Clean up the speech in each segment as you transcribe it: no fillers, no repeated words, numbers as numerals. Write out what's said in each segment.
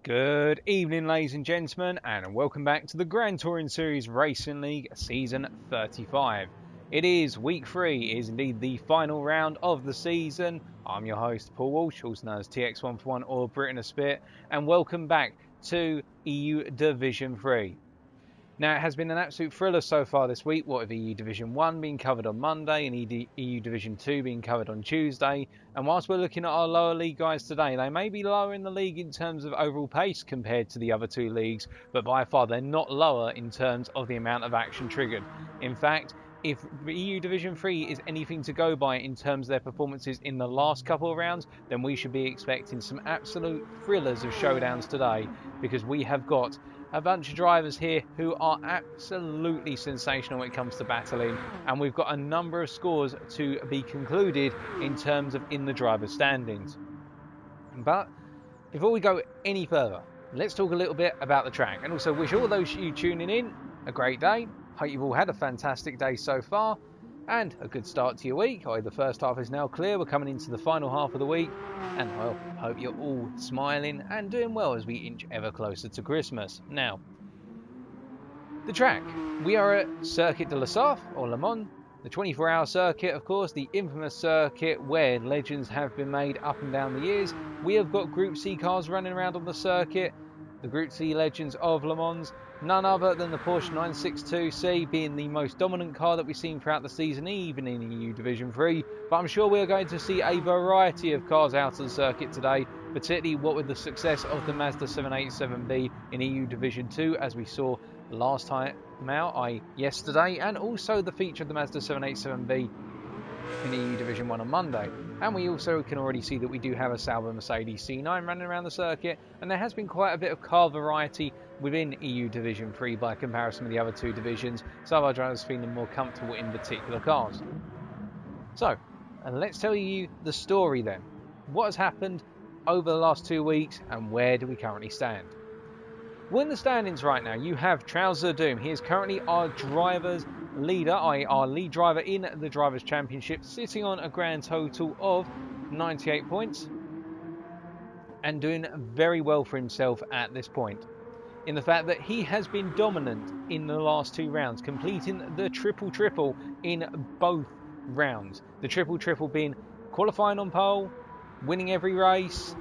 Good evening, ladies and gentlemen, and welcome back to the Gran Turismo Series Racing League Season 35. It is week 3, it is indeed the final round of the season. I'm your host, Paul Walsh, also known as TX141 or Britain a Spit, and welcome back to EU Division 3. Now, it has been an absolute thriller so far this week, what with EU Division 1 being covered on Monday and EU Division 2 being covered on Tuesday. And whilst we're looking at our lower league guys today, they may be lower in the league in terms of overall pace compared to the other two leagues, but by far they're not lower in terms of the amount of action triggered. In fact, if EU Division 3 is anything to go by in terms of their performances in the last couple of rounds, then we should be expecting some absolute thrillers of showdowns today, because we have got a bunch of drivers here who are absolutely sensational when it comes to battling, and we've got a number of scores to be concluded in terms of in the driver's standings. But before we go any further, let's talk a little bit about the track, and also wish all those you tuning in a great day. Hope you've all had a fantastic day so far and a good start to your week. The first half is now clear, we're coming into the final half of the week, and I hope you're all smiling and doing well as we inch ever closer to Christmas. Now, the track, we are at Circuit de la Sarthe, or Le Mans, the 24-hour circuit, of course, the infamous circuit where legends have been made up and down the years. We have got Group C cars running around on the circuit, the Group C legends of Le Mans, none other than the Porsche 962C being the most dominant car that we've seen throughout the season, even in EU Division 3. But I'm sure we're going to see a variety of cars out on the circuit today, particularly what with the success of the Mazda 787B in EU Division 2, as we saw last time out, yesterday, and also the feature of the Mazda 787B in EU Division 1 on Monday. And we also can already see that we do have a Sauber Mercedes C9 running around the circuit, and there has been quite a bit of car variety within EU Division 3 by comparison with the other two divisions, so our drivers feeling more comfortable in particular cars. So, and let's tell you the story then. What has happened over the last 2 weeks, and where do we currently stand? Well, in the standings right now, you have Trousers of Doom. He is currently our driver's leader, i.e. our lead driver in the Drivers' Championship, sitting on a grand total of 98 points and doing very well for himself at this point, in the fact that he has been dominant in the last 2 rounds, completing the triple in both rounds. The triple being qualifying on pole, winning every race,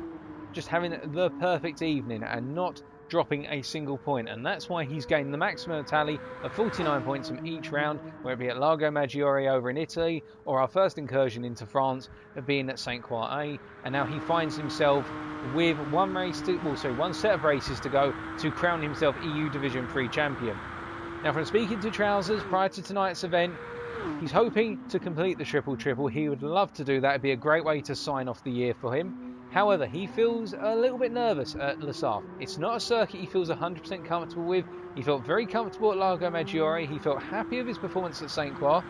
just having the perfect evening and not dropping a single point, and that's why he's gained the maximum tally of 49 points from each round, whether it be at Largo Maggiore over in Italy or our first incursion into France being at St. Croix, and now he finds himself with one set of races to go to crown himself EU Division 3 champion. Now, from speaking to Trousers prior to tonight's event, he's hoping to complete the triple. He would love to do that. It'd be a great way to sign off the year for him. However, he feels a little bit nervous at La Sarthe. It's not a circuit he feels 100% comfortable with. He felt very comfortable at Largo Maggiore. He felt happy with his performance at St. Croix,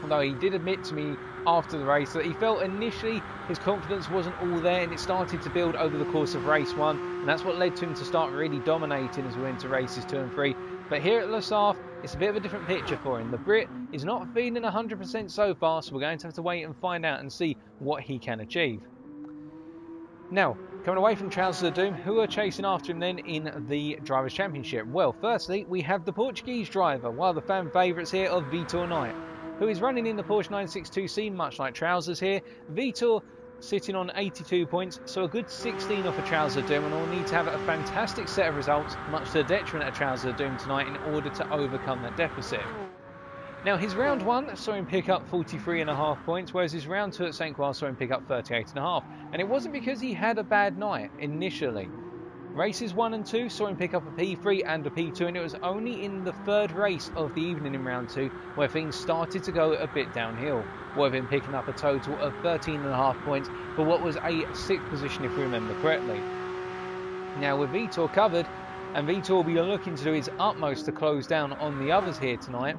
although he did admit to me after the race that he felt initially his confidence wasn't all there, and it started to build over the course of race 1, and that's what led to him to start really dominating as we went to races 2 and 3. But here at La Sarthe, it's a bit of a different picture for him. The Brit is not feeling 100% so far, so we're going to have to wait and find out and see what he can achieve. Now, coming away from Trousers of Doom, who are chasing after him then in the Drivers' Championship? Well, firstly, we have the Portuguese driver, one of the fan favourites here of Vitor Knight, who is running in the Porsche 962C, much like Trousers here. Vitor sitting on 82 points, so a good 16 off of Trousers of Doom, and will need to have a fantastic set of results, much to the detriment of Trousers of Doom tonight, in order to overcome that deficit. Now, his round 1 saw him pick up 43.5 points, whereas his round 2 at St. Croix saw him pick up 38.5. And it wasn't because he had a bad night initially. Races 1 and 2 saw him pick up a P3 and a P2, and it was only in the 3rd race of the evening in round 2 where things started to go a bit downhill, with him picking up a total of 13.5 points for what was a 6th position, if we remember correctly. Now, with Vitor covered, and Vitor will be looking to do his utmost to close down on the others here tonight,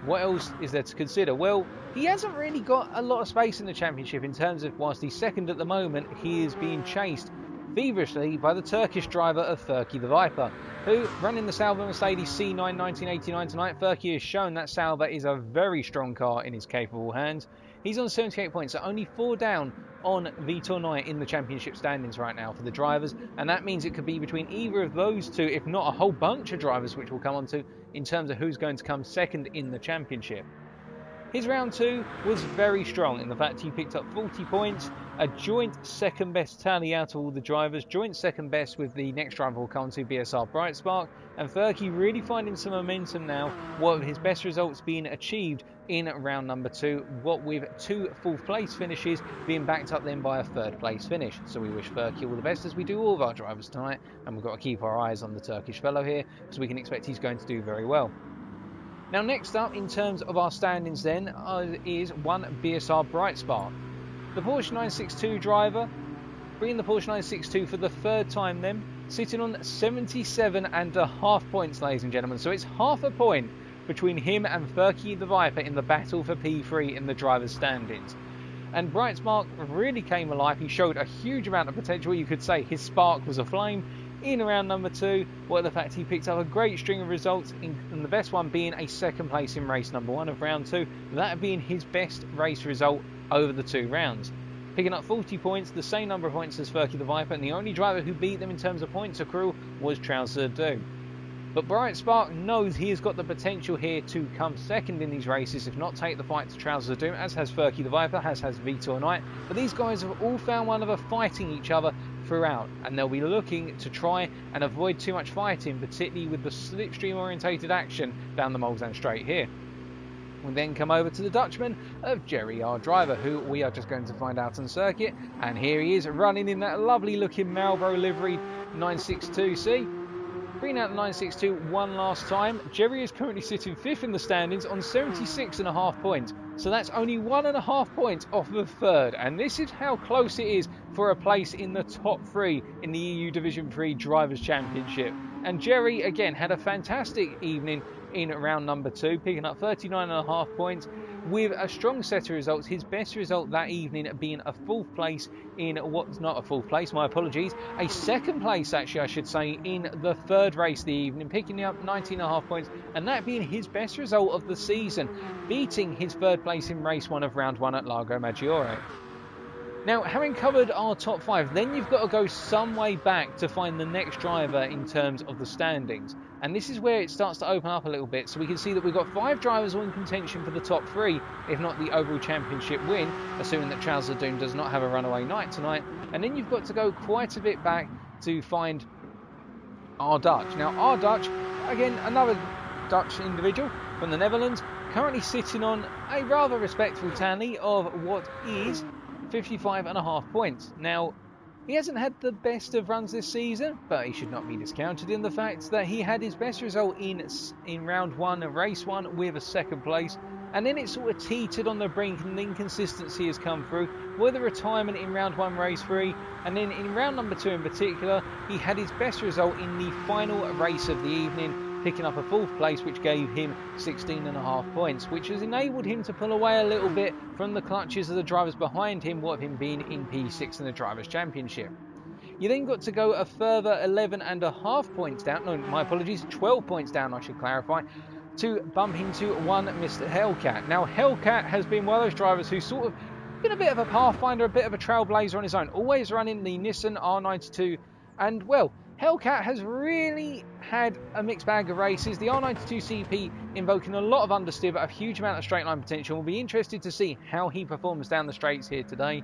what else is there to consider? Well, he hasn't really got a lot of space in the championship in terms of, whilst he's second at the moment, he is being chased feverishly by the Turkish driver of Furky the Viper, who, running the Sauber Mercedes C9 1989 tonight. Furky has shown that Sauber is a very strong car in his capable hands. He's on 78 points, so only 4 down on Vitor Knight in the championship standings right now for the drivers, and that means it could be between either of those two, if not a whole bunch of drivers, which we'll come on to, in terms of who's going to come second in the championship. His round 2 was very strong in the fact he picked up 40 points, a joint second best tally out of all the drivers, joint second best with the next driver will come to BSR Brightspark, and Furky really finding some momentum now, what with his best results being achieved in round number 2, what with 2 4th place finishes being backed up then by a 3rd place finish. So we wish Furky all the best, as we do all of our drivers tonight, and we've got to keep our eyes on the Turkish fellow here, because we can expect he's going to do very well. Now next up in terms of our standings then is one BSR Brightspark. The Porsche 962 driver, bringing the Porsche 962 for the 3rd time then, sitting on 77.5 points, ladies and gentlemen. So it's half a point between him and Furky the Viper in the battle for P3 in the driver's standings. And Brightspark really came alive. He showed a huge amount of potential. You could say his spark was aflame in round number 2, what the fact he picked up a great string of results, and the best one being a 2nd place in race number 1 of round 2, that being his best race result over the 2 rounds. Picking up 40 points, the same number of points as Furky the Viper, and the only driver who beat them in terms of points accrual was Trouser Doom. But Brightspark knows he has got the potential here to come second in these races, if not take the fight to Trousers Doom, as has Furky the Viper, as has Vitor Knight. But these guys have all found one another fighting each other throughout, and they'll be looking to try and avoid too much fighting, particularly with the slipstream orientated action down the Mulsanne Straight here. We'll then come over to the Dutchman of Jerry, our driver, who we are just going to find out on circuit. And here he is running in that lovely looking Marlboro livery 962C. Bringing out the 962 one last time. Jerry is currently sitting 5th in the standings on 76.5 points. So that's only 1.5 points off of 3rd. And this is how close it is for a place in the top 3 in the EU Division 3 Drivers' Championship. And Jerry, again, had a fantastic evening in round number 2, picking up 39.5 points with a strong set of results. His best result that evening being a 4th place in what's not a 4th place, my apologies, a 2nd place actually I should say in the 3rd race of the evening, picking up 19.5 points, and that being his best result of the season, beating his 3rd place in race 1 of round 1 at Lago Maggiore. Now, having covered our top 5, then you've got to go some way back to find the next driver in terms of the standings. And this is where it starts to open up a little bit. So we can see that we've got 5 drivers all in contention for the top 3, if not the overall championship win, assuming that Trouser Doom does not have a runaway night tonight. And then you've got to go quite a bit back to find our Dutch. Now, our Dutch, again, another Dutch individual from the Netherlands, currently sitting on a rather respectful tally of what is 55.5 points. Now, he hasn't had the best of runs this season, but he should not be discounted in the fact that he had his best result in round 1 of race 1 with a 2nd place, and then it sort of teetered on the brink and the inconsistency has come through with a retirement in round 1 race 3, and then in round number 2 in particular he had his best result in the final race of the evening, picking up a 4th place, which gave him 16.5 points, which has enabled him to pull away a little bit from the clutches of the drivers behind him, what of him being in P6 in the Drivers' Championship. You then got to go a further 11.5 points down, no, my apologies, 12 points down, I should clarify, to bump into one Mr. Hellcat. Now, Hellcat has been one of those drivers who's sort of been a bit of a pathfinder, a bit of a trailblazer on his own, always running the Nissan R92, and, well, Hellcat has really had a mixed bag of races. The R92 CP invoking a lot of understeer, but a huge amount of straight line potential. We'll be interested to see how he performs down the straights here today.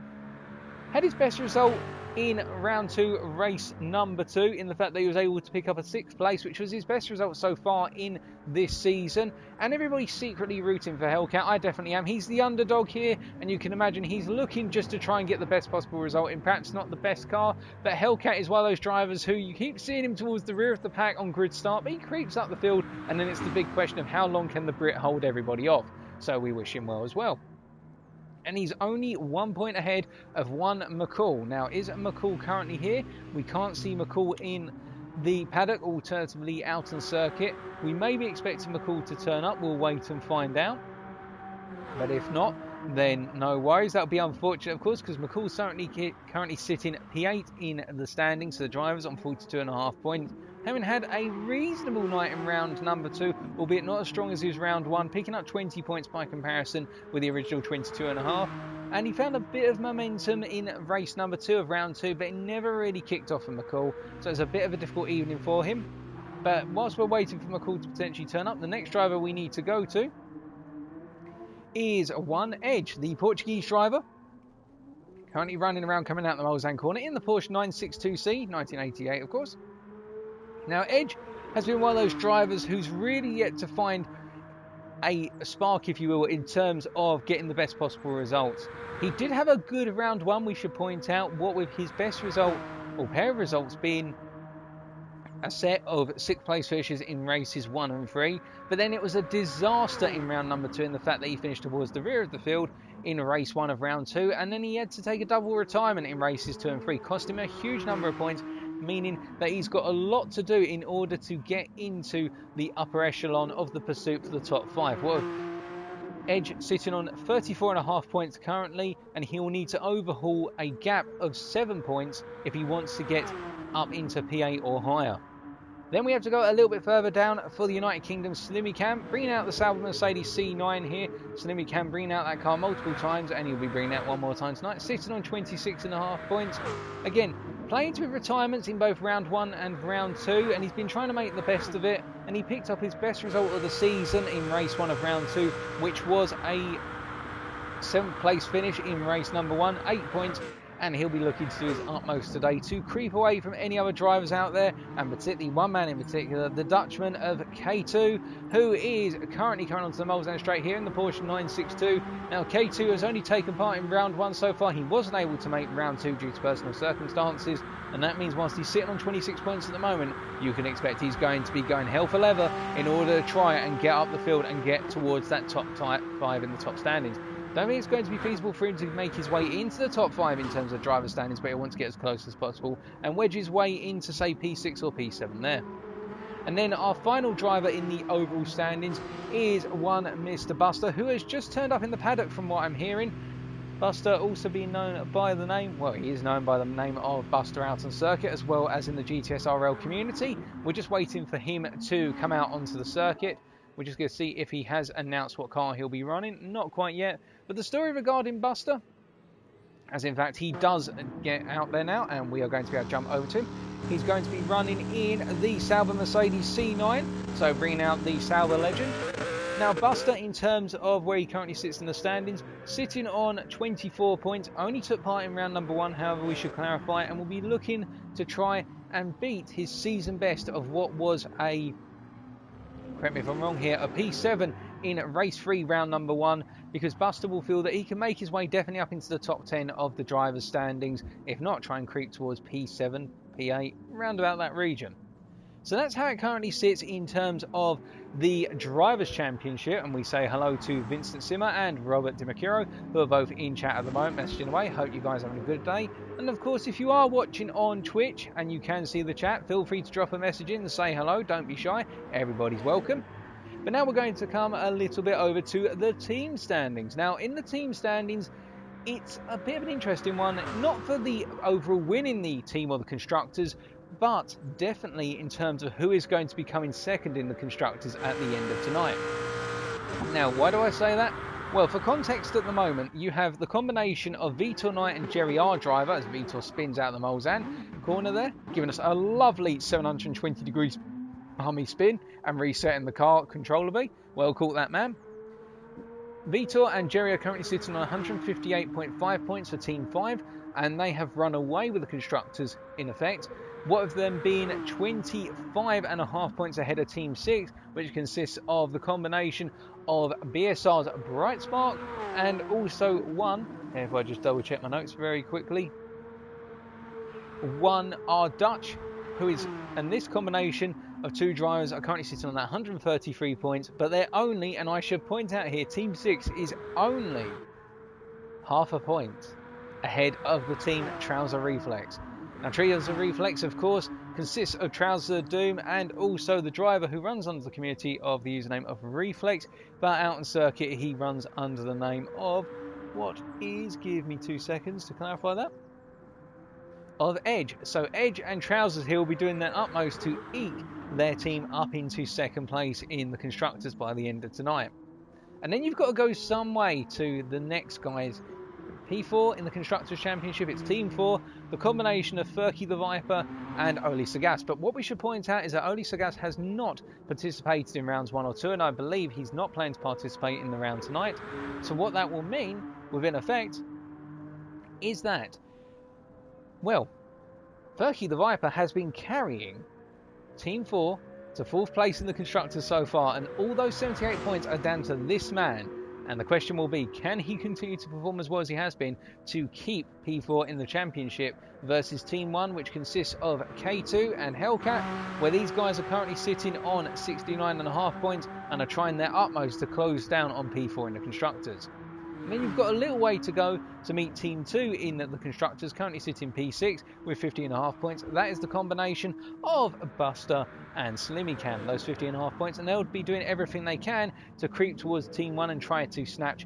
Had his best result in round 2, race number 2, in the fact that he was able to pick up a 6th place, which was his best result so far in this season. And everybody's secretly rooting for Hellcat. I definitely am. He's the underdog here, and you can imagine he's looking just to try and get the best possible result in perhaps not the best car. But Hellcat is one of those drivers who you keep seeing him towards the rear of the pack on grid start, but he creeps up the field, and then it's the big question of how long can the Brit hold everybody off. So we wish him well as well. And he's only 1 point ahead of one McCall. Now, is McCall currently here? We can't see McCall in the paddock, alternatively out on circuit. We may be expecting McCall to turn up. We'll wait and find out. But if not, then no worries. That would be unfortunate, of course, because McCall's currently sitting P8 in the standings. So the drivers on 42.5 points. having had a reasonable night in round number 2, albeit not as strong as his round 1, picking up 20 points by comparison with the original 22.5. And he found a bit of momentum in race number 2 of round 2, but it never really kicked off for McCall, so it was a bit of a difficult evening for him. But whilst we're waiting for McCall to potentially turn up, the next driver we need to go to is one Edge, the Portuguese driver. Currently running around coming out the Mulsanne corner in the Porsche 962C, 1988 of course. Now Edge has been one of those drivers who's really yet to find a spark, if you will, in terms of getting the best possible results. He did have a good round 1, we should point out, what with his best result, or pair of results, being a set of 6th place finishes in races 1 and 3, but then it was a disaster in round number 2 in the fact that he finished towards the rear of the field in race 1 of round 2, and then he had to take a double retirement in races 2 and 3, cost him a huge number of points, meaning that he's got a lot to do in order to get into the upper echelon of the pursuit for the top 5. Well, Edge sitting on 34.5 points currently, and he'll need to overhaul a gap of 7 points if he wants to get up into P8 or higher. Then we have to go a little bit further down for the United Kingdom. Slimmy Cam bringing out the Sauber Mercedes C9 here. Slimmy Cam bringing out that car multiple times, and he'll be bringing out one more time tonight, sitting on 26.5 points. Again, playing with retirements in both round 1 and round 2, and he's been trying to make the best of it, and he picked up his best result of the season in race 1 of round 2, which was a 7th place finish in race number 1, 8 points, and he'll be looking to do his utmost today to creep away from any other drivers out there, and particularly one man in particular, the Dutchman of K2, who is currently coming onto the Mulsanne straight here in the Porsche 962. Now K2 has only taken part in round 1 so far. He wasn't able to make round 2 due to personal circumstances, and that means whilst he's sitting on 26 points at the moment, you can expect he's going to be going hell for leather in order to try and get up the field and get towards that top 5 in the top standings. Don't think it's going to be feasible for him to make his way into the top 5 in terms of driver standings, but he'll want to get as close as possible and wedge his way into, say, P6 or P7 there. And then our final driver in the overall standings is one Mr. Buster, who has just turned up in the paddock from what I'm hearing. Buster also being known by the name, well, he is known by the name of Buster out on circuit, as well as in the GTSRL community. We're just waiting for him to come out onto the circuit. We're just going to see if he has announced what car he'll be running. Not quite yet. But the story regarding Buster, as in fact he does get out there now, and we are going to be able to jump over to him. He's going to be running in the Sauber Mercedes C9, so bringing out the Sauber legend. Now Buster, in terms of where he currently sits in the standings, sitting on 24 points, only took part in round number 1, however we should clarify, and will be looking to try and beat his season best of what was a, correct me if I'm wrong here, a P7 in race 3 round number 1, because Buster will feel that he can make his way definitely up into the top 10 of the drivers' standings, if not try and creep towards P7, P8, round about that region. So that's how it currently sits in terms of the Drivers' Championship, and we say hello to Vincent Simmer and Robert DiMacchio, who are both in chat at the moment, messaging away. Hope you guys are having a good day. And of course, if you are watching on Twitch and you can see the chat, feel free to drop a message in and say hello. Don't be shy. Everybody's welcome. But now we're going to come a little bit over to the team standings. Now, in the team standings, it's a bit of an interesting one, not for the overall win in the team or the constructors, but definitely in terms of who is going to be coming second in the constructors at the end of tonight. Now, why do I say that? Well, for context at the moment, you have the combination of Vitor Knight and Jerry R. Driver, as Vitor spins out the Mulsanne corner there, giving us a lovely 720 degrees hummy spin and resetting the car controllably. Well caught that, man. Vitor and Jerry are currently sitting on 158.5 points for Team 5, and they have run away with the constructors in effect. What of them being 25.5 points ahead of Team 6, which consists of the combination of BSR's Bright Spark and also one, if I just double check my notes very quickly, one are Dutch, who is, and this combination of two drivers are currently sitting on that 133 points, but they're only, and I should point out here, Team 6 is only half a point ahead of the Team Trouser Reflex. Now, Trouser Reflex, of course, consists of Trouser Doom and also the driver who runs under the community of the username of Reflex, but out on circuit he runs under the name of, what is, give me 2 seconds to clarify that, of Edge. So Edge and Trousers here will be doing their utmost to eke their team up into second place in the Constructors by the end of tonight. And then you've got to go some way to the next guys. P4 in the Constructors Championship, it's Team 4, the combination of Furky the Viper and Oli Sagas. But what we should point out is that Oli Sagas has not participated in rounds 1 or 2, and I believe he's not planning to participate in the round tonight. So what that will mean, within effect, is that, well, Furky the Viper has been carrying Team 4 to 4th place in the Constructors so far, and all those 78 points are down to this man. And the question will be, can he continue to perform as well as he has been to keep P4 in the championship versus Team 1, which consists of K2 and Hellcat, where these guys are currently sitting on 69.5 points and are trying their utmost to close down on P4 in the Constructors. And then you've got a little way to go to meet Team 2 in the Constructors, currently sitting P6 with 50.5 points. That is the combination of Buster and Slimmy Cam, those 50.5 points, and they'll be doing everything they can to creep towards Team 1 and try to snatch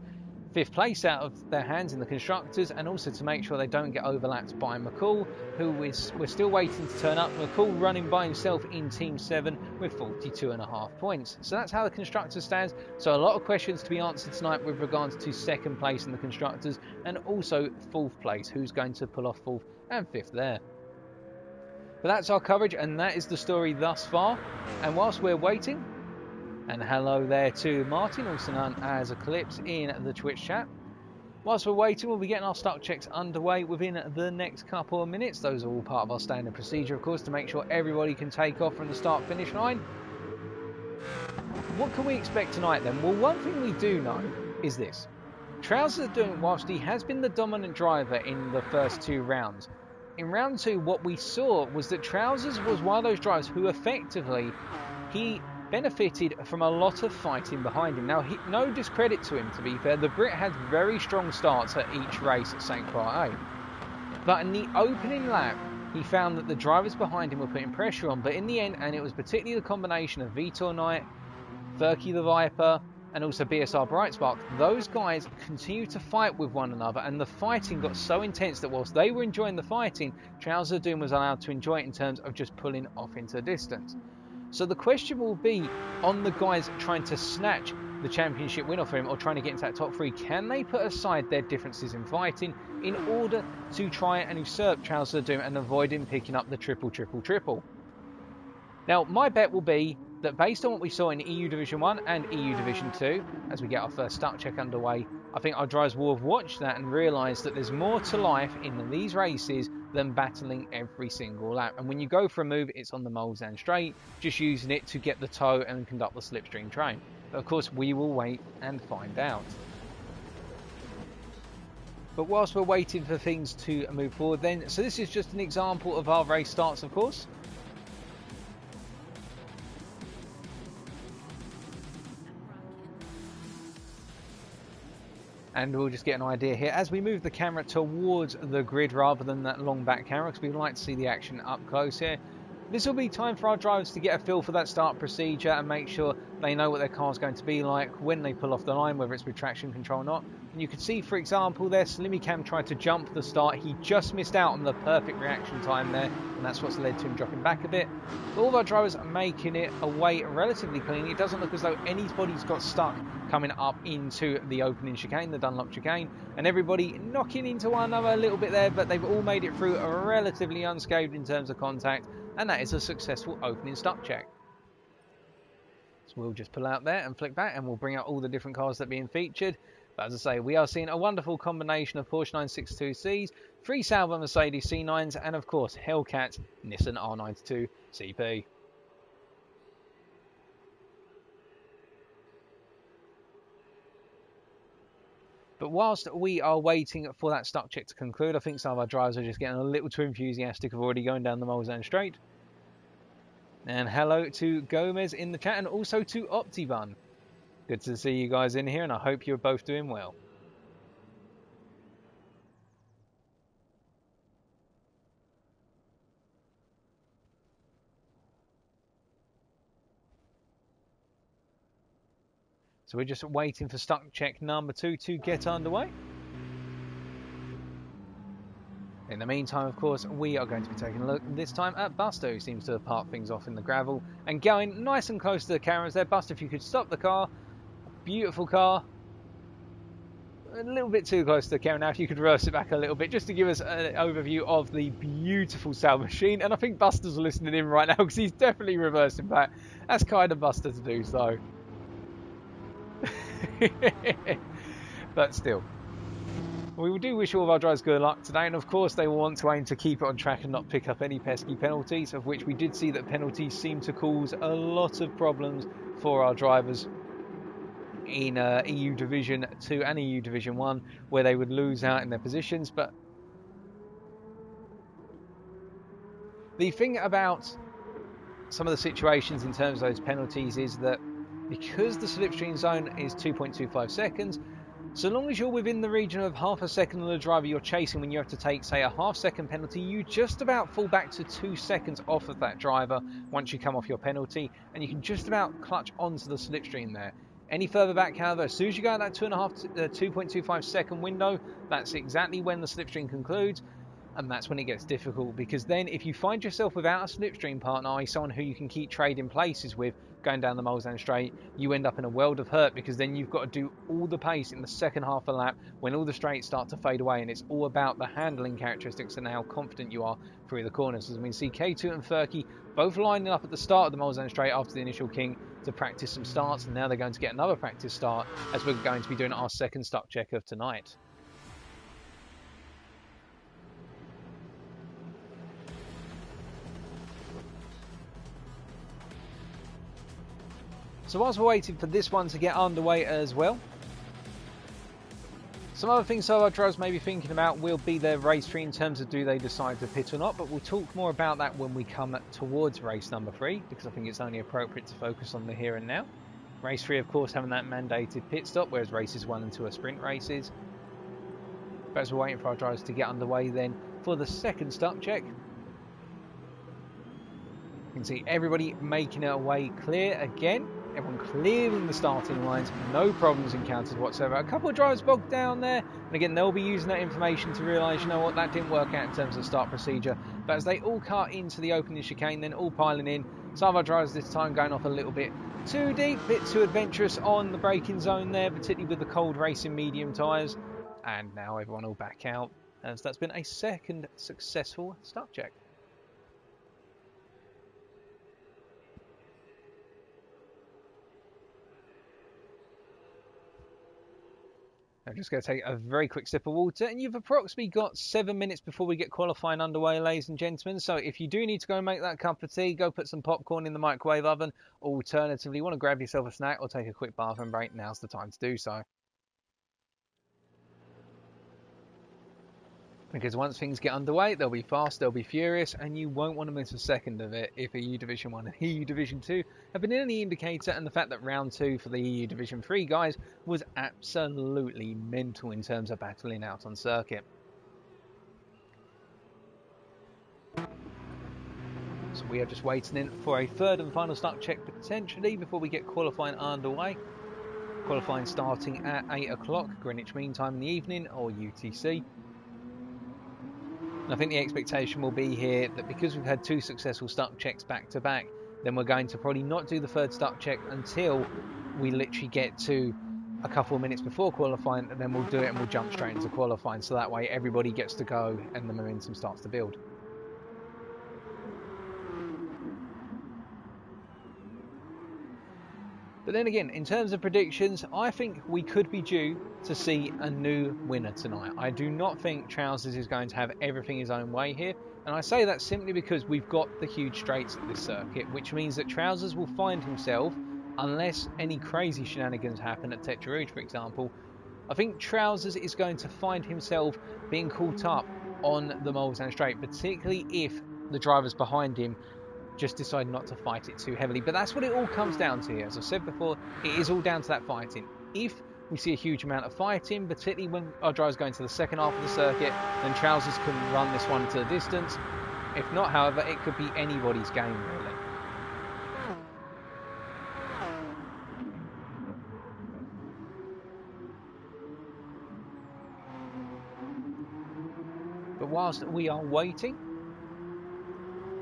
5th place out of their hands in the Constructors, and also to make sure they don't get overlapped by McCall, we're still waiting to turn up. McCall running by himself in Team 7 with 42.5 points. So that's how the Constructors stands. So a lot of questions to be answered tonight with regards to 2nd place in the Constructors, and also 4th place, who's going to pull off 4th and 5th there. But that's our coverage, and that is the story thus far. And whilst we're waiting, and hello there to Martin, also known as Eclipse in the Twitch chat. Whilst we're waiting, we'll be getting our stock checks underway within the next couple of minutes. Those are all part of our standard procedure, of course, to make sure everybody can take off from the start-finish line. What can we expect tonight then? Well, one thing we do know is this. Trousers are doing, whilst he has been the dominant driver in the first 2 rounds, in round 2 what we saw was that Trousers was one of those drivers who effectively, he benefited from a lot of fighting behind him. Now, no discredit to him, to be fair, the Brit had very strong starts at each race at St. Croix. But in the opening lap, he found that the drivers behind him were putting pressure on, but in the end, and it was particularly the combination of Vitor Knight, Furky the Viper, and also BSR Brightspark, those guys continued to fight with one another, and the fighting got so intense that whilst they were enjoying the fighting, Trouser Doom was allowed to enjoy it in terms of just pulling off into the distance. So the question will be on the guys trying to snatch the championship win off him or trying to get into that top 3, can they put aside their differences in fighting in order to try and usurp Trouser Doom and avoid him picking up the triple? Now, my bet will be that based on what we saw in EU Division 1 and EU Division 2, as we get our first start check underway, I think our drivers will have watched that and realised that there's more to life in these races than battling every single lap. And when you go for a move, it's on the Mulsanne straight, just using it to get the tow and conduct the slipstream train. But of course, we will wait and find out. But whilst we're waiting for things to move forward then, so this is just an example of our race starts, of course. And we'll just get an idea here as we move the camera towards the grid rather than that long back camera, because we like to see the action up close here. This will be time for our drivers to get a feel for that start procedure and make sure they know what their car is going to be like when they pull off the line, whether it's with traction control or not. And you can see, for example, there Slimmy Cam tried to jump the start. He just missed out on the perfect reaction time there, and that's what's led to him dropping back a bit. But all of our drivers are making it away relatively clean. It doesn't look as though anybody's got stuck coming up into the opening chicane, the Dunlop chicane, and everybody knocking into one another a little bit there, but they've all made it through relatively unscathed in terms of contact, and that is a successful opening stock check. So we'll just pull out there and flick back, and we'll bring out all the different cars that are being featured. But as I say, we are seeing a wonderful combination of Porsche 962Cs, 3 Sauber Mercedes C9s, and of course Hellcat Nissan R92 CP. But whilst we are waiting for that stock check to conclude, I think some of our drivers are just getting a little too enthusiastic of already going down the Mulsanne straight. And hello to Gomez in the chat, and also to Optibun. Good to see you guys in here, and I hope you're both doing well. So we're just waiting for stock check number 2 to get underway. In the meantime, of course, we are going to be taking a look this time at Buster, who seems to have parked things off in the gravel and going nice and close to the cameras there. Buster, if you could stop the car. Beautiful car. A little bit too close to the camera now. If you could reverse it back a little bit just to give us an overview of the beautiful sail machine. And I think Buster's listening in right now because he's definitely reversing back. That's kind of Buster to do so. But still. We do wish all of our drivers good luck today, and of course they will want to aim to keep it on track and not pick up any pesky penalties, of which we did see that penalties seem to cause a lot of problems for our drivers in EU Division 2 and EU Division 1, where they would lose out in their positions. But the thing about some of the situations in terms of those penalties is that because the slipstream zone is 2.25 seconds, so long as you're within the region of half a second of the driver you're chasing when you have to take, say, a half-second penalty, you just about fall back to 2 seconds off of that driver once you come off your penalty, and you can just about clutch onto the slipstream there. Any further back, however, as soon as you go in that 2.25 second window, that's exactly when the slipstream concludes, and that's when it gets difficult, because then if you find yourself without a slipstream partner, i.e. someone who you can keep trading places with, going down the Mulsanne straight, you end up in a world of hurt, because then you've got to do all the pace in the second half of the lap when all the straights start to fade away, and it's all about the handling characteristics and how confident you are through the corners. As we can see, K2 and Furky both lining up at the start of the Mulsanne straight after the initial king to practice some starts, and now they're going to get another practice start as we're going to be doing our second stock check of tonight. So whilst we're waiting for this one to get underway as well, some other things some of our drivers may be thinking about will be their race 3 in terms of do they decide to pit or not, but we'll talk more about that when we come towards race number 3, because I think it's only appropriate to focus on the here and now. Race 3, of course, having that mandated pit stop, whereas races 1 and 2 are sprint races. But as we're waiting for our drivers to get underway then for the second start check, you can see everybody making their way clear again. Everyone clearing the starting lines, no problems encountered whatsoever. A couple of drivers bogged down there, and again they'll be using that information to realise, you know what, that didn't work out in terms of start procedure. But as they all cut into the opening chicane, then all piling in, some of our drivers this time going off a little bit too deep, a bit too adventurous on the braking zone there, particularly with the cold racing medium tyres. And now everyone all back out, as that's been a second successful start check. I'm just going to take a very quick sip of water, and you've approximately got 7 minutes before we get qualifying underway, ladies and gentlemen. So if you do need to go and make that cup of tea, go put some popcorn in the microwave oven. Alternatively, you want to grab yourself a snack or take a quick bathroom break, now's the time to do so. Because once things get underway, they'll be fast, they'll be furious, and you won't want to miss a second of it if EU Division 1 and EU Division 2 have been any indicator, and the fact that round 2 for the EU Division 3 guys was absolutely mental in terms of battling out on circuit. So we are just waiting in for a third and final start check potentially before we get qualifying underway. Qualifying starting at 8 o'clock Greenwich Mean Time in the evening, or UTC. And I think the expectation will be here that because we've had 2 successful start checks back to back, then we're going to probably not do the third start check until we literally get to a couple of minutes before qualifying, and then we'll do it and we'll jump straight into qualifying, so that way everybody gets to go and the momentum starts to build. But then again, in terms of predictions, I think we could be due to see a new winner tonight. I do not think Trousers is going to have everything his own way here. And I say that simply because we've got the huge straights at this circuit, which means that Trousers will find himself, unless any crazy shenanigans happen at Tetra Rouge, for example, I think Trousers is going to find himself being caught up on the Mulsanne straight, particularly if the drivers behind him just decide not to fight it too heavily. But that's what it all comes down to here. As I said before, it is all down to that fighting. If we see a huge amount of fighting, particularly when our drivers go into the second half of the circuit, then Trousers can run this one to the distance. If not, however, it could be anybody's game, really. But whilst we are waiting,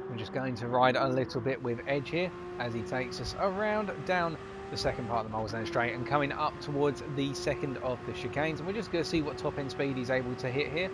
we're just going to ride a little bit with Edge here as he takes us around down the second part of the Mulsanne Straight and coming up towards the second of the chicanes. And we're just going to see what top end speed he's able to hit here.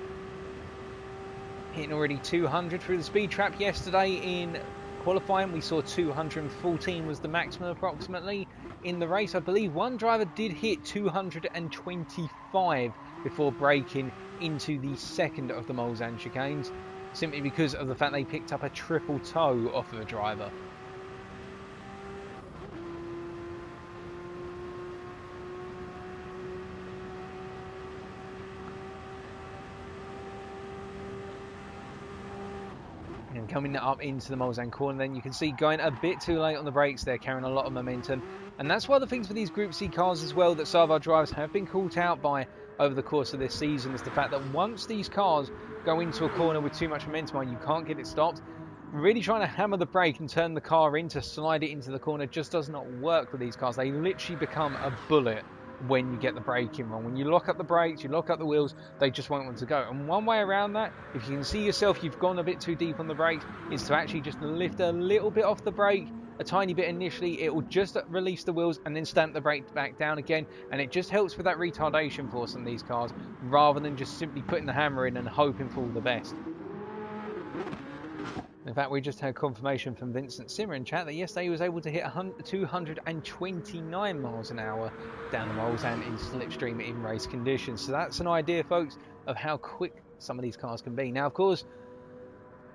Hitting already 200 through the speed trap. Yesterday in qualifying we saw 214 was the maximum approximately. In the race I believe one driver did hit 225 before braking into the second of the Mulsanne chicanes, simply because of the fact they picked up a triple toe off of a driver. And coming up into the Mulsanne corner, then you can see going a bit too late on the brakes there, carrying a lot of momentum. And that's one of the things for these Group C cars as well that some of our drivers have been caught out by over the course of this season, is the fact that once these cars go into a corner with too much momentum on, you can't get it stopped. Really trying to hammer the brake and turn the car in to slide it into the corner just does not work with these cars. They literally become a bullet when you get the braking wrong. When you lock up the brakes, you lock up the wheels, they just won't want to go. And one way around that, if you can see yourself you've gone a bit too deep on the brakes, is to actually just lift a little bit off the brake, a tiny bit initially. It will just release the wheels and then stamp the brake back down again, and it just helps with that retardation force on these cars rather than just simply putting the hammer in and hoping for the best. In fact, we just had confirmation from Vincent Simmer in chat that yesterday he was able to hit 229 miles an hour down the Mulsanne in slipstream in race conditions. So that's an idea, folks, of how quick some of these cars can be. Now, of course,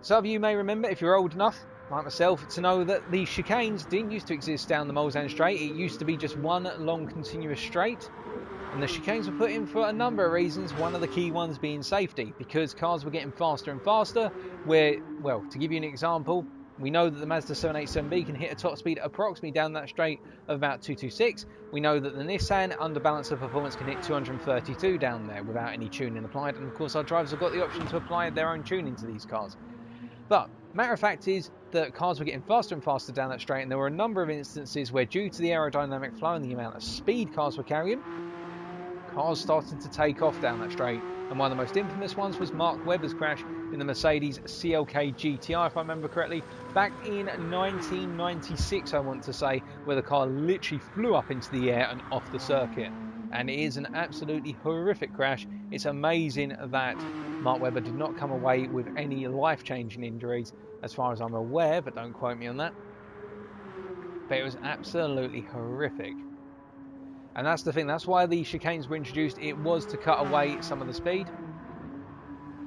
some of you may remember, if you're old enough, like myself, to know that the chicanes didn't used to exist down the Mulsanne Straight. It used to be just one long continuous straight. And the chicanes were put in for a number of reasons, one of the key ones being safety, because cars were getting faster and faster, where, well, to give you an example, we know that the Mazda 787B can hit a top speed approximately down that straight of about 226. We know that the Nissan, under balance of performance, can hit 232 down there without any tuning applied, and of course our drivers have got the option to apply their own tuning to these cars. But matter of fact is that cars were getting faster and faster down that straight, and there were a number of instances where, due to the aerodynamic flow and the amount of speed cars were carrying, cars started to take off down that straight. And one of the most infamous ones was Mark Webber's crash in the Mercedes CLK GTI, if I remember correctly, back in 1996, I want to say, where the car literally flew up into the air and off the circuit. And it is an absolutely horrific crash. It's amazing that Mark Webber did not come away with any life-changing injuries, as far as I'm aware, but don't quote me on that. But it was absolutely horrific. And that's the thing, that's why the chicanes were introduced. It was to cut away some of the speed.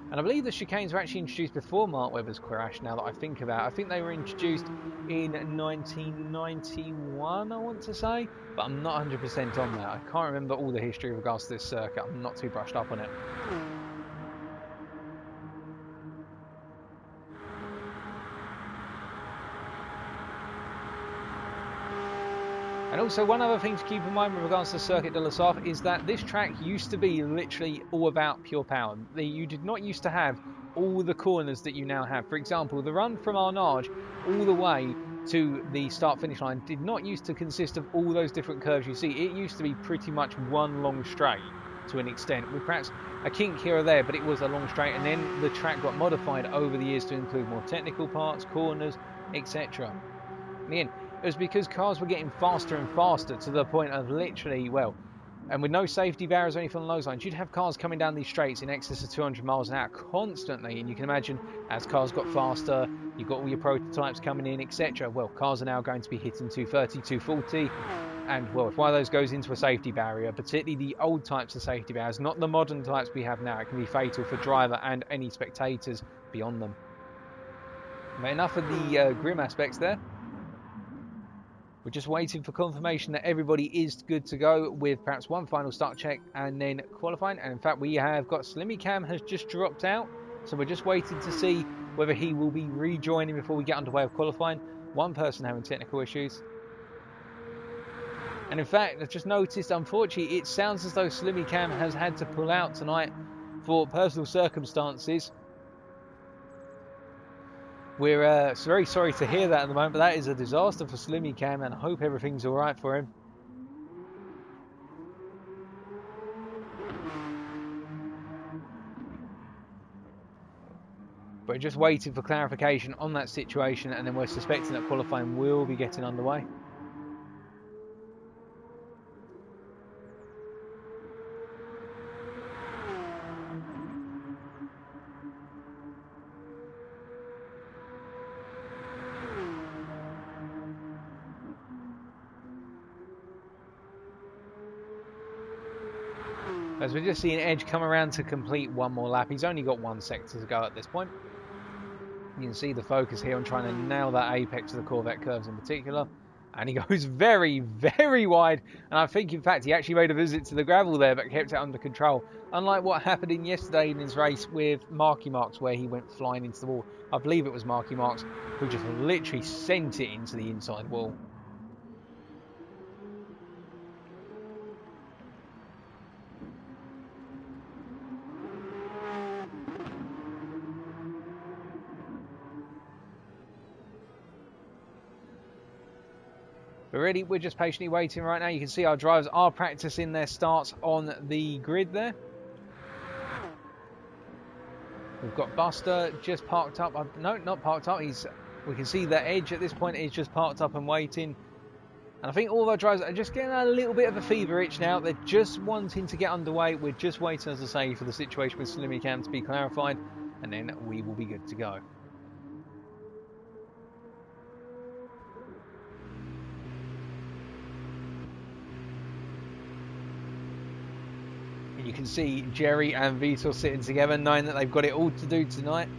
And I believe the chicanes were actually introduced before Mark Webber's crash, now that I think about it. I think they were introduced in 1991, I want to say. But I'm not 100% on that. I can't remember all the history with regards to this circuit. I'm not too brushed up on it. And also, one other thing to keep in mind with regards to Circuit de la Sarthe is that this track used to be literally all about pure power. You did not used to have all the corners that you now have. For example, the run from Arnage all the way to the start-finish line did not used to consist of all those different curves you see. It used to be pretty much one long straight to an extent, with perhaps a kink here or there, but it was a long straight, and then the track got modified over the years to include more technical parts, corners, etc. Again, it was because cars were getting faster and faster to the point of literally, well, and with no safety barriers or anything along those lines, you'd have cars coming down these straights in excess of 200 miles an hour constantly. And you can imagine, as cars got faster, you've got all your prototypes coming in, etc. Well, cars are now going to be hitting 230, 240. And, well, if one of those goes into a safety barrier, particularly the old types of safety barriers, not the modern types we have now, it can be fatal for driver and any spectators beyond them. But enough of the grim aspects there. We're just waiting for confirmation that everybody is good to go, with perhaps one final start check and then qualifying. And in fact, we have got Slimmy Cam has just dropped out, so we're just waiting to see whether he will be rejoining before we get underway with qualifying. One person having technical issues. And in fact, I've just noticed, unfortunately, it sounds as though Slimmy Cam has had to pull out tonight for personal circumstances. We're very sorry to hear that at the moment, but that is a disaster for Slimmy Cam, and I hope everything's alright for him. We're just waiting for clarification on that situation, and then we're suspecting that qualifying will be getting underway. As we're just seeing Edge come around to complete one more lap. He's only got one sector to go at this point. You can see the focus here on trying to nail that apex of the Corvette curves in particular. And he goes very, very wide. And I think, in fact, he actually made a visit to the gravel there, but kept it under control. Unlike what happened in yesterday in his race with Marky Marks, where he went flying into the wall. I believe it was Marky Marks who just literally sent it into the inside wall. But really, we're just patiently waiting right now. You can see our drivers are practicing their starts on the grid there. We've got Buster just parked up. No, not parked up. We can see that Edge at this point is just parked up and waiting. And I think all of our drivers are just getting a little bit of a fever itch now. They're just wanting to get underway. We're just waiting, as I say, for the situation with Slimmy Cam to be clarified. And then we will be good to go. You can see Jerry and Vitor sitting together, knowing that they've got it all to do tonight.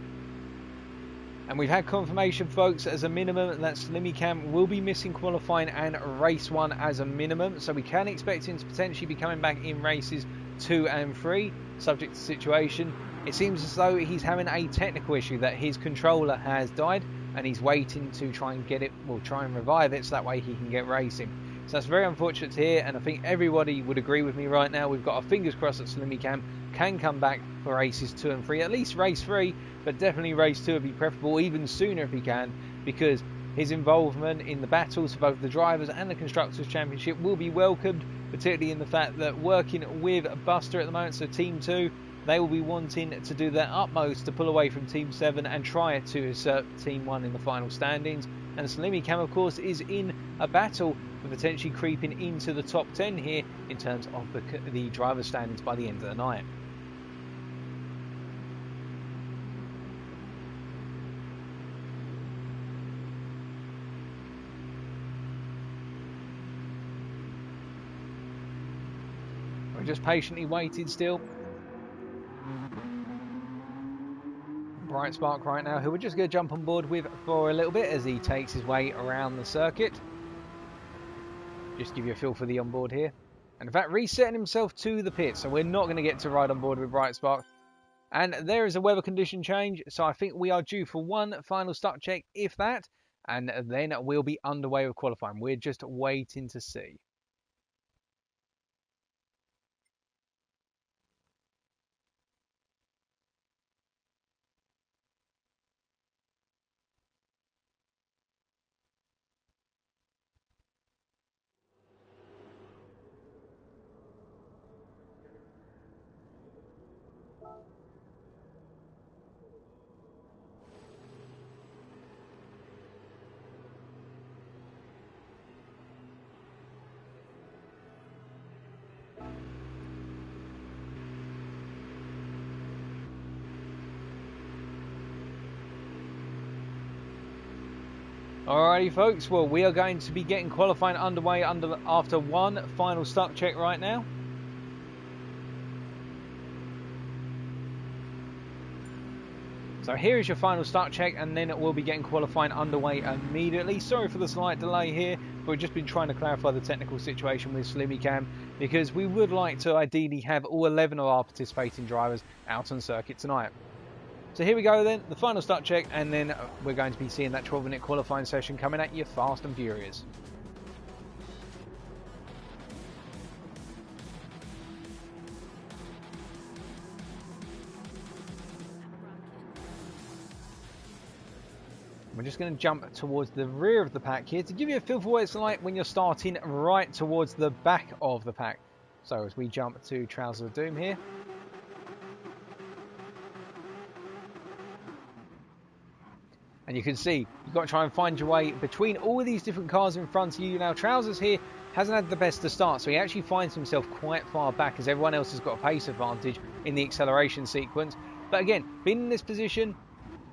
And we've had confirmation, folks, as a minimum that Slimmy Cam will be missing qualifying and race 1 as a minimum. So we can expect him to potentially be coming back in races 2 and 3, subject to situation. It seems as though he's having a technical issue, that his controller has died and he's waiting to try and get it, well, try and revive it so that way he can get racing. So that's very unfortunate to hear, and I think everybody would agree with me right now. We've got our fingers crossed that Slimmy Cam can come back for races 2 and 3, at least race 3, but definitely race 2 would be preferable even sooner if he can, because his involvement in the battles for both the Drivers and the Constructors' Championship will be welcomed, particularly in the fact that working with Buster at the moment, so Team 2, they will be wanting to do their utmost to pull away from Team 7 and try to usurp Team 1 in the final standings. And Slimmy Cam, of course, is in a battle for potentially creeping into the top 10 here in terms of the driver standings by the end of the night. We're just patiently waiting still. Bright Spark right now, who we're just going to jump on board with for a little bit as he takes his way around the circuit. Just give you a feel for the onboard here. And in fact, resetting himself to the pit, so we're not going to get to ride on board with Bright Spark. And there is a weather condition change, so I think we are due for one final start check, if that, and then we'll be underway with qualifying. We're just waiting to see. Alrighty folks, well we are going to be getting qualifying underway after one final start check right now. So here is your final start check, and then we'll be getting qualifying underway immediately. Sorry for the slight delay here, but we've just been trying to clarify the technical situation with Slimmy Cam, because we would like to ideally have all 11 of our participating drivers out on circuit tonight. So here we go then, the final start check, and then we're going to be seeing that 12-minute qualifying session coming at you fast and furious. We're just going to jump towards the rear of the pack here to give you a feel for what it's like when you're starting right towards the back of the pack. So as we jump to Trousers of Doom here. And you can see you've got to try and find your way between all of these different cars in front of you. Now, Trousers here hasn't had the best to start, so he actually finds himself quite far back as everyone else has got a pace advantage in the acceleration sequence. But again, being in this position,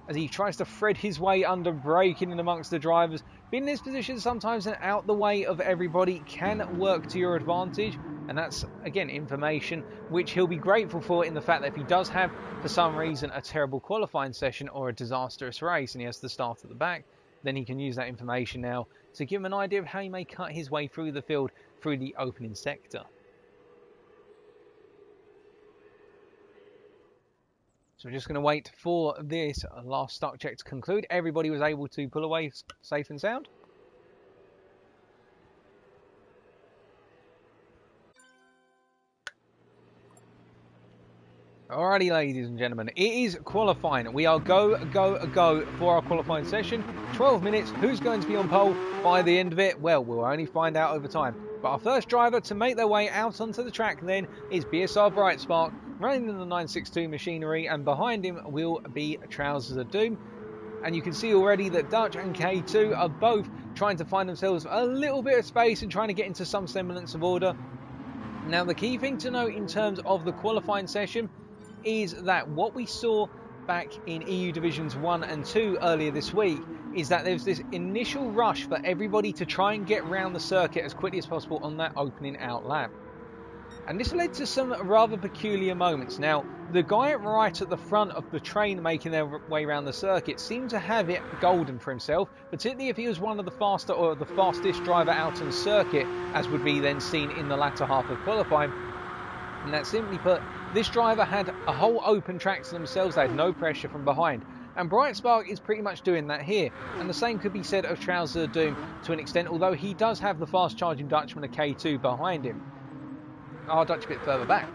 as he tries to thread his way under braking in amongst the drivers, being in this position sometimes and out the way of everybody can work to your advantage. And that's, again, information which he'll be grateful for in the fact that if he does have, for some reason, a terrible qualifying session or a disastrous race and he has to start at the back, then he can use that information now to give him an idea of how he may cut his way through the field through the opening sector. So we're just going to wait for this last stock check to conclude. Everybody was able to pull away safe and sound. Alrighty, ladies and gentlemen, it is qualifying. We are go for our qualifying session. 12 minutes. Who's going to be on pole by the end of it? Well, we'll only find out over time. But our first driver to make their way out onto the track then is BSR Brightspark, running in the 962 machinery, and behind him will be Trousers of Doom. And you can see already that Dutch and K2 are both trying to find themselves a little bit of space and trying to get into some semblance of order. Now, the key thing to note in terms of the qualifying session is that what we saw back in EU Divisions 1 and 2 earlier this week is that there's this initial rush for everybody to try and get round the circuit as quickly as possible on that opening out lap. And this led to some rather peculiar moments. Now, the guy right at the front of the train making their way around the circuit seemed to have it golden for himself, particularly if he was one of the faster or the fastest driver out on circuit, as would be then seen in the latter half of qualifying. And that, simply put, this driver had a whole open track to themselves. They had no pressure from behind. And Brightspark is pretty much doing that here. And the same could be said of Trousers of Doom to an extent, although he does have the fast charging Dutchman, a K2, behind him. Our Dutch a bit further back.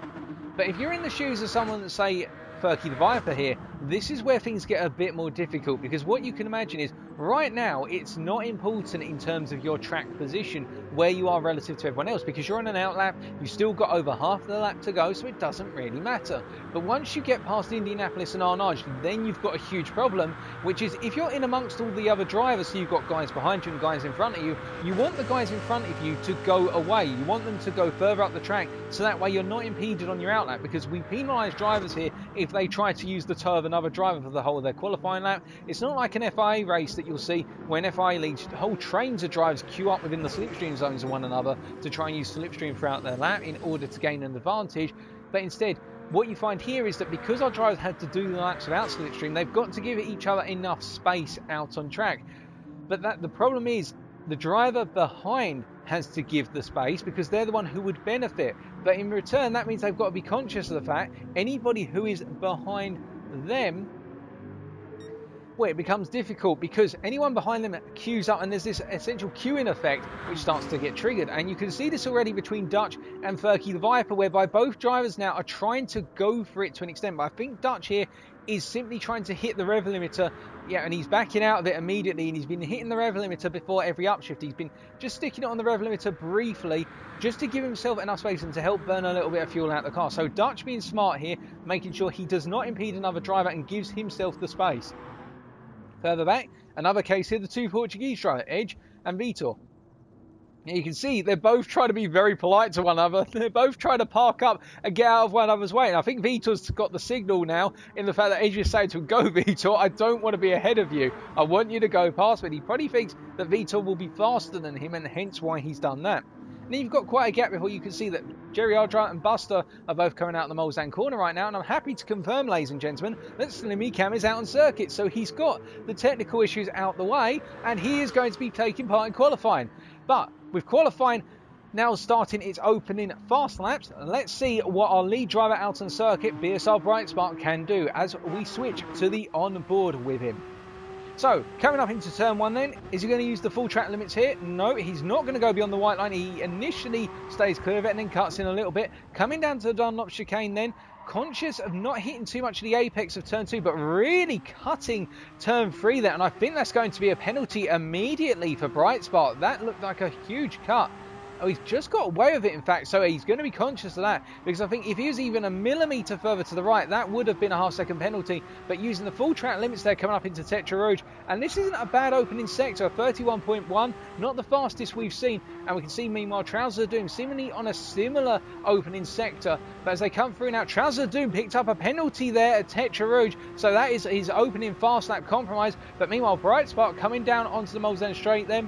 But if you're in the shoes of someone, say, Ferky the Viper here, this is where things get a bit more difficult, because what you can imagine is right now it's not important in terms of your track position where you are relative to everyone else, because you're on an out lap, you've still got over half the lap to go, so it doesn't really matter. But once you get past Indianapolis and Arnage, then you've got a huge problem, which is if you're in amongst all the other drivers, so you've got guys behind you and guys in front of you, you want the guys in front of you to go away. You want them to go further up the track, so that way you're not impeded on your out lap, because we penalise drivers here if they try to use the toe of another driver for the whole of their qualifying lap. It's not like an FIA race that you'll see when FIA leads whole trains of drivers queue up within the slipstream zones of one another to try and use slipstream throughout their lap in order to gain an advantage. But instead, what you find here is that because our drivers had to do the laps without slipstream, they've got to give each other enough space out on track. But the problem is the driver behind has to give the space because they're the one who would benefit. But in return, that means they've got to be conscious of the fact anybody who is behind them, well, it becomes difficult because anyone behind them queues up and there's this essential queuing effect which starts to get triggered. And you can see this already between Dutch and Ferky the Viper, whereby both drivers now are trying to go for it to an extent. But I think Dutch here is simply trying to hit the rev limiter, yeah, and he's backing out of it immediately, and he's been hitting the rev limiter before every upshift. He's been just sticking it on the rev limiter briefly, just to give himself enough space and to help burn a little bit of fuel out of the car. So Dutch being smart here, making sure he does not impede another driver and gives himself the space. Further back, another case here, the two Portuguese drivers, Edge and Vitor. You can see they're both trying to be very polite to one another. They're both trying to park up and get out of one another's way. And I think Vitor's got the signal now in the fact that Edge is saying to him, go Vitor, I don't want to be ahead of you. I want you to go past me. He probably thinks that Vitor will be faster than him and hence why he's done that. And then you've got quite a gap before you can see that Jerry Ardra and Buster are both coming out of the Mulsanne corner right now. And I'm happy to confirm, ladies and gentlemen, that Slimmy Cam is out on circuit. So he's got the technical issues out the way and he is going to be taking part in qualifying. But with qualifying now starting its opening fast laps, let's see what our lead driver out on circuit, BSR Brightspark, can do as we switch to the on-board with him. So, coming up into turn one then, is he going to use the full track limits here? No, he's not going to go beyond the white line. He initially stays clear of it and then cuts in a little bit. Coming down to the Dunlop chicane then, conscious of not hitting too much of the apex of turn 2, but really cutting turn 3 there. And I think that's going to be a penalty immediately for Brightspark. That looked like a huge cut. Oh, he's just got away with it, in fact, so he's going to be conscious of that, because I think if he was even a millimetre further to the right, that would have been a half-second penalty. But using the full track limits there, coming up into Tetra Rouge, and this isn't a bad opening sector, 31.1, not the fastest we've seen, and we can see, meanwhile, Trousers of Doom seemingly on a similar opening sector, but as they come through now, Trousers of Doom picked up a penalty there at Tetra Rouge, so that is his opening fast lap compromise. But meanwhile, Bright Spark coming down onto the Mulsanne straight then,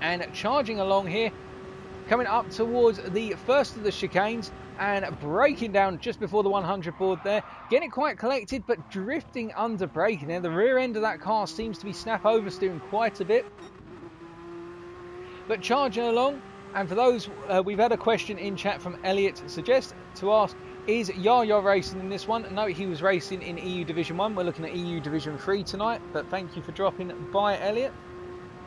and charging along here, coming up towards the first of the chicanes and breaking down just before the 100 board there. Getting it quite collected, but drifting under braking there. The rear end of that car seems to be snap oversteering quite a bit. But charging along, and for those, we've had a question in chat from Elliot suggest to ask, is Yaya racing in this one? No, he was racing in EU Division 1. We're looking at EU Division 3 tonight, but thank you for dropping by, Elliot.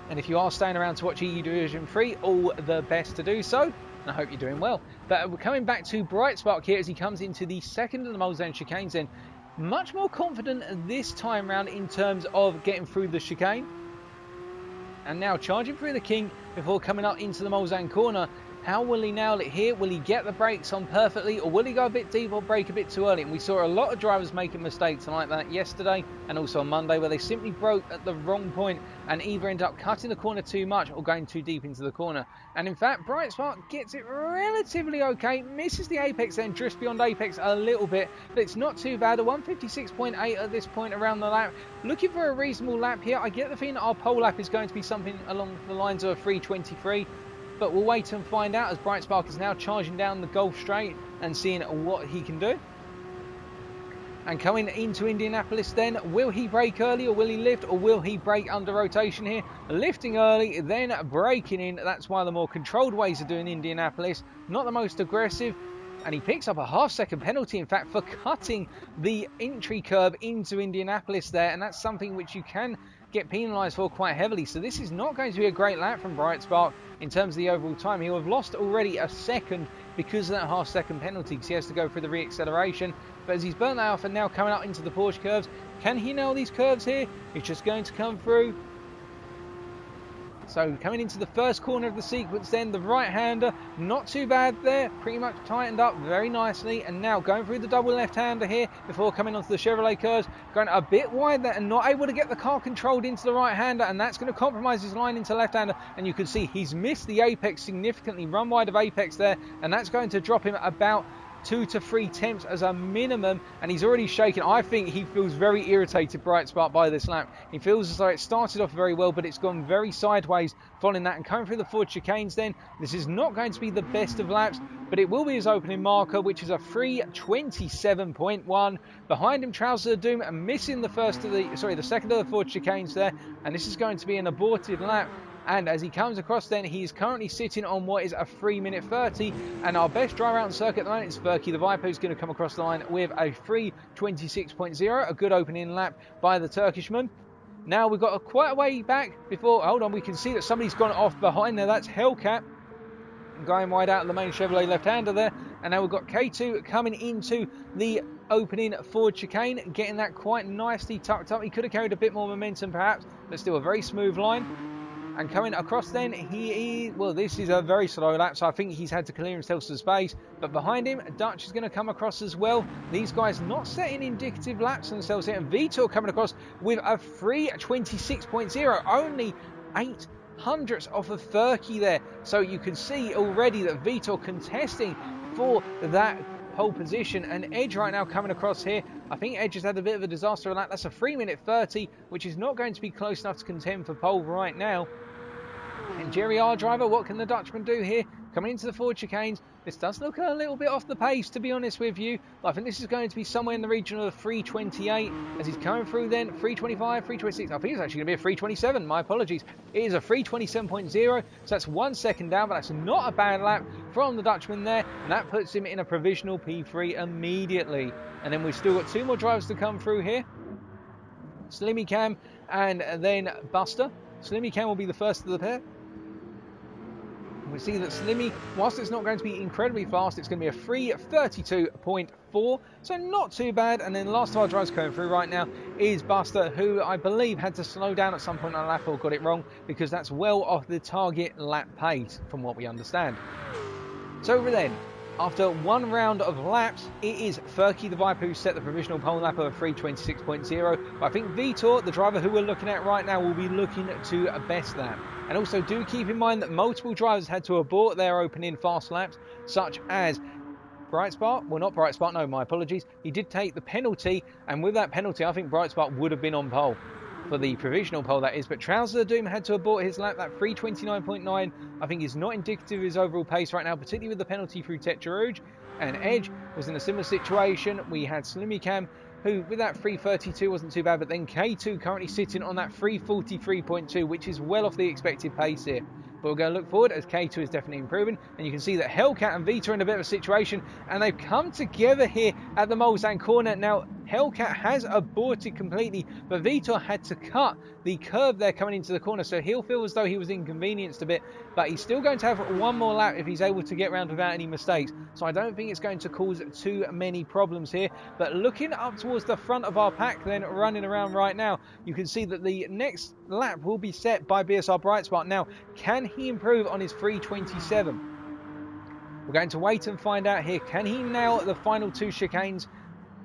And if you are staying around to watch EU Division 3, all the best to do so. And I hope you're doing well. But we're coming back to Bright Spark here as he comes into the second of the Mulsanne chicanes then. Much more confident this time round in terms of getting through the chicane. And now charging through the kink before coming up into the Mulsanne corner. How will he nail it here? Will he get the brakes on perfectly, or will he go a bit deep or brake a bit too early? And we saw a lot of drivers making mistakes like that yesterday and also on Monday, where they simply broke at the wrong point and either end up cutting the corner too much or going too deep into the corner. And in fact, Bright Spark gets it relatively okay, misses the apex then, drifts beyond apex a little bit, but it's not too bad. A 156.8 at this point around the lap. Looking for a reasonable lap here. I get the feeling that our pole lap is going to be something along the lines of a 3:23. But we'll wait and find out as Bright Spark is now charging down the Gulf Straight and seeing what he can do. And coming into Indianapolis then, will he brake early or will he lift, or will he brake under rotation here? Lifting early, then braking in. That's one of the more controlled ways of doing Indianapolis. Not the most aggressive. And he picks up a half-second penalty, in fact, for cutting the entry curb into Indianapolis there. And that's something which you can get penalised for quite heavily. So this is not going to be a great lap from Bright Spark in terms of the overall time. He'll have lost already a second because of that half-second penalty, because he has to go through the re-acceleration. But as he's burnt that off and now coming up into the Porsche curves, can he nail these curves here? He's just going to come through. So coming into the first corner of the sequence then, the right-hander, not too bad there, pretty much tightened up very nicely, and now going through the double left-hander here before coming onto the Chevrolet curves, going a bit wide there and not able to get the car controlled into the right-hander, and that's going to compromise his line into left-hander, and you can see he's missed the apex significantly, run wide of apex there, and that's going to drop him about 2 to 3 temps as a minimum, and he's already shaken. I think he feels very irritated, Bright Spark, by this lap. He feels as though it started off very well, but it's gone very sideways following that, and coming through the Ford chicanes then, this is not going to be the best of laps, but it will be his opening marker, which is a 3:27.1. Behind him, Trousers of Doom, and missing the second of the Ford chicanes there, and this is going to be an aborted lap. And as he comes across then, he is currently sitting on what is a 3:30, and our best driver out on circuit at the moment is Furky the Viper, who's going to come across the line with a 3:26.0, a good opening lap by the Turkishman. Now we've got quite a way back before, hold on, we can see that somebody's gone off behind there, that's Hellcat, going wide out of the main Chevrolet left-hander there, and now we've got K2 coming into the opening Ford chicane, getting that quite nicely tucked up. He could have carried a bit more momentum perhaps, but still a very smooth line. And coming across then, this is a very slow lap, so I think he's had to clear himself some space. But behind him, Dutch is going to come across as well. These guys not setting indicative laps themselves here. And Vitor coming across with a 3:26.0, only 8 hundredths off of Furky there. So you can see already that Vitor contesting for that pole position, and Edge right now coming across here. I think Edge has had a bit of a disaster on that. That's a 3:30, which is not going to be close enough to contend for pole right now. And Jerry R. driver, what can the Dutchman do here? Coming into the Ford chicanes, this does look a little bit off the pace, to be honest with you. I think this is going to be somewhere in the region of 3:28 as he's coming through then, 3:25, 3:26. I think it's actually going to be a 3:27, my apologies. It is a 3:27.0, so that's 1 second down, but that's not a bad lap from the Dutchman there, and that puts him in a provisional P3 immediately. And then we've still got 2 more drivers to come through here. Slimmy Cam and then Buster. Slimmy Cam will be the first of the pair. We see that Slimmy, whilst it's not going to be incredibly fast, it's going to be a 3:32.4 4, so not too bad. And then last of our drivers coming through right now is Buster, who I believe had to slow down at some point on the lap or got it wrong, because that's well off the target lap pace from what we understand. So then, after one round of laps, it is Furky the Viper who set the provisional pole lap of 3:26.0. But I think Vitor, the driver who we're looking at right now, will be looking to best that. And also do keep in mind that multiple drivers had to abort their opening fast laps, such as Brightspark. Well, not Brightspark, no, my apologies. He did take the penalty, and with that penalty, I think Brightspark would have been on pole. For the provisional pole, that is. But Trouser of Doom had to abort his lap. That 3:29.9 I think is not indicative of his overall pace right now, particularly with the penalty through Tetrarouge. And Edge was in a similar situation. We had Slimmy Cam, who with that 3:32 wasn't too bad, but then K2 currently sitting on that 3:43.2, which is well off the expected pace here. But we're going to look forward, as K2 is definitely improving, and you can see that Hellcat and Vita are in a bit of a situation, and they've come together here at the Mulsanne corner. Now, Hellcat has aborted completely, but Vitor had to cut the curb there coming into the corner, so he'll feel as though he was inconvenienced a bit, but he's still going to have one more lap if he's able to get around without any mistakes. So I don't think it's going to cause too many problems here. But looking up towards the front of our pack then, running around right now, you can see that the next lap will be set by BSR Brightspark. Now, can he improve on his 3:27? We're going to wait and find out here. Can he nail the final two chicanes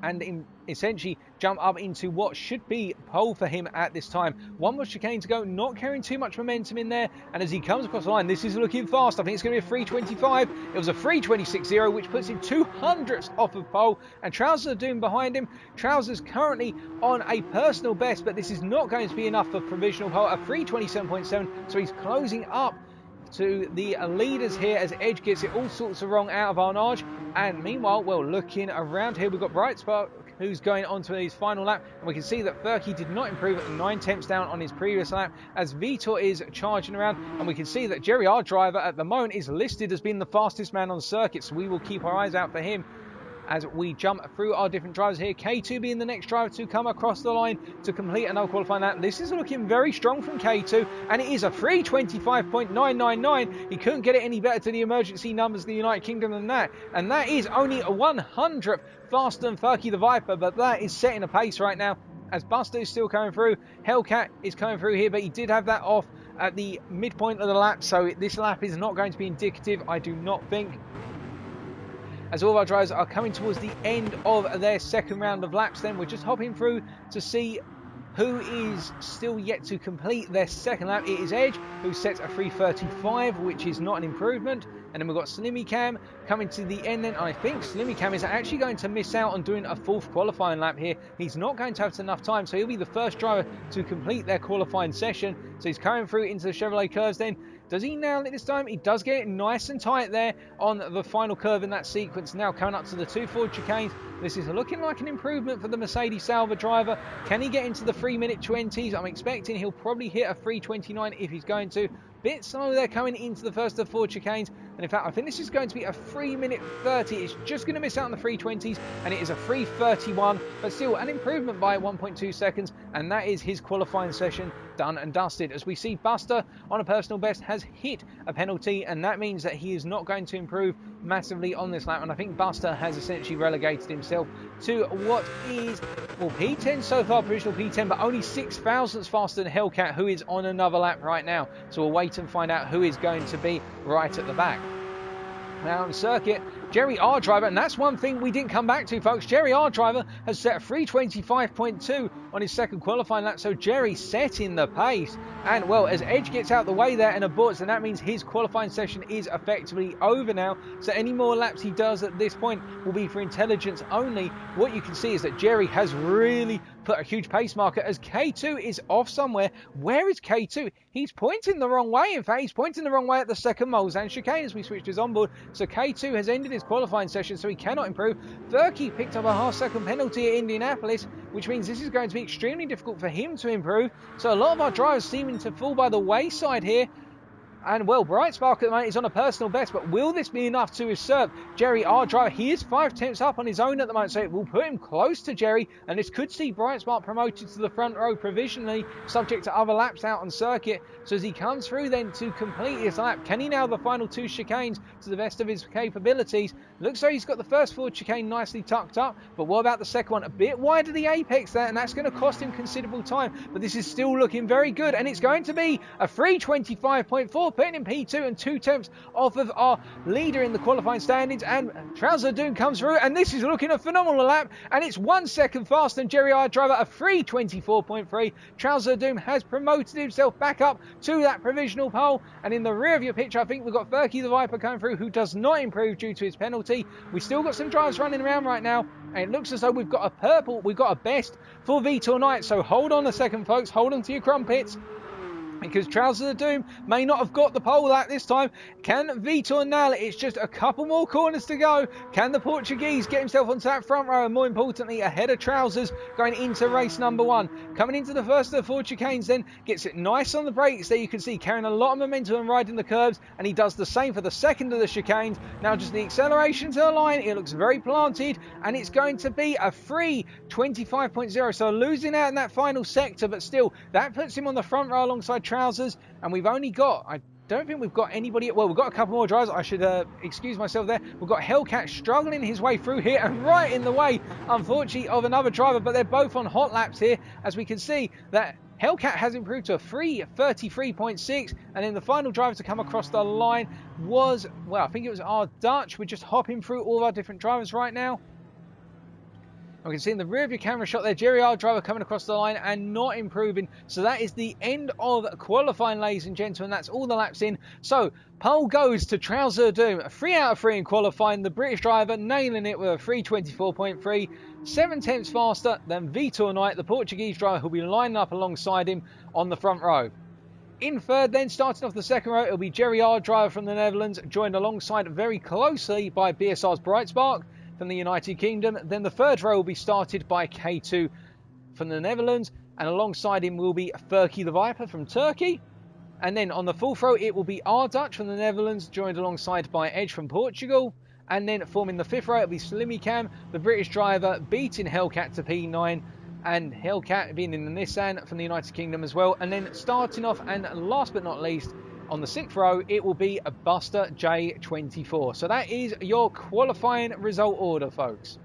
and essentially jump up into what should be pole for him at this time? One more chicane to go, not carrying too much momentum in there, and as he comes across the line, this is looking fast. I think it's going to be a 3:25. It was a 3:26.0, which puts him 200ths off of pole, and Trousers of Doom behind him. Trousers currently on a personal best, but this is not going to be enough for provisional pole, a 3:27.7, so he's closing up to the leaders here as Edge gets it all sorts of wrong out of Arnage. And meanwhile, well, looking around here, we've got Brightspark who's going on to his final lap, and we can see that Furky did not improve at 9 tenths down on his previous lap as Vitor is charging around, and we can see that Jerry, our driver at the moment, is listed as being the fastest man on the circuit, so we will keep our eyes out for him as we jump through our different drivers here. K2 being the next driver to come across the line to complete another qualifying lap. This is looking very strong from K2, and it is a 3:25.999. He couldn't get it any better to the emergency numbers of the United Kingdom than that, and that is only a 100th faster than Furky the Viper, but that is setting a pace right now as Buster is still coming through. Hellcat is coming through here, but he did have that off at the midpoint of the lap, so this lap is not going to be indicative, I do not think, as all of our drivers are coming towards the end of their second round of laps. Then we're just hopping through to see who is still yet to complete their second lap. It is Edge, who sets a 3:35, which is not an improvement. And then we've got Slimmy Cam coming to the end then. I think Slimmy Cam is actually going to miss out on doing a fourth qualifying lap here. He's not going to have enough time, so he'll be the first driver to complete their qualifying session. So he's coming through into the Chevrolet curves then. Does he nail it this time? He does get it nice and tight there on the final curve in that sequence. Now coming up to the two forward chicanes. This is looking like an improvement for the Mercedes Sauber driver. Can he get into the 3-minute 20s? I'm expecting he'll probably hit a 3:29 if he's going to. Bit slow there coming into the first of four chicanes. And in fact, I think this is going to be a 3-minute 30. It's just going to miss out on the 3:20s, and it is a 3:31, but still an improvement by 1.2 seconds. And that is his qualifying session done and dusted. As we see, Buster on a personal best has hit a penalty, and that means that he is not going to improve massively on this lap. And I think Buster has essentially relegated himself to what is, well, P10 so far, provisional P10, but only 6 thousandths faster than Hellcat, who is on another lap right now. So we'll wait and find out who is going to be right at the back. Now on the circuit, Jerry, our driver, and that's one thing we didn't come back to, folks. Jerry, our driver, has set a 3:25.2 on his second qualifying lap, so Jerry setting the pace. And, well, as Edge gets out the way there and aborts, and that means his qualifying session is effectively over now. So any more laps he does at this point will be for intelligence only. What you can see is that Jerry has really put a huge pace marker as K2 is off somewhere. Where is K2? He's pointing the wrong way. In fact, he's pointing the wrong way at the second Mulsanne chicane as we switched his onboard. So K2 has ended his qualifying session, so he cannot improve. Furky picked up a half-second penalty at Indianapolis, which means this is going to be extremely difficult for him to improve. So a lot of our drivers seeming to fall by the wayside here. And well, Bright Spark at the moment is on a personal best, but will this be enough to usurp Jerry, our driver? He is 5 tenths up on his own at the moment, so it will put him close to Jerry, and this could see Bright Spark promoted to the front row provisionally, subject to other laps out on circuit. So as he comes through then to complete his lap, can he nail the final 2 chicanes to the best of his capabilities? Looks like he's got the first forward chicane nicely tucked up, but what about the second one? A bit wide of the apex there, and that's going to cost him considerable time, but this is still looking very good, and it's going to be a 3:25.4, putting in P2 and 2 tenths off of our leader in the qualifying standings. And Trouser Doom comes through, and this is looking a phenomenal lap, and it's 1 second faster than Jerry, our driver, a 3:24.3. Trouser Doom has promoted himself back up to that provisional pole, and in the rear of your picture I think we've got Ferky the Viper coming through, who does not improve due to his penalty. We've still got some drivers running around right now, and it looks as though we've got a purple, we've got a best for Vitor Knight, so hold on a second folks, hold on to your crumpets, because Trousers of Doom may not have got the pole lap this time. Can Vitor nail it? It's just a couple more corners to go. Can the Portuguese get himself onto that front row, and more importantly ahead of Trousers going into race number 1? Coming into the first of the 4 chicanes then, gets it nice on the brakes there, you can see carrying a lot of momentum and riding the curbs, and he does the same for the second of the chicanes. Now just the acceleration to the line, it looks very planted, and it's going to be a 3:25.0, so losing out in that final sector, but still that puts him on the front row alongside Trousers, and we've only got, I don't think we've got anybody, well, we've got a couple more drivers. I should excuse myself there. We've got Hellcat struggling his way through here and right in the way, unfortunately, of another driver, but they're both on hot laps here, as we can see that Hellcat has improved to a 3:33.6, and then the final driver to come across the line was, well, I think it was our Dutch. We're just hopping through all of our different drivers right now. We can see in the rear of your camera shot there, Jerry, our driver, coming across the line and not improving. So that is the end of qualifying, ladies and gentlemen. That's all the laps in. So pole goes to Trouser Doom. 3 out of 3 in qualifying. The British driver nailing it with a 3:24.3. 7 tenths faster than Vitor Knight, the Portuguese driver, who'll be lining up alongside him on the front row. In third then, starting off the second row, it'll be Jerry, our driver from the Netherlands, joined alongside very closely by BSR's Bright Spark from the United Kingdom. Then the third row will be started by K2 from the Netherlands, and alongside him will be Ferky the Viper from Turkey. And then on the fourth row it will be our Dutch from the Netherlands, joined alongside by Edge from Portugal. And then forming the fifth row it'll be Slimmy Cam, the British driver, beating Hellcat to P9, and Hellcat being in the Nissan from the United Kingdom as well. And then starting off, and last but not least, on the sixth row, it will be a Buster J24. So that is your qualifying result order, folks.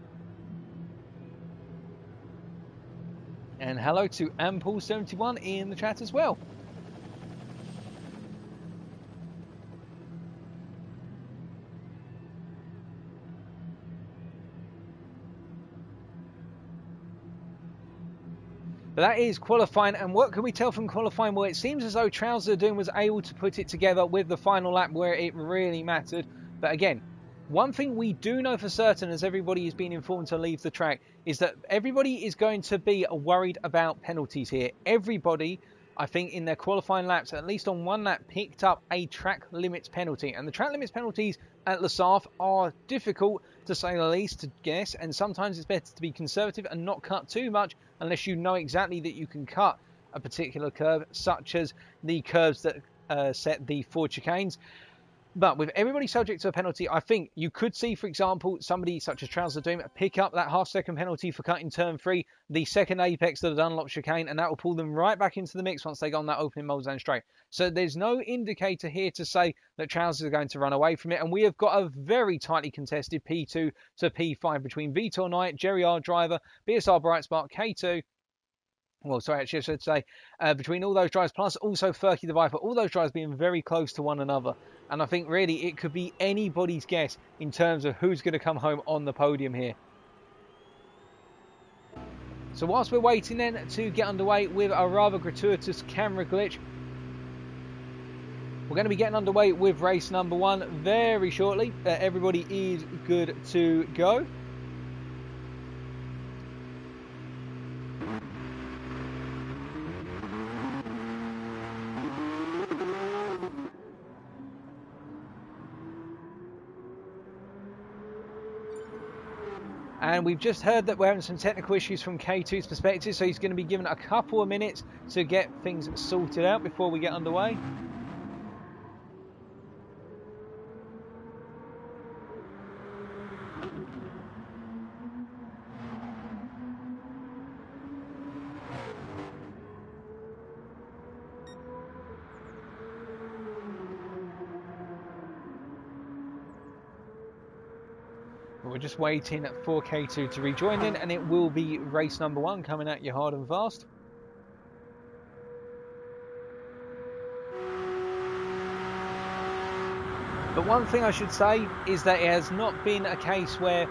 And hello to Ampul71 in the chat as well. But that is qualifying, and what can we tell from qualifying? Well, it seems as though Trouser Doom was able to put it together with the final lap where it really mattered. But again, one thing we do know for certain, as everybody is being informed to leave the track, is that everybody is going to be worried about penalties here. Everybody, I think, in their qualifying laps, at least on one lap, picked up a track limits penalty. And the track limits penalties at Le Saf are difficult, to say the least, to guess, and sometimes it's better to be conservative and not cut too much unless you know exactly that you can cut a particular curve, such as the curves that set the 4 chicanes. But with everybody subject to a penalty, I think you could see, for example, somebody such as Trouser Doom pick up that half-second penalty for cutting turn 3, the second apex of the Dunlop chicane, and that will pull them right back into the mix once they go on that opening Mulsanne straight. So there's no indicator here to say that Trousers are going to run away from it, and we have got a very tightly contested P2 to P5 between Vitor Knight, Jerry R. Driver, BSR Bright Spark, K2, well, sorry, actually I should say, between all those drivers, plus also Ferky the Viper, all those drivers being very close to one another. And I think really it could be anybody's guess in terms of who's going to come home on the podium here. So whilst we're waiting then to get underway with a rather gratuitous camera glitch, we're going to be getting underway with race number 1 very shortly. Everybody is good to go. And we've just heard that we're having some technical issues from K2's perspective, so he's going to be given a couple of minutes to get things sorted out before we get underway. We're just waiting for K2 to rejoin in, and it will be race number 1 coming at you hard and fast. But one thing I should say is that it has not been a case where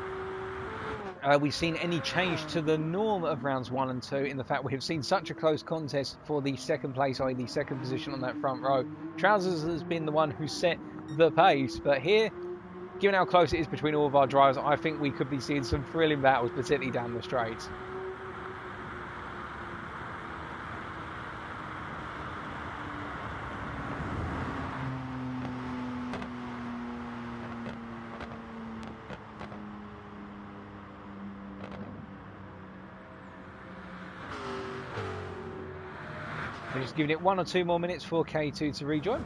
we've seen any change to the norm of rounds 1 and 2 in the fact we have seen such a close contest for the second place, i.e. the second position on that front row. Trousers has been the one who set the pace, but here, given how close it is between all of our drivers, I think we could be seeing some thrilling battles, particularly down the straights. We're just giving it 1 or 2 more minutes for K2 to rejoin.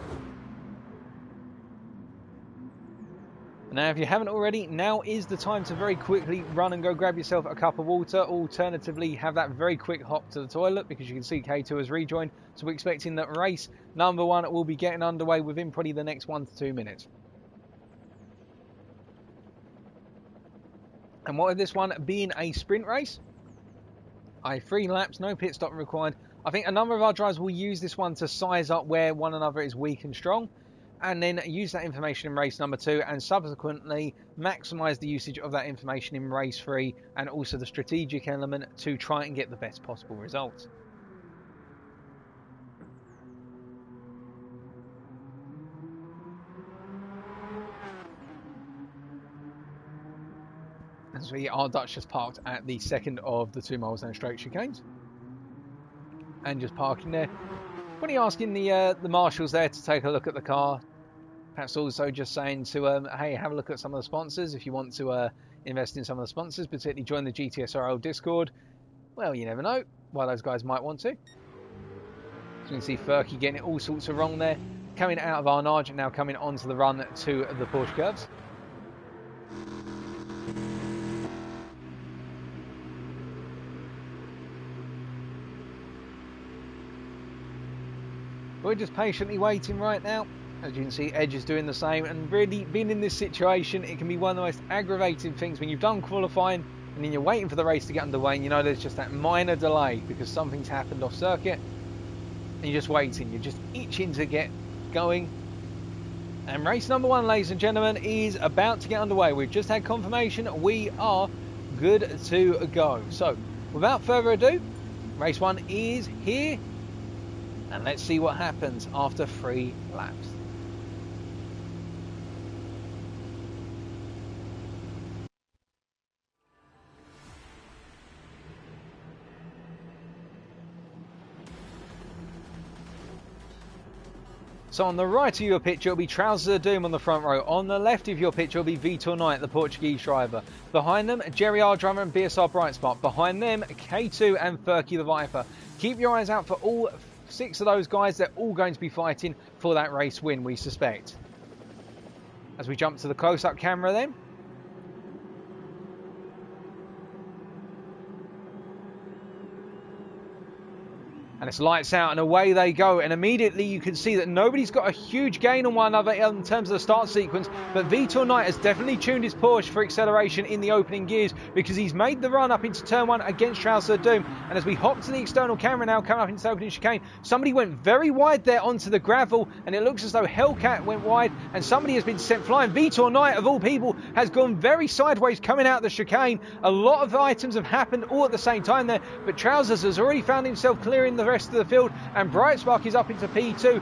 Now, if you haven't already, now is the time to very quickly run and go grab yourself a cup of water. Alternatively, have that very quick hop to the toilet, because you can see K2 has rejoined. So we're expecting that race number 1 will be getting underway within probably the next 1 to 2 minutes. And what with this one being a sprint race, 3 laps, no pit stop required. I think a number of our drivers will use this one to size up where one another is weak and strong, and then use that information in race number 2, and subsequently maximise the usage of that information in race 3, and also the strategic element to try and get the best possible results. As our Dutch just parked at the second of the 2 miles down straight chicanes. And just parking there. When you're asking the marshals there to take a look at the car, perhaps also just saying to hey, have a look at some of the sponsors if you want to invest in some of the sponsors, particularly join the GTSRL Discord. Well, you never know why those guys might want to. So you can see Furky getting it all sorts of wrong there, coming out of Arnage and now coming onto the run to the Porsche curves. We're just patiently waiting right now. As you can see, Edge is doing the same, and really being in this situation, it can be one of the most aggravating things when you've done qualifying and then you're waiting for the race to get underway and you know there's just that minor delay because something's happened off circuit, and you're just waiting, you're just itching to get going. And race number 1, ladies and gentlemen, is about to get underway. We've just had confirmation we are good to go. So without further ado, race 1 is here. And let's see what happens after 3 laps. So on the right of your picture will be Trousers of Doom on the front row. On the left of your picture will be Vitor Knight, the Portuguese driver. Behind them, Jerry R. Driver and BSR Brightspot. Behind them, K2 and Furky the Viper. Keep your eyes out for all 6 of those guys. They're all going to be fighting for that race win, we suspect. As we jump to the close-up camera then. And it's lights out and away they go, and immediately you can see that nobody's got a huge gain on one another in terms of the start sequence, but Vitor Knight has definitely tuned his Porsche for acceleration in the opening gears because he's made the run up into turn 1 against Trousers of Doom. And as we hop to the external camera now, coming up into the opening chicane, somebody went very wide there onto the gravel, and it looks as though Hellcat went wide and somebody has been sent flying. Vitor Knight, of all people, has gone very sideways coming out the chicane. A lot of items have happened all at the same time there, but Trousers has already found himself clearing the rest of the field, and Brightspark is up into P2.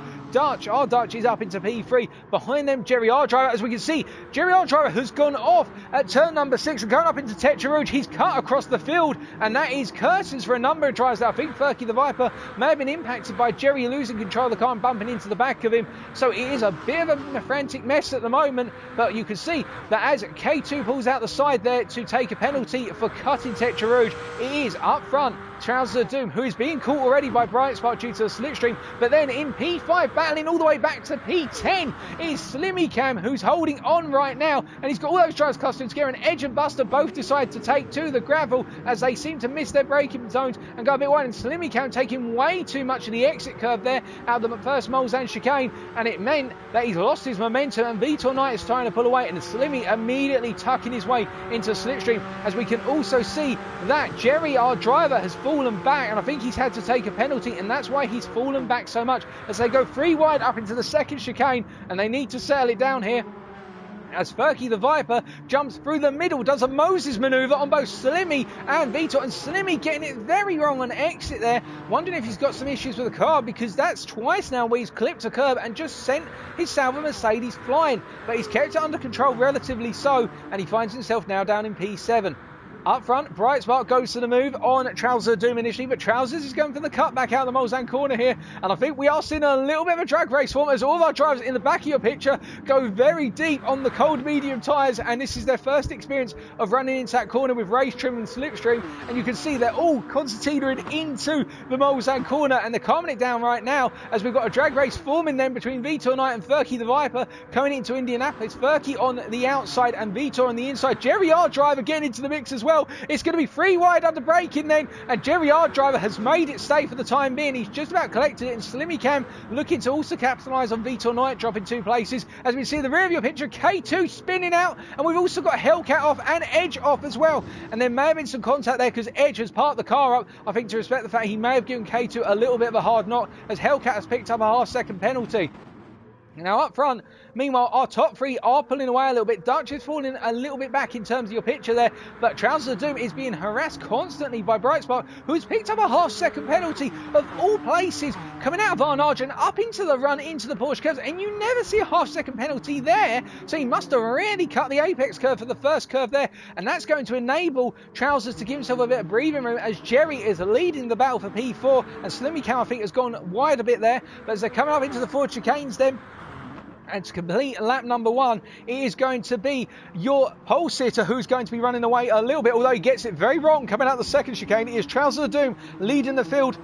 Our Dutch is up into P3. Behind them, Jerry R. Driver. As we can see, Jerry R. Driver has gone off at turn number 6 and going up into Tetra Rouge. He's cut across the field, and that is curtains for a number of drivers. I think Furky the Viper may have been impacted by Jerry losing control of the car and bumping into the back of him. So it is a bit of a frantic mess at the moment, but you can see that as K2 pulls out the side there to take a penalty for cutting Tetra Rouge, it is up front Trousers of Doom, who is being caught already by Brightspark due to the slipstream. But then in P5, battling all the way back to P10 is Slimmy Cam, who's holding on right now, and he's got all those drivers clustered together, and Edge and Buster both decide to take to the gravel as they seem to miss their braking zones and go a bit wide, and Slimmy Cam taking way too much of the exit curve there out of the first Mulsanne chicane, and it meant that he's lost his momentum, and Vitor Knight is trying to pull away, and Slimmy immediately tucking his way into slipstream, as we can also see that Jerry, our driver, has fallen back, and I think he's had to take a penalty, and that's why he's fallen back so much as they go 3 wide up into the second chicane, and they need to settle it down here as Ferky the Viper jumps through the middle, does a Moses manoeuvre on both Slimmy and Vitor, and Slimmy getting it very wrong on exit there, wondering if he's got some issues with the car, because that's twice now where he's clipped a curb and just sent his Sauber Mercedes flying, but he's kept it under control relatively so, and he finds himself now down in P7. Up front, Bright Spark goes to the move on Trousers of Doom initially, but Trousers is going for the cutback out of the Mulsanne corner here, and I think we are seeing a little bit of a drag race form as all of our drivers in the back of your picture go very deep on the cold medium tyres, and this is their first experience of running into that corner with race trim and slipstream, and you can see they're all concertinaing into the Mulsanne corner, and they're calming it down right now as we've got a drag race forming then between Vitor Knight and Ferky the Viper coming into Indianapolis. Ferky on the outside and Vitor on the inside. Jerry, our driver, getting into the mix as well. It's going to be 3 wide under braking then, and Jerry, our driver, has made it stay for the time being. He's just about collected it, and Slimmy Cam looking to also capitalise on Vitor Knight dropping 2 places. As we see the rear of your picture, K2 spinning out, and we've also got Hellcat off and Edge off as well. And there may have been some contact there because Edge has parked the car up, I think, to respect the fact he may have given K2 a little bit of a hard knock, as Hellcat has picked up a half-second penalty. Now up front, meanwhile, our top 3 are pulling away a little bit. Dutch is falling a little bit back in terms of your picture there, but Trousers of Doom is being harassed constantly by Bright Spark, who's picked up a half-second penalty of all places, coming out of Arnage and up into the run into the Porsche curves, and you never see a half-second penalty there, so he must have really cut the apex curve for the first curve there, and that's going to enable Trousers to give himself a bit of breathing room as Jerry is leading the battle for P4, and Slimmy Cam, I think, has gone wide a bit there, but as they're coming up into the Ford chicanes then, and to complete lap number 1, it is going to be your pole sitter who's going to be running away a little bit, although he gets it very wrong coming out the second chicane. It is Trousers of Doom leading the field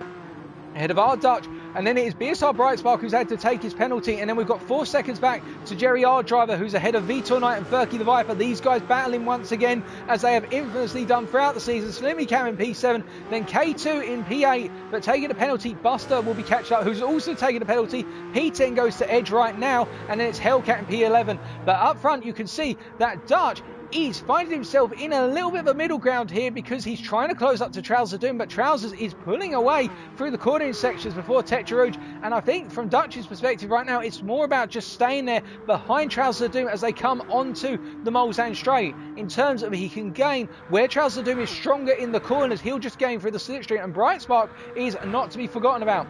ahead of our Dutch, and then it is BSR Bright Spark who's had to take his penalty, and then we've got 4 seconds back to Jerry, our driver, who's ahead of Vitor Knight and Ferky the Viper. These guys battling once again, as they have infamously done throughout the season. Slimmy Cam in P7, then K2 in P8, but taking a penalty, Buster will be catched up, who's also taking a penalty. P10 goes to Edge right now, and then it's Hellcat in P11. But up front, you can see that Dutch is finding himself in a little bit of a middle ground here because he's trying to close up to Trousers of Doom, but Trousers is pulling away through the cornering sections before Tetra Rouge, and I think from Dutch's perspective right now it's more about just staying there behind Trousers of Doom as they come onto the Mulsanne straight. In terms of he can gain where Trousers of Doom is stronger in the corners, he'll just gain through the slipstream, and Bright Spark is not to be forgotten about.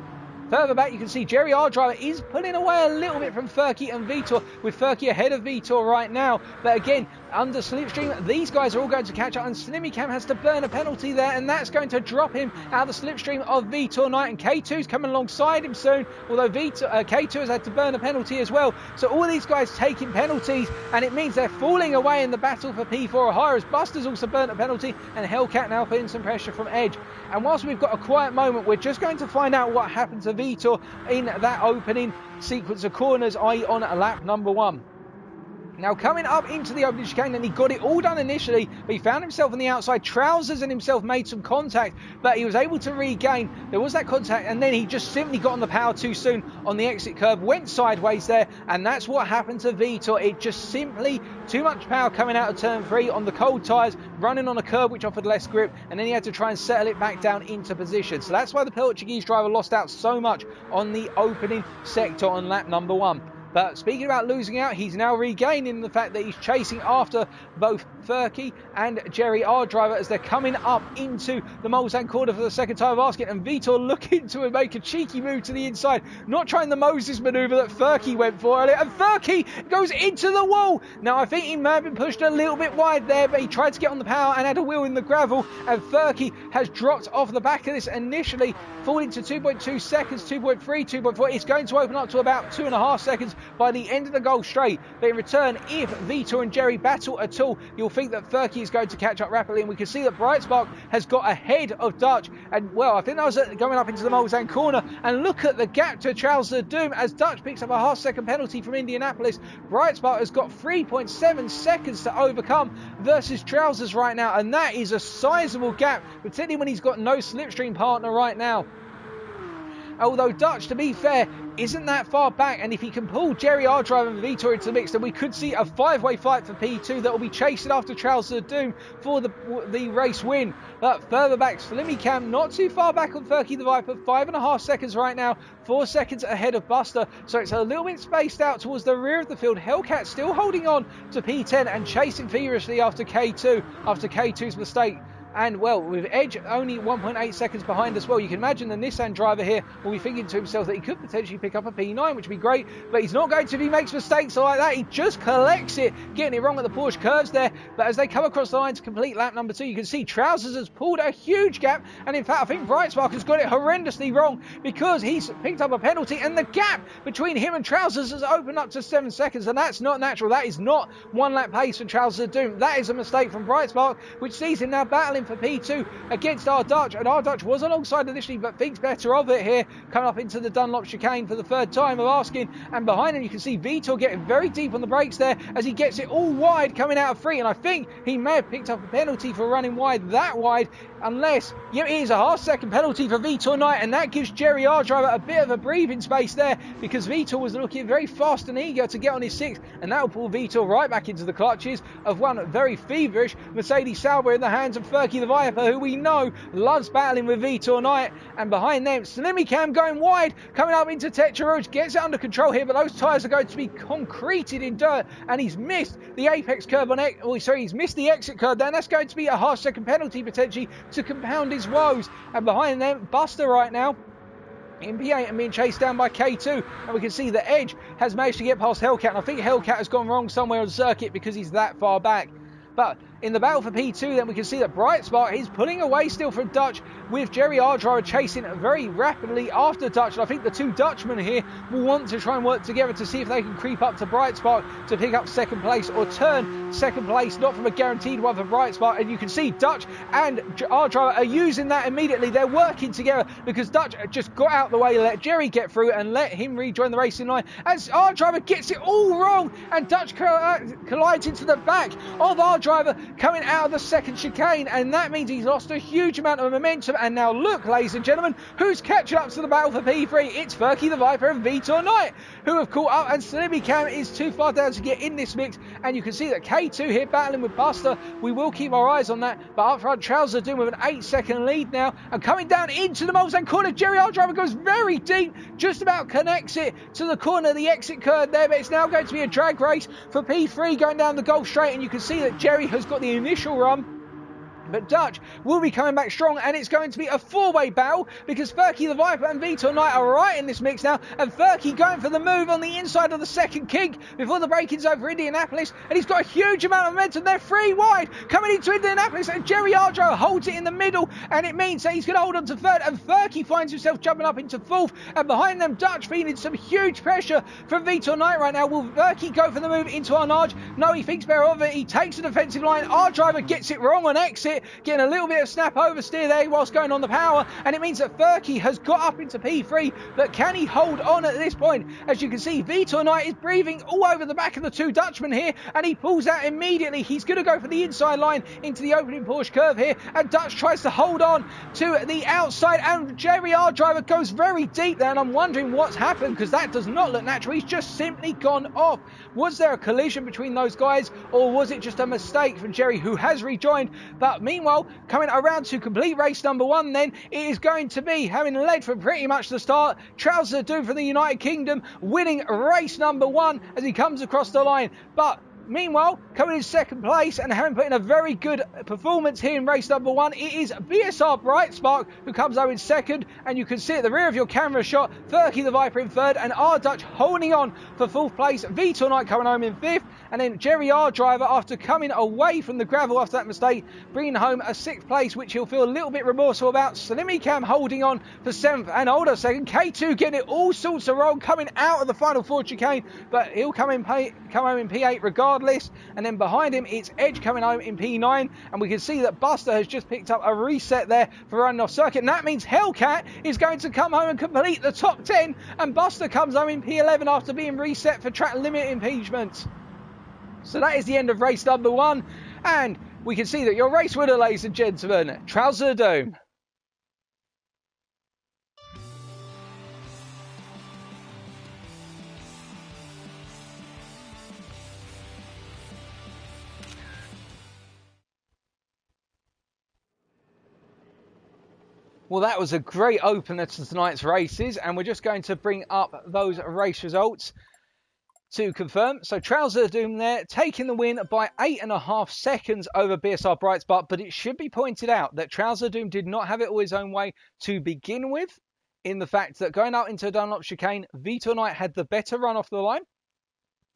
Further back, you can see Jerry, our driver, is pulling away a little bit from Ferky and Vitor, with Ferky ahead of Vitor right now. But again, under slipstream, these guys are all going to catch up, and Slimmy Cam has to burn a penalty there, and that's going to drop him out of the slipstream of Vitor Knight, and K2's coming alongside him soon, although K2 has had to burn a penalty as well. So all these guys taking penalties, and it means they're falling away in the battle for P4 Ohio, as Buster's also burnt a penalty, and Hellcat now putting some pressure from Edge. And whilst we've got a quiet moment, we're just going to find out what happened to Vitor in that opening sequence of corners, i.e. on lap number 1. Now coming up into the opening chicane, and he got it all done initially, but he found himself on the outside. Trousers and himself made some contact, but he was able to regain. There was that contact, and then he just simply got on the power too soon on the exit curb, went sideways there, and that's what happened to Vitor. It just simply too much power coming out of turn 3 on the cold tyres, running on a curb which offered less grip, and then he had to try and settle it back down into position. So that's why the Portuguese driver lost out so much on the opening sector on lap number 1. But speaking about losing out, he's now regaining the fact that he's chasing after both Ferky and Jerry, our driver, as they're coming up into the Mulsanne corner for the second time of asking, and Vitor looking to make a cheeky move to the inside, not trying the Moses manoeuvre that Ferky went for earlier, and Ferky goes into the wall. Now I think he may have been pushed a little bit wide there, but he tried to get on the power and had a wheel in the gravel, and Ferky has dropped off the back of this initially, falling to 2.2 seconds, 2.3, 2.4. It's going to open up to about 2.5 seconds by the end of the goal straight. But in return, if Vitor and Jerry battle at all, you'll think that Furky is going to catch up rapidly, and we can see that Brightspark has got ahead of Dutch. And well, I think that was going up into the Mulsanne corner, and look at the gap to Trousers of Doom as Dutch picks up a half-second penalty from Indianapolis. Brightspark has got 3.7 seconds to overcome versus Trousers right now, and that is a sizable gap, particularly when he's got no slipstream partner right now. Although Dutch, to be fair, isn't that far back, and if he can pull Jerry, our driver, and Vitor into the mix, then we could see a five-way fight for P2 that will be chasing after Trousers of Doom for the race win. But further back, Slimmy Cam, not too far back on Furky the Viper, 5.5 seconds right now, 4 seconds ahead of Buster, so it's a little bit spaced out towards the rear of the field. Hellcat still holding on to P10 and chasing furiously after K2, after K2's mistake. And, well, with Edge only 1.8 seconds behind as well, you can imagine the Nissan driver here will be thinking to himself that he could potentially pick up a P9, which would be great, but he's not going to if he makes mistakes like that. He just collects it, getting it wrong at the Porsche curves there. But as they come across the line to complete lap number 2, you can see Trousers has pulled a huge gap. And, in fact, I think Brightspark has got it horrendously wrong because he's picked up a penalty, and the gap between him and Trousers has opened up to 7 seconds, and that's not natural. That is not one lap pace for Trousers of Doom. That is a mistake from Brightspark, which sees him now battling for P2 against our Dutch, and our Dutch was alongside initially but thinks better of it here, coming up into the Dunlop chicane for the third time of asking, and behind him you can see Vitor getting very deep on the brakes there as he gets it all wide coming out of free, and I think he may have picked up a penalty for running wide that wide, unless, yeah, it is a half-second penalty for Vitor Knight, and that gives Jerry, our driver, a bit of a breathing space there because Vitor was looking very fast and eager to get on his 6th, and that will pull Vitor right back into the clutches of one very feverish Mercedes Sauber in the hands of Furky the Viper, who we know loves battling with Vitor Knight. And behind them, Slimmy Cam going wide, coming up into Tetra Rouge, gets it under control here, but those tyres are going to be concreted in dirt, and he's missed the apex curve on he's missed the exit curve there, and that's going to be a half-second penalty potentially to compound his woes. And behind them, Buster right now in P8 and being chased down by K2, and we can see that Edge has managed to get past Hellcat, and I think Hellcat has gone wrong somewhere on the circuit because he's that far back. But in the battle for P2, then we can see that Brightspark is pulling away still from Dutch, with Jerry Ardriver chasing very rapidly after Dutch. And I think the two Dutchmen here will want to try and work together to see if they can creep up to Brightspark to pick up second place, or turn second place not from a guaranteed one for Brightspark. And you can see Dutch and Ardriver are using that immediately. They're working together because Dutch just got out the way, let Jerry get through and let him rejoin the racing line, as Ardriver gets it all wrong, and Dutch collides into the back of Ardriver coming out of the second chicane, and that means he's lost a huge amount of momentum. And now look, ladies and gentlemen, who's catching up to the battle for P3? It's Furky the Viper and Vitor Knight, who have caught up, and Slimmy Cam is too far down to get in this mix. And you can see that K2 here battling with Buster. We will keep our eyes on that, but up front, Trousers are doing with an 8-second lead now, and coming down into the Mulsanne corner, Jerry Ardriver goes very deep, just about connects it to the corner of the exit curve there, but it's now going to be a drag race for P3 going down the Gulf Straight, and you can see that Jerry has got the initial run, but Dutch will be coming back strong, and it's going to be a four-way battle because Furky the Viper and Vitor Knight are right in this mix now, and Furky going for the move on the inside of the second kink before the break-ins over Indianapolis, and he's got a huge amount of momentum. They're free wide coming into Indianapolis, and Jerry Ardro holds it in the middle, and it means that he's going to hold on to third, and Furky finds himself jumping up into fourth, and behind them Dutch feeling some huge pressure from Vitor Knight right now. Will Furky go for the move into Arnage? No, he thinks better of it. He takes the defensive line. Our driver gets it wrong on exit, getting a little bit of snap oversteer there whilst going on the power, and it means that Furky has got up into P3, but can he hold on at this point? As you can see, Vitor Knight is breathing all over the back of the two Dutchmen here, and he pulls out immediately. He's going to go for the inside line into the opening Porsche curve here, and Dutch tries to hold on to the outside, and Jerry, our driver, goes very deep there, and I'm wondering what's happened because that does not look natural. He's just simply gone off. Was there a collision between those guys, or was it just a mistake from Jerry, who has rejoined? But meanwhile, coming around to complete race number 1, then it is going to be, having led from pretty much the start, Trousers of Doom from the United Kingdom winning race number 1 as he comes across the line. But meanwhile, coming in second place and having put in a very good performance here in race number 1, it is BSR Brightspark who comes out in second, and you can see at the rear of your camera shot Furky the Viper in third, and R Dutch holding on for fourth place. Vitor Knight coming home in fifth, And then Jerry R driver, after coming away from the gravel after that mistake, bringing home a 6th place, which he'll feel a little bit remorseful about. Slimmy Cam holding on for 7th and Older 2nd. K2 getting it all sorts of wrong, coming out of the final 4 chicane, but he'll come home in P8 regardless. And then behind him, it's Edge coming home in P9, and we can see that Buster has just picked up a reset there for running off circuit, and that means Hellcat is going to come home and complete the top 10, and Buster comes home in P11 after being reset for track limit impingement. So that is the end of race number 1, and we can see that your race winner, ladies and gentlemen, Trouser Doom. Well, that was a great opener to tonight's races, and we're just going to bring up those race results to confirm. So Trouser Doom there, taking the win by 8.5 seconds over BSR Brightspark, but it should be pointed out that Trouser Doom did not have it all his own way to begin with, in the fact that going out into a Dunlop chicane, Vitor Knight had the better run off the line,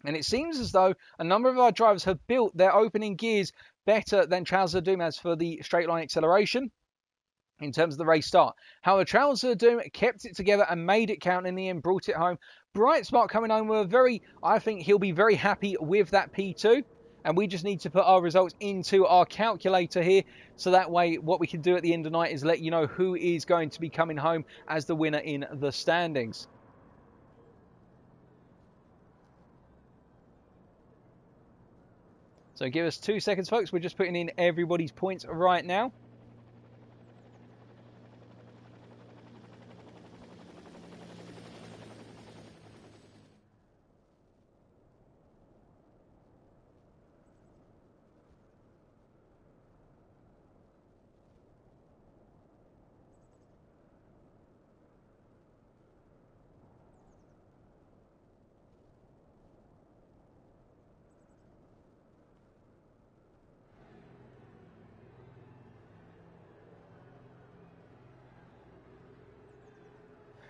and it seems as though a number of our drivers have built their opening gears better than Trouser Doom has for the straight line acceleration in terms of the race start. However, Trouser Doom kept it together and made it count in the end, brought it home. Brightspark coming home with I think he'll be very happy with that P2. And we just need to put our results into our calculator here. So that way, what we can do at the end of the night is let you know who is going to be coming home as the winner in the standings. So give us 2 seconds, folks. We're just putting in everybody's points right now.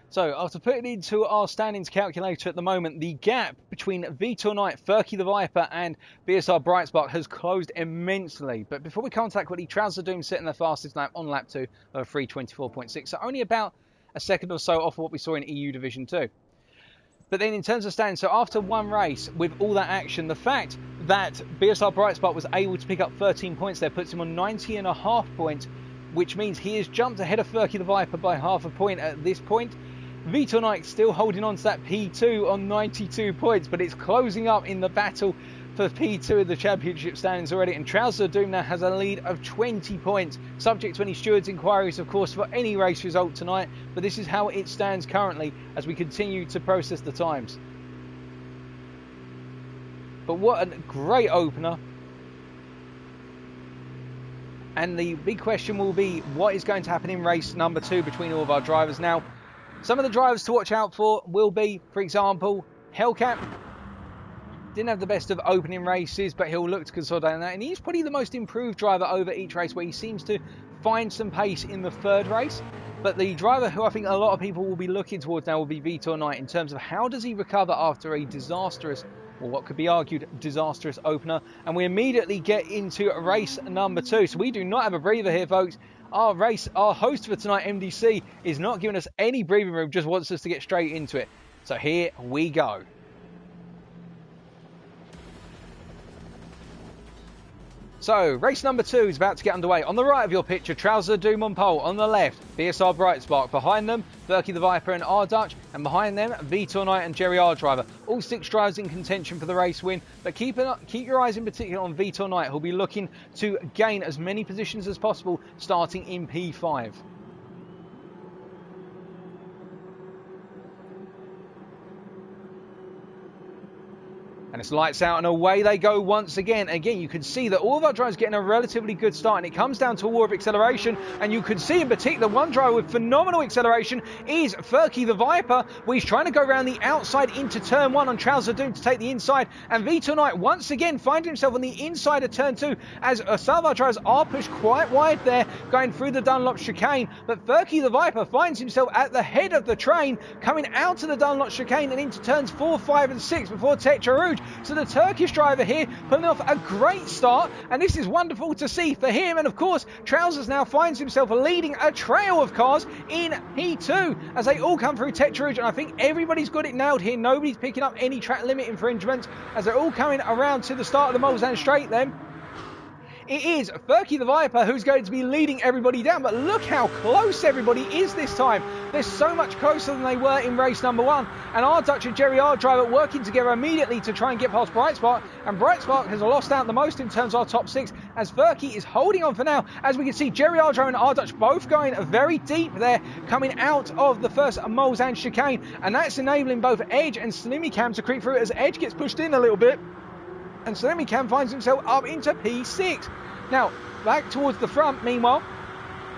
So, after putting into our standings calculator at the moment, the gap between Vitor Knight, Furky the Viper, and BSR Brightspark has closed immensely. But before we come to that quickly, Trouser Doom setting their fastest lap on lap 2 of 3:24.6. So, only about a second or so off of what we saw in EU Division 2. But then in terms of standings, so after one race, with all that action, the fact that BSR Brightspark was able to pick up 13 points there puts him on 90.5 points, which means he has jumped ahead of Furky the Viper by half a point at this point. Vitor Knight still holding on to that P2 on 92 points, but it's closing up in the battle for P2 of the championship standings already, and Trouser Doom now has a lead of 20 points, subject to any stewards' inquiries, of course, for any race result tonight, but this is how it stands currently as we continue to process the times. But what a great opener. And the big question will be, what is going to happen in race number 2 between all of our drivers? Now, some of the drivers to watch out for will be, for example, Hellcat. Didn't have the best of opening races, but he'll look to consolidate on that. And he's probably the most improved driver over each race, where he seems to find some pace in the 3rd race. But the driver who I think a lot of people will be looking towards now will be Vitor Knight, in terms of how does he recover after a disastrous, or what could be argued disastrous opener. And we immediately get into race number 2. So we do not have a breather here, folks. Our host for tonight, MDC, is not giving us any breathing room, just wants us to get straight into it. So here we go. So, race number 2 is about to get underway. On the right of your picture, Trouser Doom on pole. On the left, BSR Brightspark. Behind them, Furky the Viper and R Dutch. And behind them, Vitor Knight and Jerry R Driver. All 6 drivers in contention for the race win. But keep your eyes in particular on Vitor Knight, who'll be looking to gain as many positions as possible, starting in P5. And it's lights out and away they go once again. Again, you can see that all of our drivers getting a relatively good start, and it comes down to a war of acceleration. And you can see in particular one driver with phenomenal acceleration is Furky the Viper, where he's trying to go around the outside into turn 1 on Trouser Doom to take the inside. And Vitor Knight once again finds himself on the inside of turn 2, as some of our drivers are pushed quite wide there going through the Dunlop chicane. But Furky the Viper finds himself at the head of the train, coming out of the Dunlop chicane and into turns 4, 5 and 6 before Tetra Rouge So the Turkish driver here pulling off a great start, and this is wonderful to see for him. And of course, Trousers now finds himself leading a trail of cars in P2 as they all come through Tetrage, and I think everybody's got it nailed here. Nobody's picking up any track limit infringements as they're all coming around to the start of the Mulsanne Straight then. It is Furky the Viper who's going to be leading everybody down, but look how close everybody is this time. They're so much closer than they were in race number 1, and our Dutch and Jerry R driver working together immediately to try and get past Brightspark, and Brightspark has lost out the most in terms of our top 6 as Furky is holding on for now. As we can see, Jerry R driver and our Dutch both going very deep there, coming out of the first Mulsanne chicane, and that's enabling both Edge and Slimmy Cam to creep through as Edge gets pushed in a little bit, and Slimmy Cam finds himself up into P6. Now, back towards the front, meanwhile,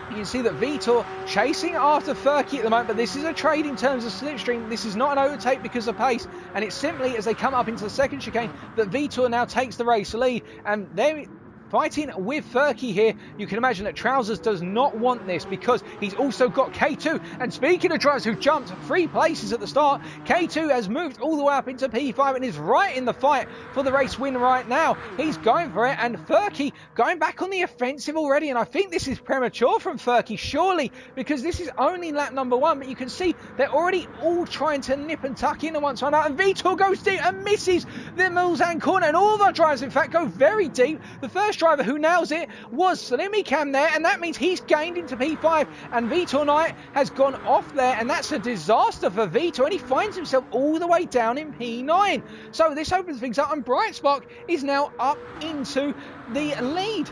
you can see that Vitor chasing after Furky at the moment, but this is a trade in terms of slipstream. This is not an overtake because of pace, and it's simply as they come up into the second chicane that Vitor now takes the race lead, and they're fighting with Furky here. You can imagine that Trousers does not want this because he's also got K2. And speaking of drivers who jumped 3 places at the start, K2 has moved all the way up into P5 and is right in the fight for the race win right now. He's going for it, and Furky going back on the offensive already. And I think this is premature from Furky, surely, because this is only lap number 1. But you can see they're already all trying to nip and tuck in and once one out. And Vitor goes deep and misses the Mulsanne corner. And all of our drivers, in fact, go very deep. The first driver who nails it was Slimmy Cam there, and that means he's gained into P5, and Vitor Knight has gone off there, and that's a disaster for Vitor, and he finds himself all the way down in P9. So this opens things up, and Brightspark is now up into the lead.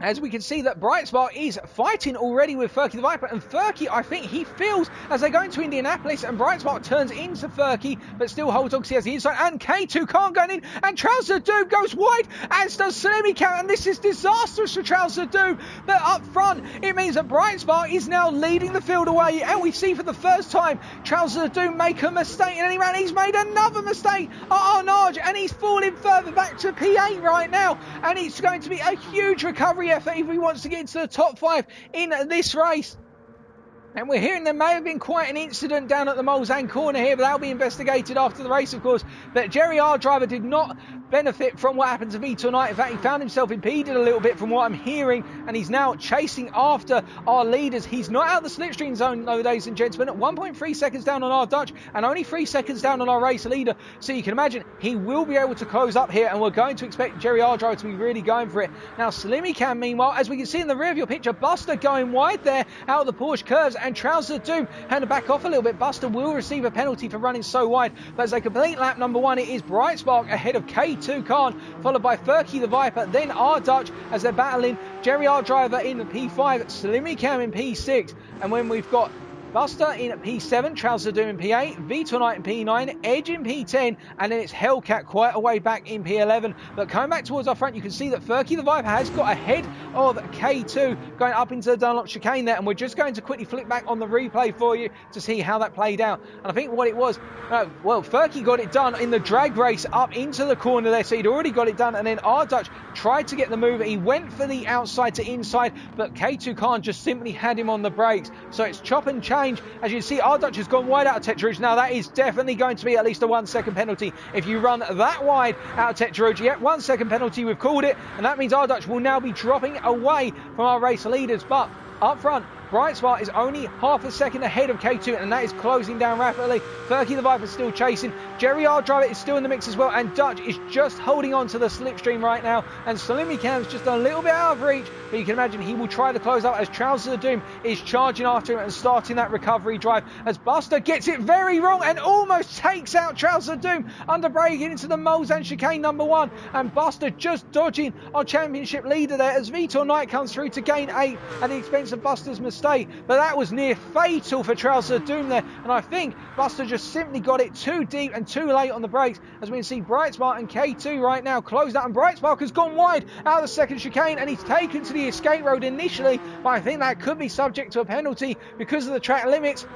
As we can see that Brightspark is fighting already with Furky the Viper, and Furky, I think he feels as they go into Indianapolis, and Brightspark turns into Furky but still holds on because he has the inside, and K2 can't go in, and Trouser Doom goes wide, as does Slimmy Cam, and this is disastrous for Trouser Doom. But up front, it means that Brightspark is now leading the field away, and we see for the first time Trouser Doom make a mistake, and he's made another mistake at Arnage, and he's falling further back to P8 right now, and it's going to be a huge recovery effort if he wants to get into the top 5 in this race. And we're hearing there may have been quite an incident down at the Mulsanne corner here, but that'll be investigated after the race, of course. But Jerry R driver did not benefit from what happened to Vitor Knight. In fact, he found himself impeded a little bit from what I'm hearing, and he's now chasing after our leaders. He's not out of the slipstream zone, though, ladies and gentlemen, at 1.3 seconds down on our Dutch and only 3 seconds down on our race leader. So you can imagine he will be able to close up here, and we're going to expect Jerry R driver to be really going for it. Now, Slimmy Cam, meanwhile, as we can see in the rear of your picture, Buster going wide there out of the Porsche curves, and Trouser Doom had to back off a little bit. Buster will receive a penalty for running so wide, but as they complete lap number 1, it is Brightspark ahead of K2 Khan, followed by Furky the Viper, then our Dutch as they're battling Jerry R driver in P5, Slimmy Cam in P6, and when we've got Buster in P7, Trouser Doom in P8, Vitor Knight in P9, Edge in P10, and then it's Hellcat quite a way back in P11. But coming back towards our front, you can see that Furky the Viper has got ahead of K2 going up into the Dunlop chicane there, and we're just going to quickly flick back on the replay for you to see how that played out. And I think what it was, well, Furky got it done in the drag race up into the corner there, so he'd already got it done, and then our Dutch tried to get the move. He went for the outside to inside, but K2 Khan just simply had him on the brakes. So it's chop and change. As you can see, our Dutch has gone wide out of Tetrage. Now that is definitely going to be at least a 1 second penalty if you run that wide out of Tetrage. Yep, 1 second penalty, we've called it, and that means our Dutch will now be dropping away from our race leaders. But up front, Brightspark is only half a second ahead of K2, and that is closing down rapidly. Furky the Viper still chasing. Jerry R driver is still in the mix as well, and Dutch is just holding on to the slipstream right now, and Slimmy Cam's just a little bit out of reach, but you can imagine he will try to close up as Trouser Doom is charging after him and starting that recovery drive as Buster gets it very wrong and almost takes out Trouser Doom under braking into the Mulsanne chicane number 1, and Buster just dodging our championship leader there as Vitor Knight comes through to gain 8 at the expense of Buster's mistake. But that was near fatal for Trouser Doom there, and I think Buster just simply got it too deep and too late on the brakes, as we can see Brightspark and K2 right now closed out, and Brightspark has gone wide out of the second chicane, and he's taken to the escape road initially, but I think that could be subject to a penalty because of the track limits.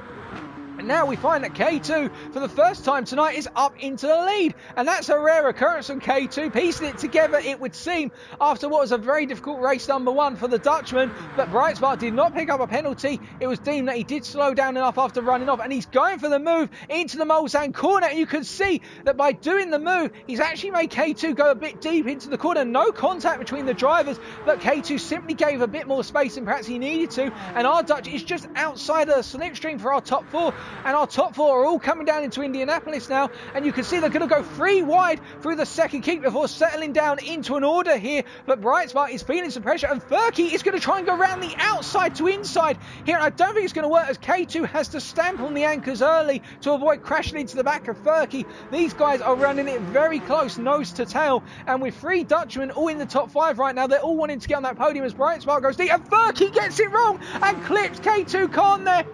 And now we find that K2, for the first time tonight, is up into the lead. And that's a rare occurrence from K2, piecing it together, it would seem, after what was a very difficult race number one for the Dutchman. But Brightspark did not pick up a penalty. It was deemed that he did slow down enough after running off. And he's going for the move into the Mulsanne corner. And you can see that by doing the move, he's actually made K2 go a bit deep into the corner. No contact between the drivers, but K2 simply gave a bit more space than perhaps he needed to. And our Dutch is just outside of the slipstream for our top four. And our top four are all coming down into Indianapolis now, and you can see they're going to go 3 wide through the second keep before settling down into an order here. But Brightspark is feeling some pressure, and Furky is going to try and go around the outside to inside here, and I don't think it's going to work as K2 has to stamp on the anchors early to avoid crashing into the back of Furky. These guys are running it very close, nose to tail, and with 3 Dutchmen all in the top 5 right now, they're all wanting to get on that podium as Brightspark goes deep, and Furky gets it wrong and clips K2 Khan there.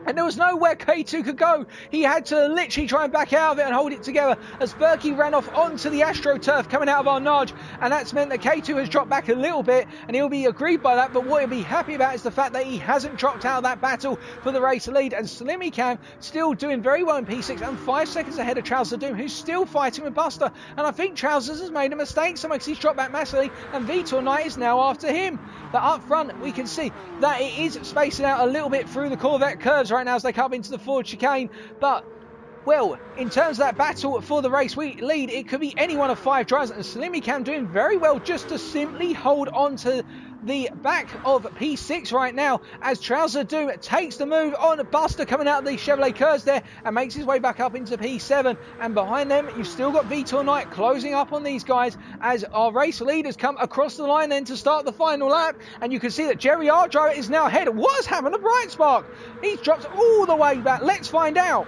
And there was nowhere K2 could go. He had to literally try and back out of it and hold it together as Furky ran off onto the AstroTurf coming out of our nudge. And that's meant that K2 has dropped back a little bit, and he'll be aggrieved by that. But what he'll be happy about is the fact that he hasn't dropped out of that battle for the race lead. And Slimmy Cam still doing very well in P6 and 5 seconds ahead of Trouser Doom, who's still fighting with Buster. And I think Trousers has made a mistake somewhere because he's dropped back massively, and Vitor Knight is now after him. But up front, we can see that it is spacing out a little bit through the Corvette curves right now as they come into the forward chicane. But, well, in terms of that battle for the race lead, it could be any one of 5 drivers, and Slimmy Cam doing very well just to simply hold on to the back of P6 right now as Trouser Doom takes the move on Buster coming out of the Chevrolet curves there and makes his way back up into P7. And behind them, you've still got Vitor Knight closing up on these guys as our race leaders come across the line then to start the final lap. And you can see that Jerry Ardriver is now ahead. What has happened to Brightspark? He's dropped all the way back. Let's find out.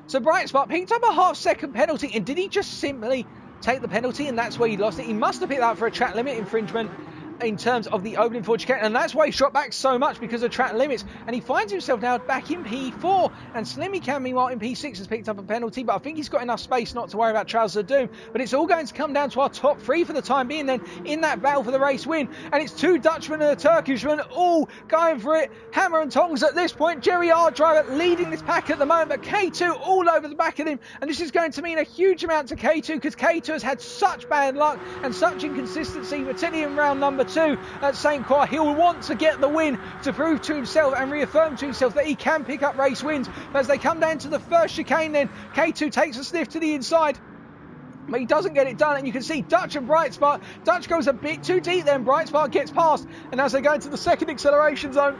So Brightspark picked up a half-second penalty, and did he just simply take the penalty and that's where he lost it? He must have picked that up for a track limit infringement in terms of the opening forward chicane, and that's why he's dropped back so much, because of track limits, and he finds himself now back in P4. And Slimmy Cam, meanwhile, in P6 has picked up a penalty, but I think he's got enough space not to worry about Trouser Doom. But it's all going to come down to our top 3 for the time being then in that battle for the race win, and it's 2 Dutchmen and a Turkishman all going for it, hammer and tongs at this point. Jerry Ardriver leading this pack at the moment, but K2 all over the back of him, and this is going to mean a huge amount to K2, because K2 has had such bad luck and such inconsistency, particularly in round number 2 at St. Croix. He'll want to get the win to prove to himself and reaffirm to himself that he can pick up race wins. But as they come down to the first chicane then, K2 takes a sniff to the inside, but he doesn't get it done, and you can see Dutch and Brightspark. Dutch goes a bit too deep then, Brightspark gets past, and as they go into the second acceleration zone,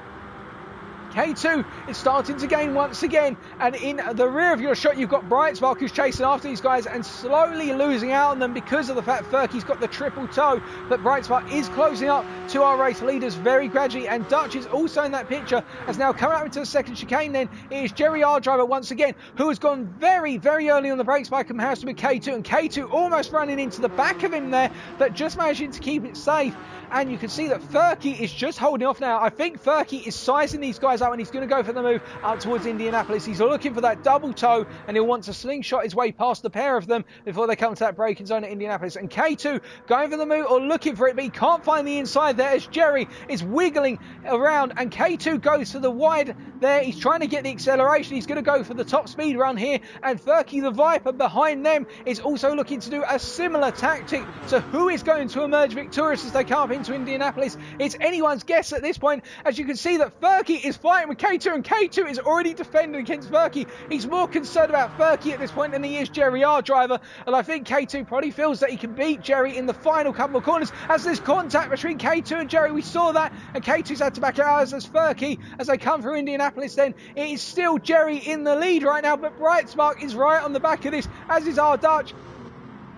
K2 is starting to gain once again, and in the rear of your shot you've got Brightspark who's chasing after these guys and slowly losing out on them because of the fact Furky's got the triple toe. But Brightspark is closing up to our race leaders very gradually, and Dutch is also in that picture as now coming up into the second chicane then it is Jerry Ardriver once again, who has gone very very early on the brakes by comparison with K2, and K2 almost running into the back of him there, but just managing to keep it safe. And you can see that Furky is just holding off now. I think Furky is sizing these guys up, and he's going to go for the move up towards Indianapolis. He's looking for that double toe, and he'll want to slingshot his way past the pair of them before they come to that braking zone at Indianapolis. And K2 going for the move or looking for it, but he can't find the inside there as Jerry is wiggling around, and K2 goes for the wide there. He's trying to get the acceleration. He's going to go for the top speed run here, and Furky the Viper behind them is also looking to do a similar tactic. So who is going to emerge victorious as they come up into Indianapolis? It's anyone's guess at this point, as you can see that Furky is fighting with K2, and K2 is already defending against Furky. He's more concerned about Furky at this point than he is Jerry Ardriver, and I think K2 probably feels that he can beat Jerry in the final couple of corners as there's contact between K2 and Jerry. We saw that, and K2's had to back out as Furky as they come through Indianapolis. Then it is still Jerry in the lead right now, but Brightspark is right on the back of this, as is our Dutch.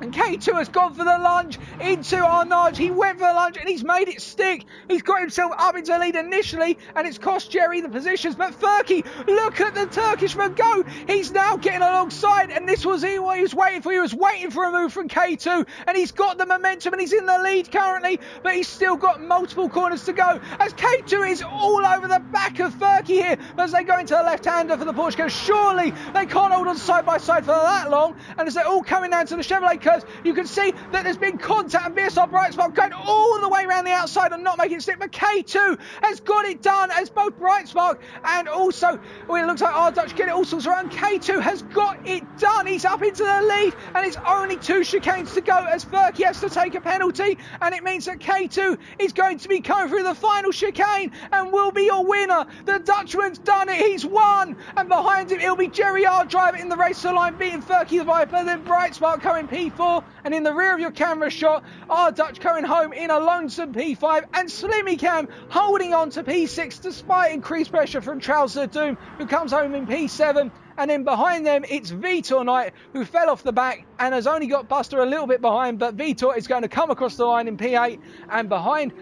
And K2 has gone for the lunge into our nudge. He went for the lunge and he's made it stick. He's got himself up into the lead initially, and it's cost Jerry the positions. But Furky, look at the Turkishman go. He's now getting alongside, and this was what he was waiting for. He was waiting for a move from K2, and he's got the momentum, and he's in the lead currently, but he's still got multiple corners to go as K2 is all over the back of Furky here as they go into the left-hander for the Porsche. Surely they can't hold on side by side for that long, and as they're all coming down to the Chevrolet curves. You can see that there's been contact and BSR Brightspot going all the way around the outside and not making it stick. But K2 has got it done as both Brightspark and also, well, it looks like our Dutch get it all sorts around. K2 has got it done. He's up into the lead and it's only 2 chicanes to go as Furky has to take a penalty, and it means that K2 is going to be going through the final chicane and will be your winner. The Dutchman's done it. He's won. And behind him, it'll be Jerry R driver in the race to the line, beating Furky the Viper, then Brightspark coming P4, and in the rear of your camera shot, our Dutch going home in a lonesome P5, and Slimmy Cam holding on to P6 despite increased pressure from Trouser Doom, who comes home in P7. And then behind them, it's Vitor Knight, who fell off the back and has only got Buster a little bit behind, but Vitor is going to come across the line in P8, and behind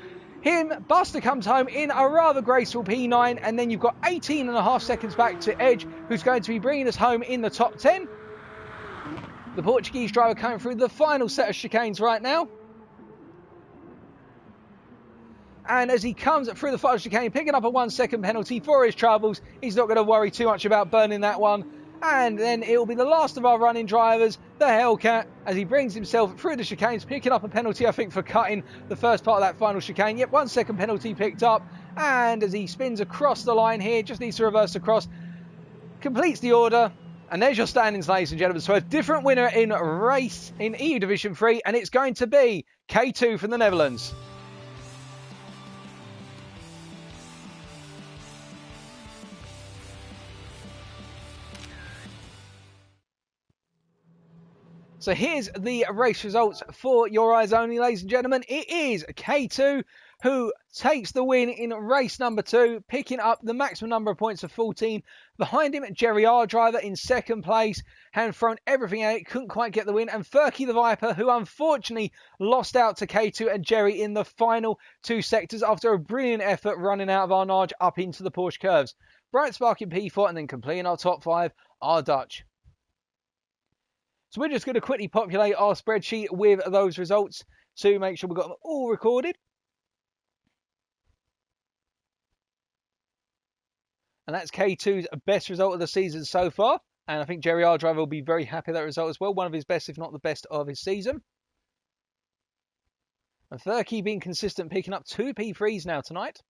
him, Buster comes home in a rather graceful P9, and then you've got 18.5 seconds back to Edge, who's going to be bringing us home in the top 10. The Portuguese driver coming through the final set of chicanes right now. And as he comes through the final chicane, picking up a 1 second penalty for his troubles, he's not going to worry too much about burning that one. And then it will be the last of our running drivers, the Hellcat, as he brings himself through the chicanes, picking up a penalty, I think, for cutting the first part of that final chicane. Yep, 1 second penalty picked up. And as he spins across the line here, just needs to reverse across, completes the order. And there's your standings, ladies and gentlemen. So a different winner in race in EU Division 3, and it's going to be K2 from the Netherlands. So here's the race results for your eyes only, ladies and gentlemen. It is K2 who takes the win in race number 2, picking up the maximum number of points of 14. Behind him, Jerry R driver in second place, had thrown everything at it, couldn't quite get the win. And Furky the Viper, who unfortunately lost out to K2 and Jerry in the final 2 sectors after a brilliant effort running out of our Arnage up into the Porsche curves. Brightspark in P4, and then completing our top 5, our Dutch. So we're just going to quickly populate our spreadsheet with those results to make sure we've got them all recorded. And that's K2's best result of the season so far. And I think Jerry R driver will be very happy with that result as well. One of his best, if not the best, of his season. And Furky being consistent, picking up 2 P3s now tonight.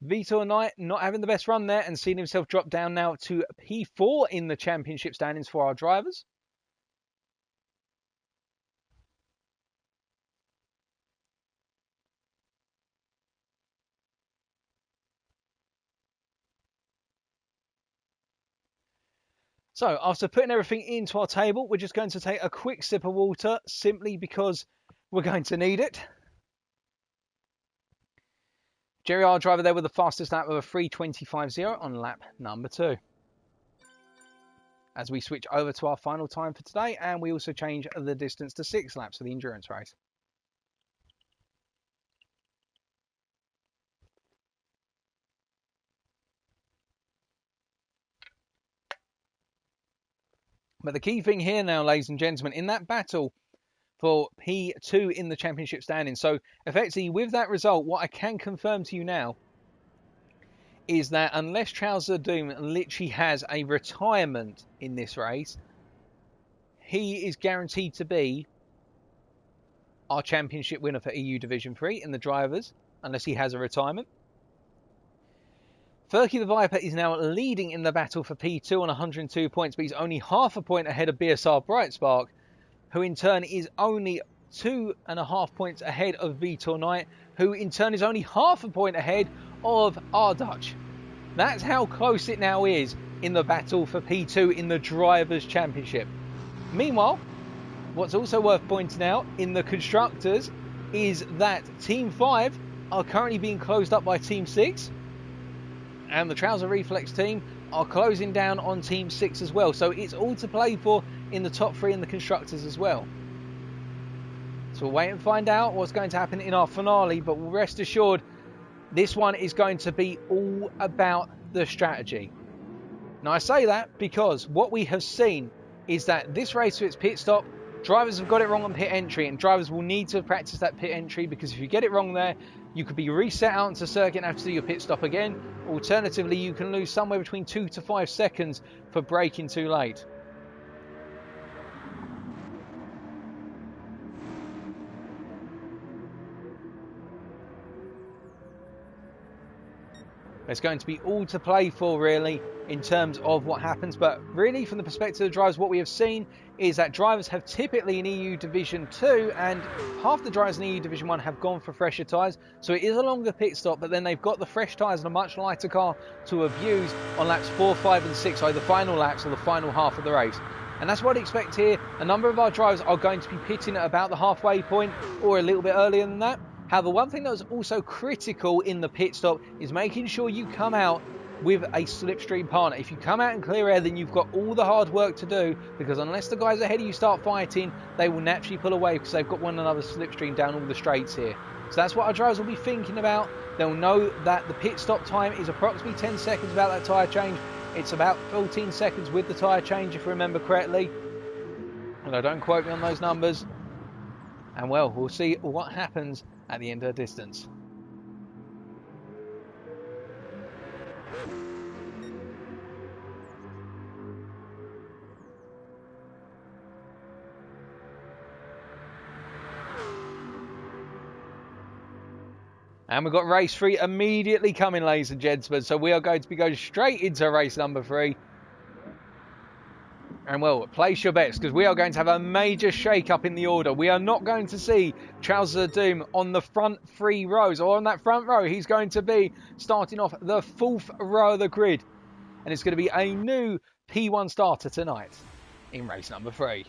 Vitor Knight not having the best run there and seeing himself drop down now to P4 in the championship standings for our drivers. So after putting everything into our table, we're just going to take a quick sip of water simply because we're going to need it. Jerry R driver there with the fastest lap of a 3:25.0 on lap number 2. As we switch over to our final time for today, and we also change the distance to 6 laps for the endurance race. But the key thing here now, ladies and gentlemen, in that battle for P2 in the championship standing. So effectively with that result, what I can confirm to you now is that unless Trouser Doom literally has a retirement in this race, he is guaranteed to be our championship winner for EU Division 3 in the drivers, unless he has a retirement. Furky the Viper is now leading in the battle for P2 on 102 points, but he's only half a point ahead of BSR Brightspark, who in turn is only 2.5 points ahead of Vitor Knight, who in turn is only half a point ahead of our Dutch. That's how close it now is in the battle for P2 in the Drivers' Championship. Meanwhile, what's also worth pointing out in the Constructors is that Team 5 are currently being closed up by Team 6, and the Trouser Reflex team are closing down on Team 6 as well. So it's all to play for in the top 3 in the Constructors as well. So we'll wait and find out what's going to happen in our finale, but rest assured, this one is going to be all about the strategy. Now I say that because what we have seen is that this race to its pit stop, drivers have got it wrong on pit entry, and drivers will need to practice that pit entry, because if you get it wrong there, you could be reset out into circuit and have to do your pit stop again. Alternatively, you can lose somewhere between 2 to 5 seconds for braking too late. It's going to be all to play for, really, in terms of what happens. But really, from the perspective of drivers, what we have seen is that drivers have typically in EU Division 2, and half the drivers in EU Division 1 have gone for fresher tyres. So it is a longer pit stop, but then they've got the fresh tyres and a much lighter car to abuse on laps 4, 5 and 6, either the final laps or the final half of the race. And that's what I expect here. A number of our drivers are going to be pitting at about the halfway point or a little bit earlier than that. However, one thing that was also critical in the pit stop is making sure you come out with a slipstream partner. If you come out in clear air, then you've got all the hard work to do, because unless the guys ahead of you start fighting, they will naturally pull away because they've got one another slipstream down all the straights here. So that's what our drivers will be thinking about. They'll know that the pit stop time is approximately 10 seconds without that tyre change. It's about 14 seconds with the tyre change, if I remember correctly. And don't quote me on those numbers. And well, we'll see what happens at the end of the distance. And we've got race 3 immediately coming, ladies and gentlemen. So we are going to be going straight into race number 3. And well, place your bets, because we are going to have a major shake-up in the order. We are not going to see Trousers of Doom on the front 3 rows, or on that front row. He's going to be starting off the 4th row of the grid. And it's going to be a new P1 starter tonight in race number 3.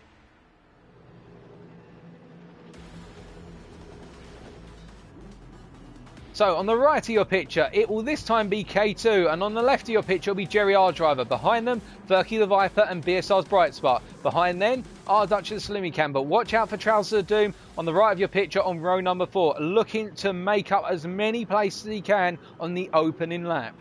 So on the right of your picture, it will this time be K2, and on the left of your picture will be Jerry R Driver. Behind them, Furky the Viper and BSR's Bright Spot. Behind then, R Dutch and Slimmy Cam. But watch out for Trousers of Doom on the right of your picture on row number 4, looking to make up as many places as he can on the opening lap.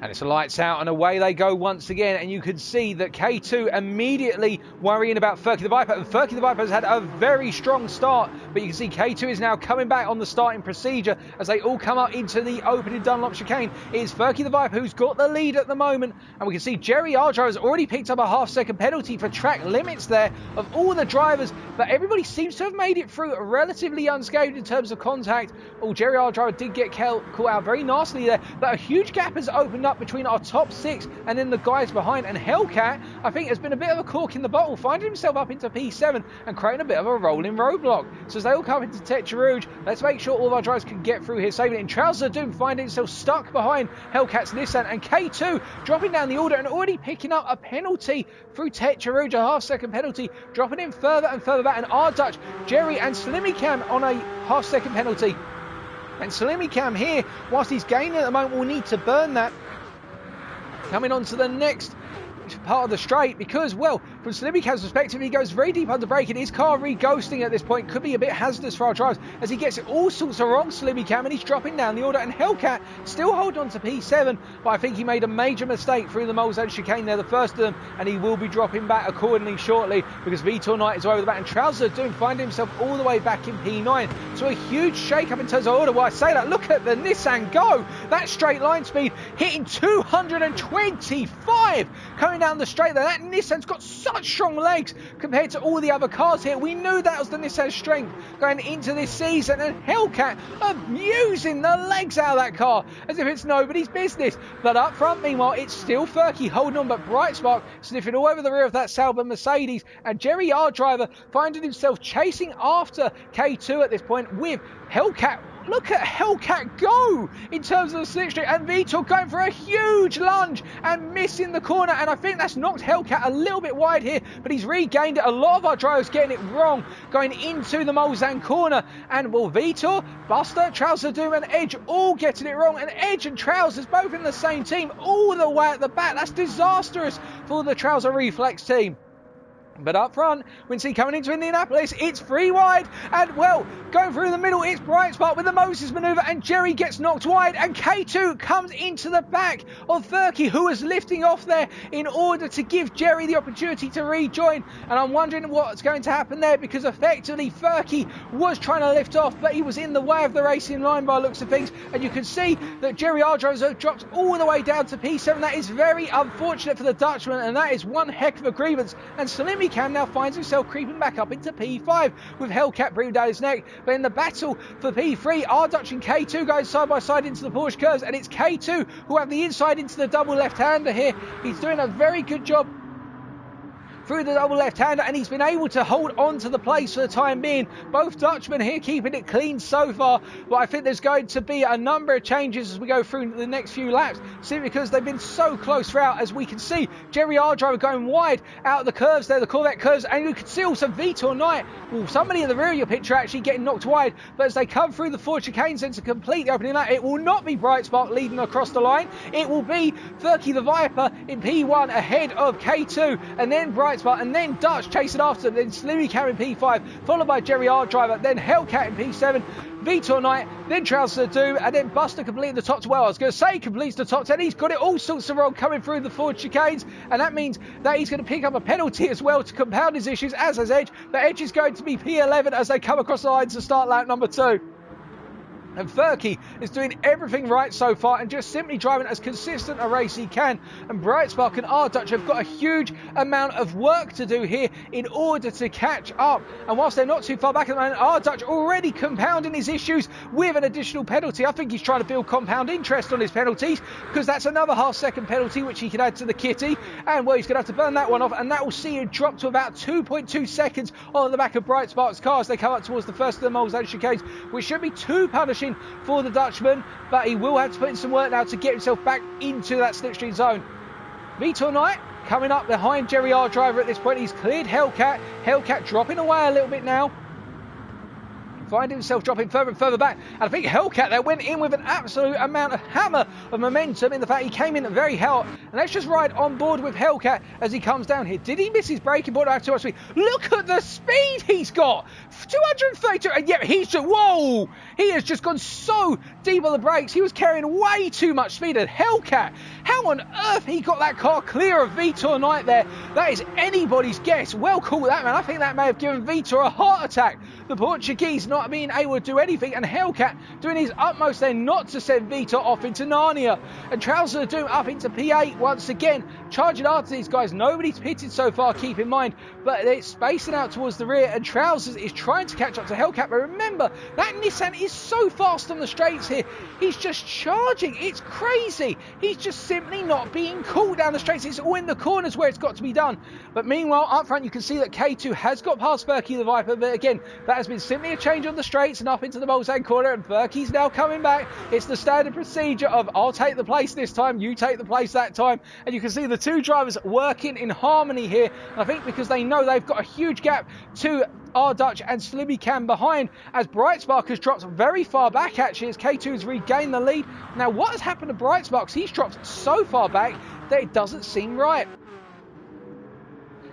And it's lights out and away they go once again. And you can see that K2 immediately worrying about Furky the Viper. And Furky the Viper has had a very strong start. But you can see K2 is now coming back on the starting procedure as they all come up into the opening Dunlop chicane. It is Furky the Viper who's got the lead at the moment. And we can see Jerry Ardro has already picked up a half-second penalty for track limits there of all the drivers. But everybody seems to have made it through relatively unscathed in terms of contact. Oh, Jerry Ardro did get caught out very nicely there. But a huge gap has opened up between our top 6 and then the guys behind. And Hellcat, I think, has been a bit of a cork in the bottle, finding himself up into P7 and creating a bit of a rolling roadblock. So as they all come into Tetra Rouge, let's make sure all of our drivers can get through here saving it. And Trousers of Doom finding himself stuck behind Hellcat's Nissan, and K2 dropping down the order and already picking up a penalty through Tetra Rouge, a half-second penalty, dropping in further and further back. And R Dutch, Jerry and Slimmy Cam on a half-second penalty. And Slimmy Cam here, whilst he's gaining at the moment, will need to burn that. Coming on to the next part of the straight, because, well, from Slimmy Cam's perspective, he goes very deep under braking. His car re-ghosting at this point could be a bit hazardous for our drivers as he gets all sorts of wrong, Slimmy Cam, and he's dropping down the order. And Hellcat still holding on to P7, but I think he made a major mistake through the Moleshead chicane there, the first of them, and he will be dropping back accordingly shortly because Vitor Knight is over the back, and Trousers of Doom finding himself all the way back in P9. So a huge shake-up in terms of order. Well, I say that, look at the Nissan go! That straight line speed hitting 225 coming down the straight there. That Nissan's got such strong legs compared to all the other cars here. We knew that was the Nissan's strength going into this season, and Hellcat abusing the legs out of that car as if it's nobody's business. But up front, meanwhile, it's still Furky holding on, but Bright Spark sniffing all over the rear of that Sauber Mercedes, and Jerry R Driver finding himself chasing after K2 at this point with Hellcat. Look at Hellcat go in terms of the slipstream, and Vitor going for a huge lunge and missing the corner, and I think that's knocked Hellcat a little bit wide here, but he's regained it. A lot of our drivers getting it wrong going into the Mulsanne corner, and well, Vitor, Buster, Trousers of Doom and Edge all getting it wrong, and Edge and Trousers both in the same team all the way at the back. That's disastrous for the Trouser Reflex team. But up front, we can see coming into Indianapolis, it's 3 wide, and well, going through the middle, it's Bright Spot with the Moses manoeuvre, and Jerry gets knocked wide, and K2 comes into the back of Furky, who was lifting off there in order to give Jerry the opportunity to rejoin. And I'm wondering what's going to happen there, because effectively Furky was trying to lift off, but he was in the way of the racing line by looks of things, and you can see that Jerry Ardriver drops all the way down to P7. That is very unfortunate for the Dutchman, and that is one heck of a grievance. And Slimmy Cam now finds himself creeping back up into P5 with Hellcat breathing down his neck. But in the battle for P3, R-Dutch and K2 going side by side into the Porsche curves, and it's K2 who have the inside into the double left-hander here. He's doing a very good job through the double left-hander, and he's been able to hold on to the place for the time being. Both Dutchmen here keeping it clean so far, but I think there's going to be a number of changes as we go through the next few laps, simply because they've been so close throughout. As we can see, Jerry Ardriver going wide out of the curves there, the Corvette curves, and you can see also Vitor Knight, well, somebody in the rear of your picture actually getting knocked wide, but as they come through the Ford chicane centre, complete the opening lap, it will not be Bright Spot leading across the line. It will be Furky the Viper in P1 ahead of K2, and then Bright Spot, and then Dutch chasing after them, then Slimmy Cam in P5, followed by Jerry Ardriver, then Hellcat in P7, Vitor Knight, then Trousers of Doom, and then Buster completing the top 12. I was going to say completes the top 10. He's got it all sorts of wrong coming through the Ford chicanes, and that means that he's going to pick up a penalty as well to compound his issues, as has Edge. But Edge is going to be P11 as they come across the line to start lap number 2. And Furky is doing everything right so far and just simply driving as consistent a race he can. And Bright Spark and R-Dutch have got a huge amount of work to do here in order to catch up. And whilst they're not too far back at the moment, R-Dutch already compounding his issues with an additional penalty. I think he's trying to build compound interest on his penalties, because that's another half-second penalty which he can add to the kitty. And well, he's going to have to burn that one off, and that will see him drop to about 2.2 seconds on the back of Bright Spark's car as they come up towards the first of the Mulsanne chicanes, which should be too punishing for the Dutchman, but he will have to put in some work now to get himself back into that slipstream zone. Vitor Knight coming up behind Jerry Ardriver at this point. He's cleared Hellcat. Hellcat dropping away a little bit now, finding himself dropping further and further back. And I think Hellcat there went in with an absolute amount of hammer of momentum in the fact he came in very hot. And let's just ride on board with Hellcat as he comes down here. Did he miss his braking board? I have too much speed. Look at the speed he's got. 232. And yet he's just, whoa, he has just gone so deep on the brakes. He was carrying way too much speed. And Hellcat, how on earth he got that car clear of Vitor Knight there? That is anybody's guess. Well called that, man. I think that may have given Vitor a heart attack. The Portuguese not being able to do anything, and Hellcat doing his utmost there not to send Vitor off into Narnia. And Trousers of Doom up into P8 once again, charging after these guys. Nobody's pitted so far, keep in mind, but it's spacing out towards the rear, and Trousers is trying to catch up to Hellcat. But remember, that Nissan is so fast on the straights here. He's just charging. It's crazy. He's just simply not being caught down the straights. It's all in the corners where it's got to be done. But meanwhile, up front, you can see that K2 has got past Furky the Viper, but again, that has been simply a change on the straights and up into the Mulsanne corner, and Furky's now coming back. It's the standard procedure of I'll take the place this time, you take the place that time, and you can see the two drivers working in harmony here. And I think because they know they've got a huge gap to R-Dutch and Slimmy Cam behind, as Bright Spark has dropped very far back actually as K2 has regained the lead. Now what has happened to Bright Spark? He's dropped so far back that it doesn't seem right.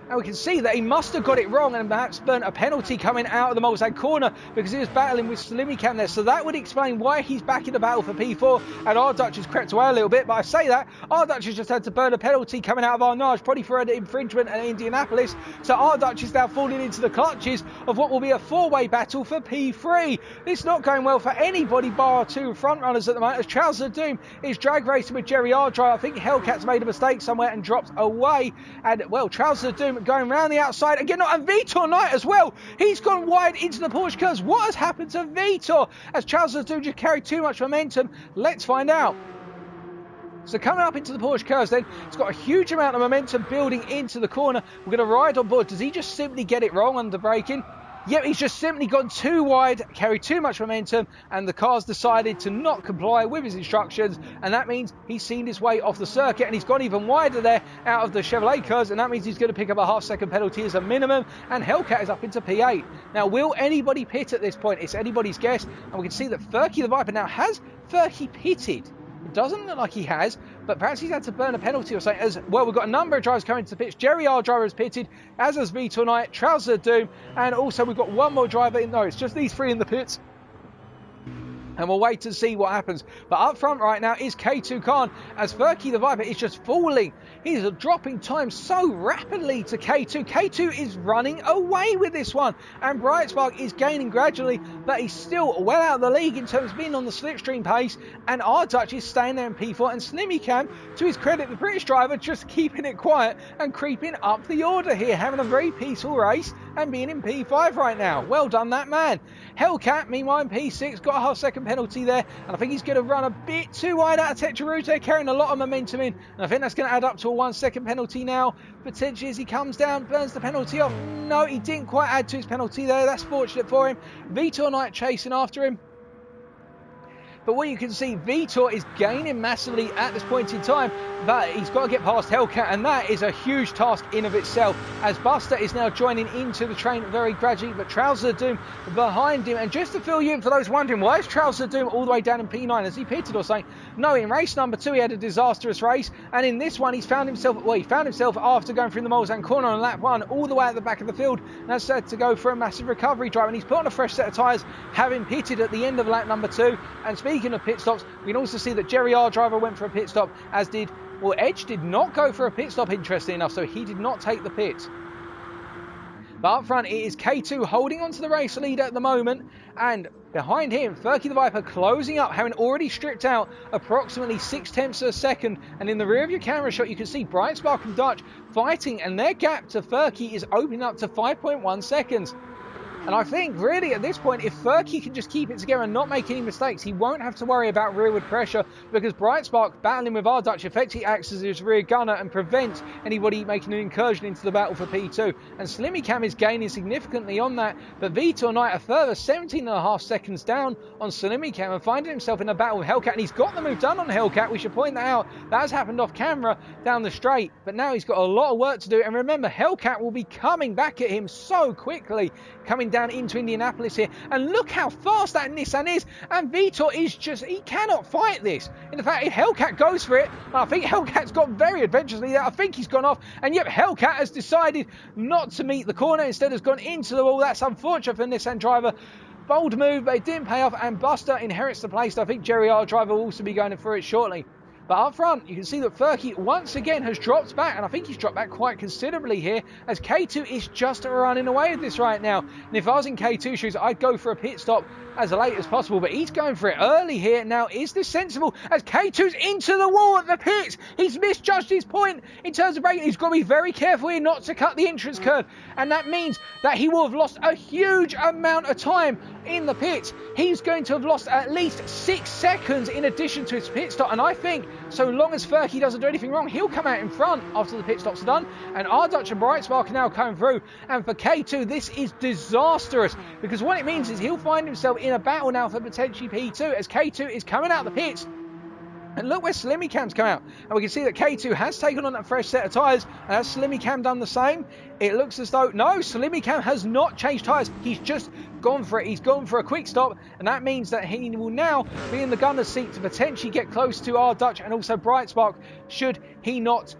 And we can see that he must have got it wrong and perhaps burnt a penalty coming out of the Mulsanne corner, because he was battling with Slimmy Cam there. So that would explain why he's back in the battle for P4, and R-Dutch has crept away a little bit. But I say that, R-Dutch has just had to burn a penalty coming out of Arnage, probably for an infringement at Indianapolis. So R-Dutch is now falling into the clutches of what will be a four-way battle for P3. It's not going well for anybody bar our two front runners at the moment, as Trousers of Doom is drag racing with Jerry Ardriver. I think Hellcat's made a mistake somewhere and dropped away. And well, Trousers of Doom going round the outside again, and Vitor Knight as well. He's gone wide into the Porsche curves. What has happened to Vitor? As Trousers do just carry too much momentum. Let's find out. So coming up into the Porsche curves then, it's got a huge amount of momentum building into the corner. We're going to ride on board. Does he just simply get it wrong under braking? Yep, he's just simply gone too wide, carried too much momentum, and the car's decided to not comply with his instructions, and that means he's seen his way off the circuit, and he's gone even wider there out of the Chevrolet curves, and that means he's going to pick up a half-second penalty as a minimum, and Hellcat is up into P8. Now, will anybody pit at this point? It's anybody's guess, and we can see that Furky the Viper now has Furky pitted. It doesn't look like he has, but perhaps he's had to burn a penalty or something. As well, we've got a number of drivers coming to the pitch. Jerry, our driver, has pitted, as has Vitor Knight, Trousers of Doom, and also we've got one more driver in. No, it's just these three in the pits. And we'll wait to see what happens. But up front right now is K2 Khan, as Furky the Viper is just falling. He's dropping time so rapidly to K2. K2 is running away with this one. And Brightspark is gaining gradually, but he's still well out of the league in terms of being on the slipstream pace. And our Dutch is staying there in P4. And Slimmy Cam, to his credit, the British driver, just keeping it quiet and creeping up the order here, having a very peaceful race and being in P5 right now. Well done, that man. Hellcat, meanwhile, in P6, got a half-second penalty there, and I think he's going to run a bit too wide out of Tetrarute, carrying a lot of momentum in, and I think that's going to add up to a 1-second penalty now, potentially as he comes down, burns the penalty off. No, he didn't quite add to his penalty there. That's fortunate for him. Vitor Knight chasing after him. But what you can see, Vitor is gaining massively at this point in time, but he's got to get past Hellcat, and that is a huge task in of itself, as Buster is now joining into the train very gradually, but Trousers of Doom behind him. And just to fill you in, for those wondering, why is Trousers of Doom all the way down in P9? Has he pitted or something? No, in race number 2 he had a disastrous race, and in this one he found himself after going through the Molzan corner on lap 1 all the way at the back of the field, and has had to go for a massive recovery drive, and he's put on a fresh set of tyres, having pitted at the end of lap number 2. And speaking of pit stops, we can also see that Jerry, our driver, went for a pit stop, as did, well, Edge did not go for a pit stop, interestingly enough, so he did not take the pit. But up front, it is K2 holding on to the race leader at the moment, and behind him, Furky the Viper closing up, having already stripped out approximately 0.6 of a second. And in the rear of your camera shot, you can see Brightspark and Dutch fighting, and their gap to Furky is opening up to 5.1 seconds. And I think, really, at this point, if Furky can just keep it together and not make any mistakes, he won't have to worry about rearward pressure, because Brightspark, battling with our Dutch, effectively acts as his rear gunner and prevents anybody making an incursion into the battle for P2. And Slimmy Cam is gaining significantly on that, but Vitor Knight a further 17.5 seconds down on Slimmy Cam, and finding himself in a battle with Hellcat. And he's got the move done on Hellcat, we should point that out. That has happened off camera down the straight, but now he's got a lot of work to do. And remember, Hellcat will be coming back at him so quickly, coming down into Indianapolis here, and look how fast that Nissan is, and Vitor is just, he cannot fight this. In fact, if Hellcat goes for it, I think Hellcat's got very adventurously there, I think he's gone off, and yet Hellcat has decided not to meet the corner, instead has gone into the wall. That's unfortunate for the Nissan driver. Bold move, but it didn't pay off, and Buster inherits the place. I think Jerry, our driver, will also be going for it shortly. But up front, you can see that Furky once again has dropped back, and I think he's dropped back quite considerably here, as K2 is just running away with this right now. And if I was in K2 shoes, I'd go for a pit stop as late as possible, but he's going for it early here. Now, is this sensible, as K2's into the wall at the pits? He's misjudged his point in terms of braking. He's got to be very careful here not to cut the entrance curve, and that means that he will have lost a huge amount of time in the pits. He's going to have lost at least 6 seconds in addition to his pit stop, and I think so long as Furky doesn't do anything wrong, he'll come out in front after the pit stops are done. And our Dutch and Brightspark are now coming through, and for K2 this is disastrous, because what it means is he'll find himself in a battle now for potentially P2, as K2 is coming out of the pits. And look where Slimmy Cam's come out, and we can see that K2 has taken on that fresh set of tyres, and has Slimmy Cam done the same? It looks as though, no, Slimmy Cam has not changed tyres, he's just gone for it. He's gone for a quick stop, and that means that he will now be in the gunner's seat to potentially get close to our Dutch and also Brightspark, should he not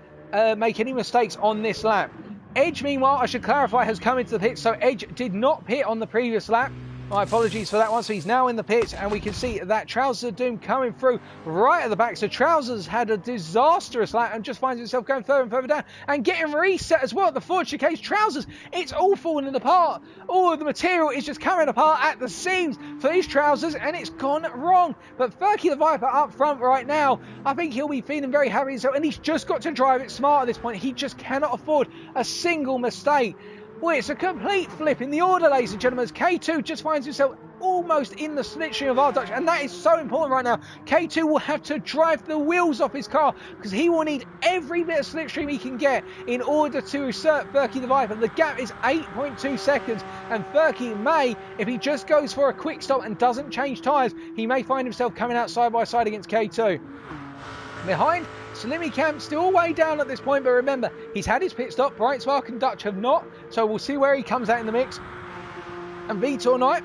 make any mistakes on this lap. Edge, meanwhile, I should clarify, has come into the pit, so Edge did not pit on the previous lap. My apologies for that one. So he's now in the pits, and we can see that Trousers of Doom coming through right at the back. So Trousers had a disastrous lap and just finds himself going further and further down and getting reset as well. The fortunate case, Trousers, it's all falling apart. All of the material is just coming apart at the seams for these Trousers, and it's gone wrong. But Furky the Viper up front right now, I think he'll be feeling very happy himself, and he's just got to drive it smart at this point. He just cannot afford a single mistake. Well, it's a complete flip in the order, ladies and gentlemen, as K2 just finds himself almost in the slipstream of our Dutch, and that is so important right now. K2 will have to drive the wheels off his car, because he will need every bit of slipstream he can get in order to usurp Furky the Viper. The gap is 8.2 seconds, and Furky may, if he just goes for a quick stop and doesn't change tyres, he may find himself coming out side by side against K2. Behind, Slimmy Cam still way down at this point, but remember, he's had his pit stop. Brightspark and Dutch have not, so we'll see where he comes out in the mix. And Vitor Knight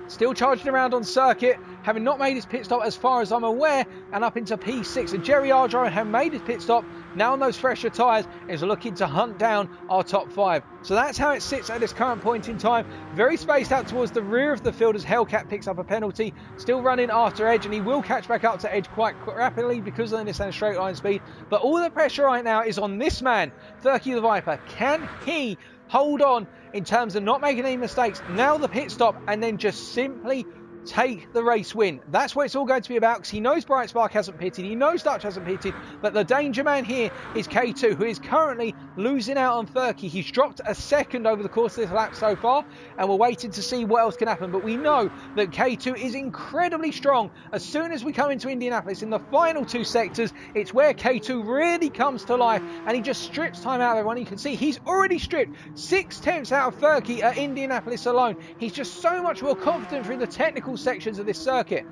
still charging around on circuit, having not made his pit stop as far as I'm aware, and up into P6. And Jerry Ardro have made his pit stop, now on those fresher tyres, is looking to hunt down our top 5. So that's how it sits at this current point in time. Very spaced out towards the rear of the field as Hellcat picks up a penalty. Still running after Edge, and he will catch back up to Edge quite rapidly because of the Nissan straight line speed. But all the pressure right now is on this man, Furky the Viper. Can he hold on in terms of not making any mistakes, now the pit stop, and then just simply take the race win? That's what it's all going to be about, because he knows Bright Spark hasn't pitted, he knows Dutch hasn't pitted, but the danger man here is K2, who is currently losing out on Furky. He's dropped a second over the course of this lap so far, and we're waiting to see what else can happen. But we know that K2 is incredibly strong. As soon as we come into Indianapolis in the final 2 sectors, it's where K2 really comes to life, and he just strips time out of everyone. You can see he's already stripped 6 tenths out of Furky at Indianapolis alone. He's just so much more confident through the technical sections of this circuit,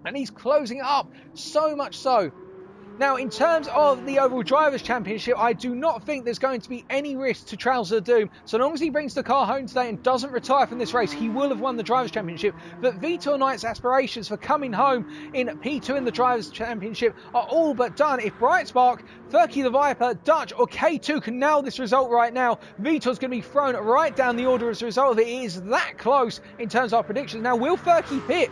and he's closing up so much so. Now, in terms of the overall Drivers' Championship, I do not think there's going to be any risk to Trouser Doom. So long as he brings the car home today and doesn't retire from this race, he will have won the Drivers' Championship. But Vitor Knight's aspirations for coming home in P2 in the Drivers' Championship are all but done. If Bright Spark, Furky the Viper, Dutch or K2 can nail this result right now, Vitor's going to be thrown right down the order as a result of it. It is that close in terms of our predictions. Now, will Furky pit?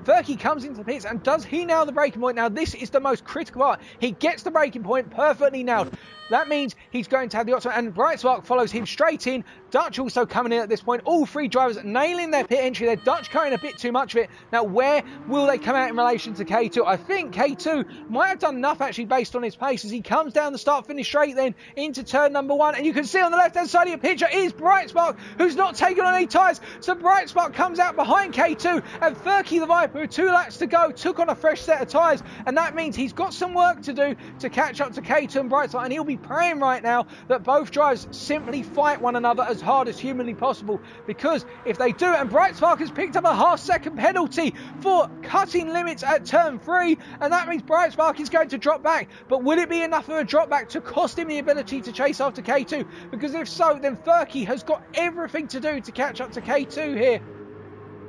Furky comes into the pits, and does he nail the braking point? Now, this is the most critical part. He gets the braking point perfectly nailed. That means he's going to have the option, and Bright Spark follows him straight in. Dutch also coming in at this point. All 3 drivers nailing their pit entry there. Dutch carrying a bit too much of it. Now, where will they come out in relation to K2? I think K2 might have done enough actually based on his pace as he comes down the start-finish straight then into turn number 1. And you can see on the left-hand side of your picture is Bright Spark, who's not taken on any tyres. So Bright Spark comes out behind K2, and Furky the Viper, with 2 laps to go, took on a fresh set of tyres. And that means he's got some work to do to catch up to K2 and Bright Spark. And he'll be praying right now that both drivers simply fight one another as hard as humanly possible, because if they do, and Bright Spark has picked up a half-second penalty for cutting limits at turn 3, and that means Bright Spark is going to drop back. But will it be enough of a drop back to cost him the ability to chase after K2? Because if so, then Furky has got everything to do to catch up to K2 here.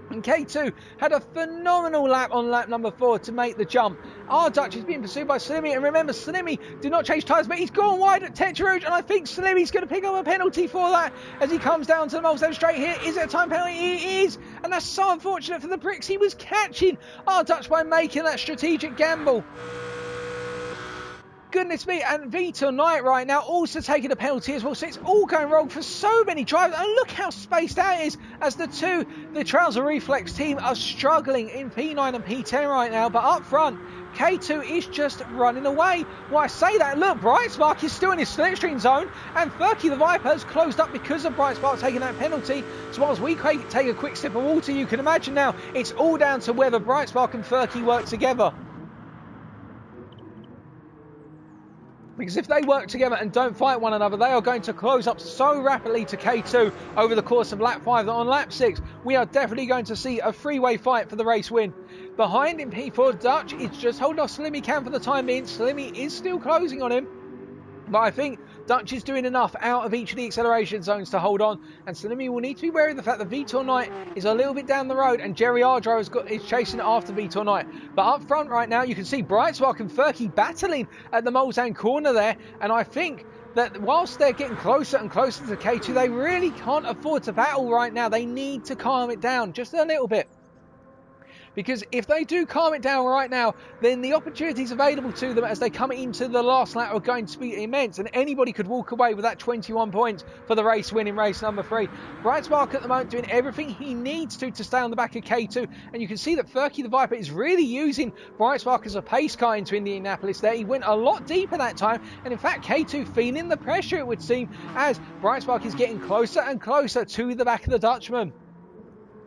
And K2 had a phenomenal lap on lap number 4 to make the jump. Our Dutch is being pursued by Slimmy, and remember, Slimmy did not change tyres, but he's gone wide at Tetra Rouge, and I think Slimmy's going to pick up a penalty for that as he comes down to the Mulsanne straight here. Is it a time penalty? It is, and that's so unfortunate for the bricks he was catching. Our Dutch by making that strategic gamble. Goodness me, and Vitor Knight right now also taking a penalty as well, so it's all going wrong for so many drivers. And look how spaced out it is as the Trouser Reflex team are struggling in P9 and P10 right now. But up front, K2 is just running away. Well, I say that, look, Bright Spark is still in his slipstream zone, and Furky the Viper has closed up because of Bright Spark taking that penalty. So whilst we take a quick sip of water, you can imagine now it's all down to whether Bright Spark and Furky work together. Because if they work together and don't fight one another, they are going to close up so rapidly to K2 over the course of lap 5 that on lap 6, we are definitely going to see a 3-way fight for the race win. Behind in P4, Dutch is just holding off Slimmy Cam for the time being. Slimmy is still closing on him, but I think Dutch is doing enough out of each of the acceleration zones to hold on, and Slimmy will need to be wary of the fact that Vitor Knight is a little bit down the road, and Jerry Ardro is chasing it after Vitor Knight. But up front right now, you can see Bright Spark and Furky battling at the Mulsanne corner there, and I think that whilst they're getting closer and closer to K2, they really can't afford to battle right now. They need to calm it down just a little bit. Because if they do calm it down right now, then the opportunities available to them as they come into the last lap are going to be immense, and anybody could walk away with that 21 points for the race win in race number 3. Bright Spark at the moment doing everything he needs to stay on the back of K2, and you can see that Furky the Viper is really using Bright Spark as a pace car into Indianapolis there. He went a lot deeper that time, and in fact K2 feeling the pressure, it would seem, as Bright Spark is getting closer and closer to the back of the Dutchman.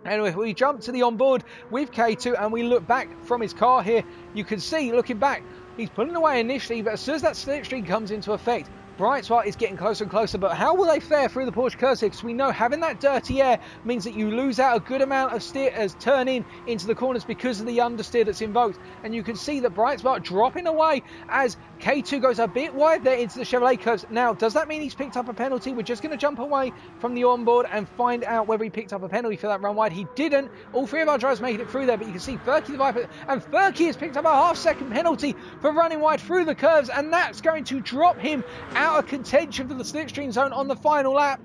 And if we jump to the onboard with K2 and we look back from his car here, you can see, looking back, he's pulling away initially, but as soon as that slipstream comes into effect, Bright Spot is getting closer and closer, but how will they fare through the Porsche Cursor? Because we know having that dirty air means that you lose out a good amount of steer as turn into the corners because of the understeer that's invoked. And you can see that Bright Spot dropping away as K2 goes a bit wide there into the Chevrolet curves. Now, does that mean he's picked up a penalty? We're just going to jump away from the onboard and find out whether he picked up a penalty for that run wide. He didn't. All three of our drivers making it through there, but you can see Furky the Viper, and Furky has picked up a half-second penalty for running wide through the curves, and that's going to drop him out of contention for the slipstream zone on the final lap.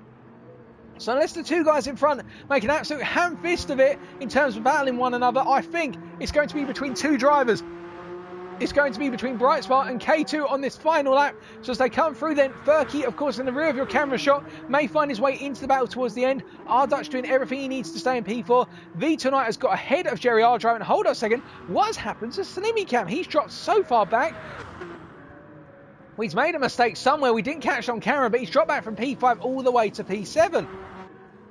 So unless the two guys in front make an absolute ham fist of it in terms of battling one another, I think it's going to be between two drivers. It's going to be between Bright Spot and K2 on this final lap. So as they come through, then Furky, of course, in the rear of your camera shot, may find his way into the battle towards the end. R Dutch doing everything he needs to stay in P4. V tonight has got ahead of Jerry R driving. Hold on a second. What has happened to Slimmy Cam? He's dropped so far back. Well, he's made a mistake somewhere. We didn't catch it on camera, but he's dropped back from P5 all the way to P7.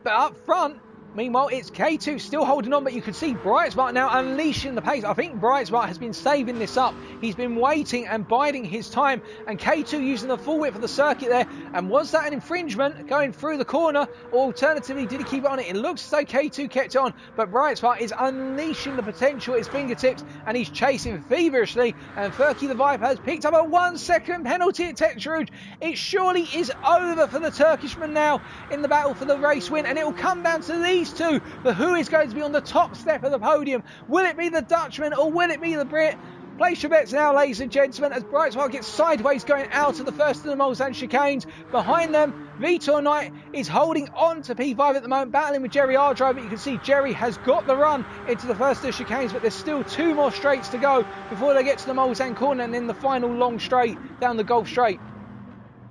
But up front, meanwhile, it's K2 still holding on, but you can see Bright Spot now unleashing the pace. I think Bright Spot has been saving this up. He's been waiting and biding his time, and K2 using the full width of the circuit there. And was that an infringement going through the corner, or alternatively, did he keep it on it? It looks as though K2 kept it on, but Bright Spot is unleashing the potential at his fingertips, and he's chasing feverishly, and Furky the Viper has picked up a 1 second penalty at Tetrarouge. It surely is over for the Turkishman now in the battle for the race win, and it will come down to these two, but who is going to be on the top step of the podium? Will it be the Dutchman or will it be the Brit? Place your bets now, ladies and gentlemen, as Bright Spot gets sideways going out of the first of the Mulsanne chicanes. Behind them, Vitor Knight is holding on to P5 at the moment, battling with Jerry R driver. You can see Jerry has got the run into the first of the chicanes, but there's still two more straights to go before they get to the Mulsanne corner and then the final long straight down the Gulf Straight.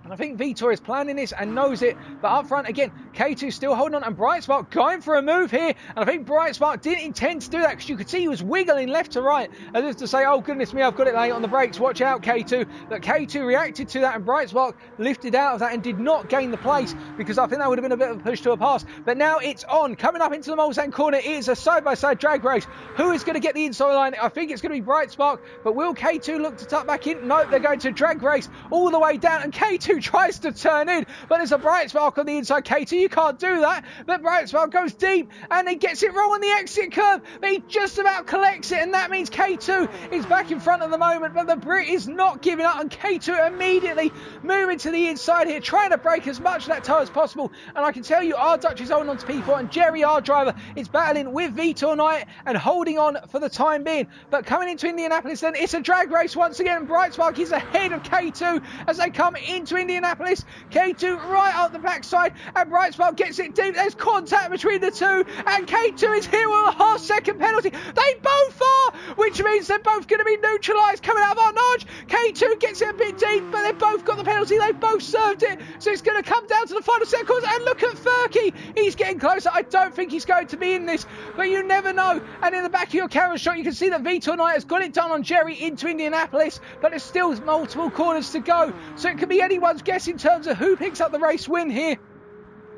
And I think Vitor is planning this and knows it. But up front, again, K2 still holding on. And Bright Spot going for a move here. And I think Bright Spot didn't intend to do that because you could see he was wiggling left to right. As if to say, oh, goodness me, I've got it late on the brakes. Watch out, K2. But K2 reacted to that. And Bright Spot lifted out of that and did not gain the place because I think that would have been a bit of a push to a pass. But now it's on. Coming up into the Mulsanne corner, it is a side-by-side drag race. Who is going to get the inside line? I think it's going to be Bright Spot. But will K2 look to tuck back in? No, they're going to drag race all the way down. And K2 tries to turn in, but there's a Bright Spark on the inside. K2, you can't do that, but Bright Spark goes deep and he gets it wrong on the exit curve, but he just about collects it, and that means K2 is back in front at the moment, but the Brit is not giving up, and K2 immediately moving to the inside here, trying to break as much of that toe as possible. And I can tell you, R Dutch is holding on to P4, and Jerry R driver is battling with Vitor Knight and holding on for the time being. But coming into Indianapolis, then it's a drag race once again. Bright Spark is ahead of K2 as they come into Indianapolis. K2 right up the backside, and Bright Spot gets it deep. There's contact between the two, and K2 is here with a half-second penalty. They both are, which means they're both going to be neutralised coming out of our notch. K2 gets it a bit deep, but they've both got the penalty. They've both served it, so it's going to come down to the final set course. And look at Furky, he's getting closer. I don't think he's going to be in this, but you never know. And in the back of your camera shot, you can see that Vitor Knight has got it done on Jerry into Indianapolis, but there's still multiple corners to go, so it could be anyone's guess in terms of who picks up the race win here.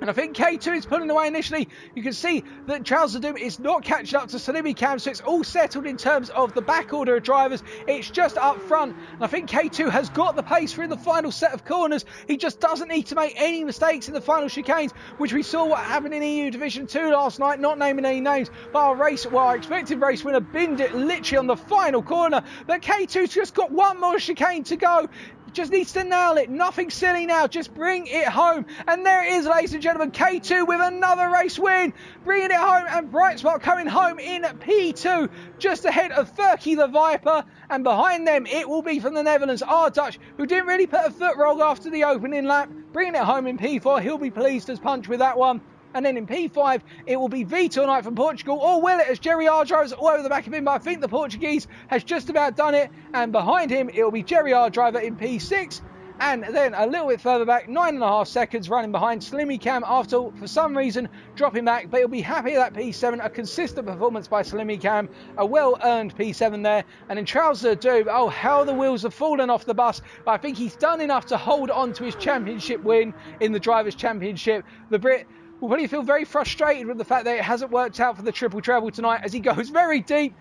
And I think K2 is pulling away initially. You can see that Charles Doom is not catching up to Slimmy Cam, so it's all settled in terms of the back order of drivers. It's just up front. And I think K2 has got the pace through the final set of corners. He just doesn't need to make any mistakes in the final chicanes, which we saw what happened in EU Division 2 last night, not naming any names. But our expected race winner binned it literally on the final corner. But K2's just got one more chicane to go. Just needs to nail it. Nothing silly now. Just bring it home. And there it is, ladies and gentlemen. K2 with another race win. Bringing it home. And Bright Spot coming home in P2. Just ahead of Furky the Viper. And behind them, it will be from the Netherlands, R Dutch, who didn't really put a foot wrong after the opening lap. Bringing it home in P4. He'll be pleased as punch with that one. And then in P5, it will be Vitor Knight from Portugal, or will it, as Jerry R drives all over the back of him, but I think the Portuguese has just about done it. And behind him, it will be Jerry R driver in P6. And then a little bit further back, 9.5 seconds running behind Slimmy Cam after, for some reason, dropping back. But he'll be happy at that P7, a consistent performance by Slimmy Cam, a well-earned P7 there. And in Trouser Doob, oh, how the wheels have fallen off the bus. But I think he's done enough to hold on to his championship win in the Drivers' Championship. The Brit will probably feel very frustrated with the fact that it hasn't worked out for the triple treble tonight, as he goes very deep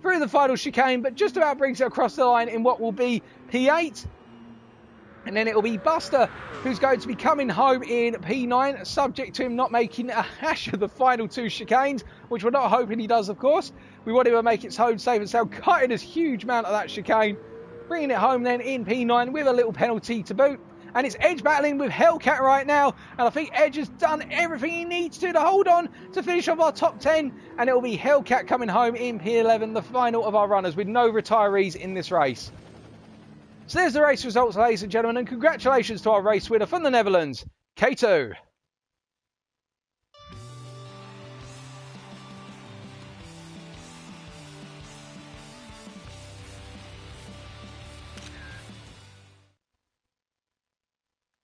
through the final chicane, but just about brings it across the line in what will be P8. And then it'll be Buster who's going to be coming home in P9, subject to him not making a hash of the final 2 chicanes, which we're not hoping he does, of course. We want him to make it home safe and sound, cutting a huge amount of that chicane, bringing it home then in P9 with a little penalty to boot. And it's Edge battling with Hellcat right now, and I think Edge has done everything he needs to hold on to finish off our top 10, and it will be Hellcat coming home in P11, the final of our runners, with no retirees in this race. So there's the race results, ladies and gentlemen, and congratulations to our race winner from the Netherlands, Kato.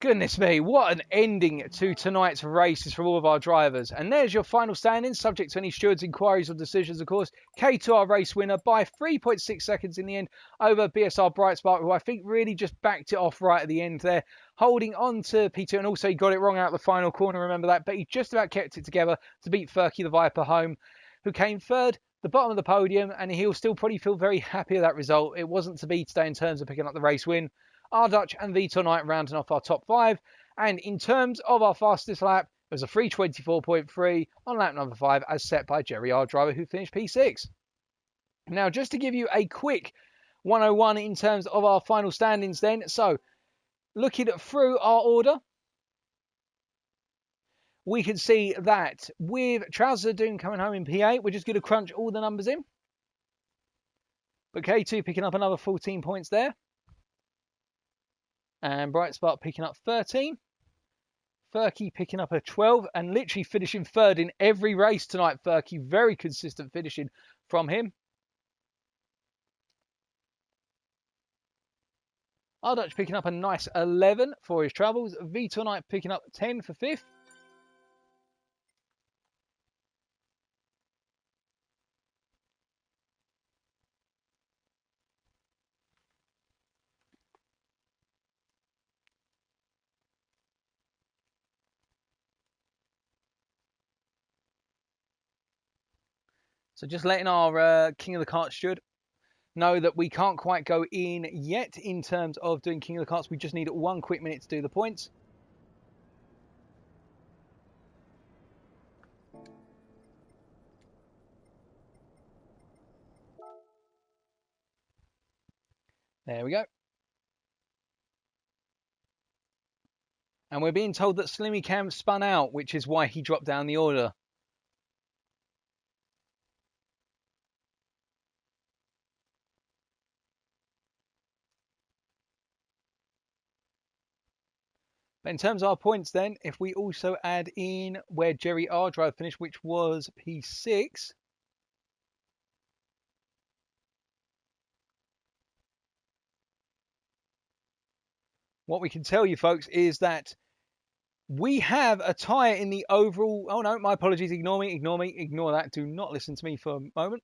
Goodness me, what an ending to tonight's races for all of our drivers. And there's your final standings, subject to any stewards' inquiries or decisions, of course. K2, our race winner, by 3.6 seconds in the end over BSR Brightspark, who I think really just backed it off right at the end there, holding on to P2, and also he got it wrong out the final corner, remember that, but he just about kept it together to beat Furky the Viper home, who came third, the bottom of the podium, and he'll still probably feel very happy with that result. It wasn't to be today in terms of picking up the race win. Dutch and Vitor Knight rounding off our top 5. And in terms of our fastest lap, it was a 3:24.3 on lap number 5 as set by Jerry R. Driver, who finished P6. Now, just to give you a quick 101 in terms of our final standings then. So, looking through our order, we can see that with Trousers of Doom coming home in P8, we're just going to crunch all the numbers in. But K2 picking up another 14 points there. And Brightspark picking up 13. Furky picking up a 12 and literally finishing third in every race tonight. Furky, very consistent finishing from him. Dutch picking up a nice 11 for his travels. Vitor Knight picking up 10 for 5th. So just letting our King of the Karts steward know that we can't quite go in yet in terms of doing King of the Karts. We just need 1 quick minute to do the points. There we go. And we're being told that Slimmy Cam spun out, which is why he dropped down the order. But in terms of our points then, if we also add in where Jerry R. Drive finished, which was P6. What we can tell you, folks, is that we have a tie in the overall... Oh, no, my apologies. Ignore me, ignore that. Do not listen to me for a moment.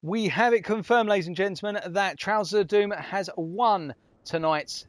We have it confirmed, ladies and gentlemen, that Trousers of Doom has won tonight's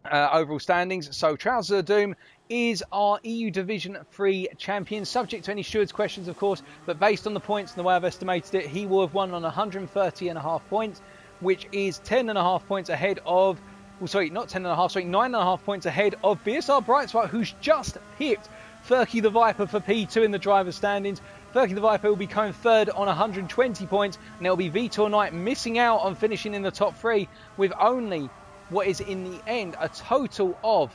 overall standings. So Trousers of Doom is our EU Division 3 champion, subject to any stewards' questions, of course, but based on the points and the way I've estimated it, he will have won on 130.5 points, which is 10.5 points ahead of... Well, sorry, not 10.5, sorry, 9.5 points ahead of BSR Brightspark, who's just pipped Furky the Viper for P2 in the driver's standings. Furky the Viper will be coming third on 120 points, and it'll be Vitor Knight missing out on finishing in the top 3 with only what is in the end a total of,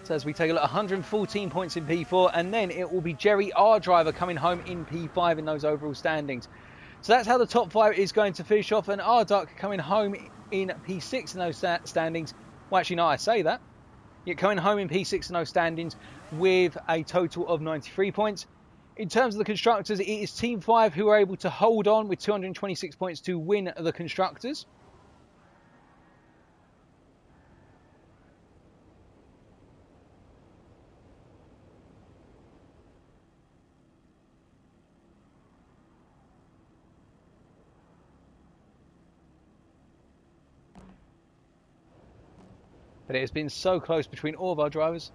so as we take a look, 114 points in P4, and then it will be Jerry R. Driver coming home in P5 in those overall standings. So that's how the top 5 is going to finish off, and R. Duck coming home in P6 in those standings. Well, actually, no, I say that. Yet coming home in P6 in those standings with a total of 93 points. In terms of the constructors, it is Team 5 who are able to hold on with 226 points to win the constructors. But it has been so close between all of our drivers.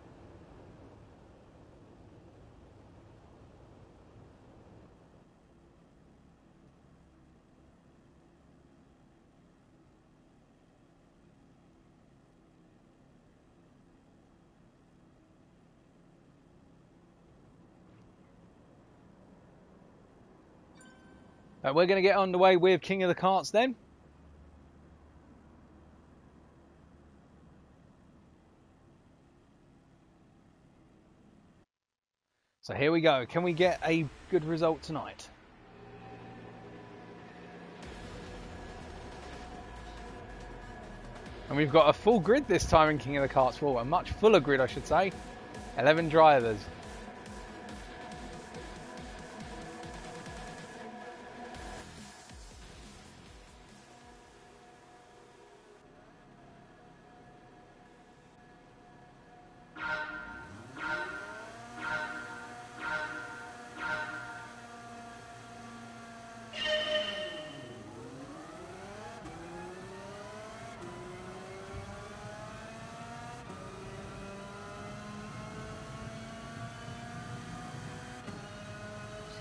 We're going to get underway with King of the Karts then. So here we go. Can we get a good result tonight? And we've got a full grid this time in King of the Karts. Well, a much fuller grid, I should say. 11 drivers.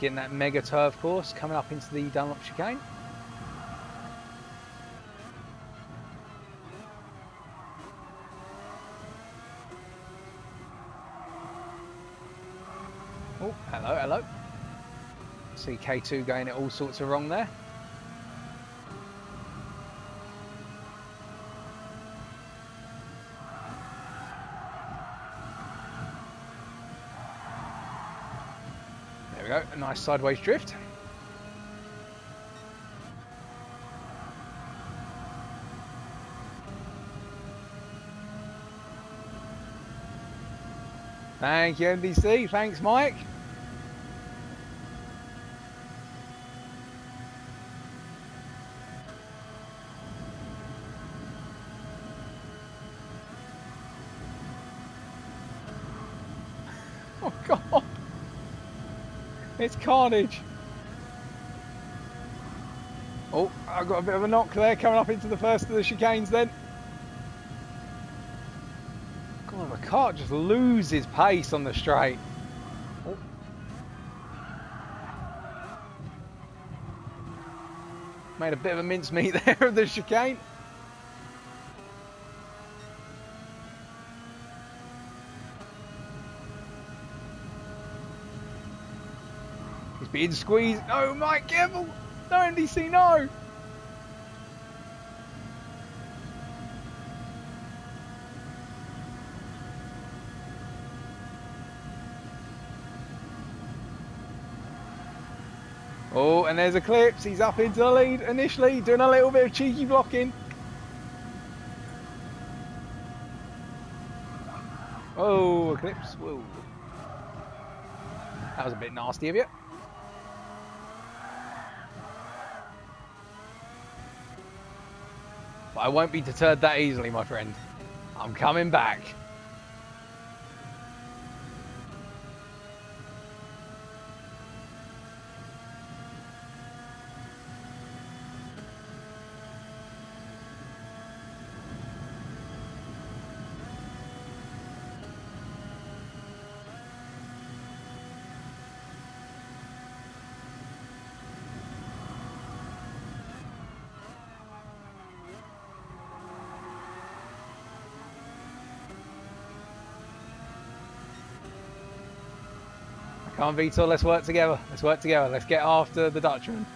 Getting that mega turf course coming up into the Dunlop chicane. Oh, hello, hello. See K2 going it all sorts of wrong there. There we go, a nice sideways drift. Thank you, NBC. Thanks, Mike. Oh, God. It's carnage. Oh, I've got a bit of a knock there coming up into the first of the chicanes then. God, the kart just loses pace on the straight. Oh. Made a bit of a mincemeat there of the chicane. He's being squeezed. No, Mike, careful. No, NDC, no. Oh, and there's Eclipse. He's up into the lead initially, doing a little bit of cheeky blocking. Oh, Eclipse. Whoa. That was a bit nasty of you. But I won't be deterred that easily, my friend. I'm coming back. Come on, Vitor, let's work together. Let's work together. Let's get after the Dutchman.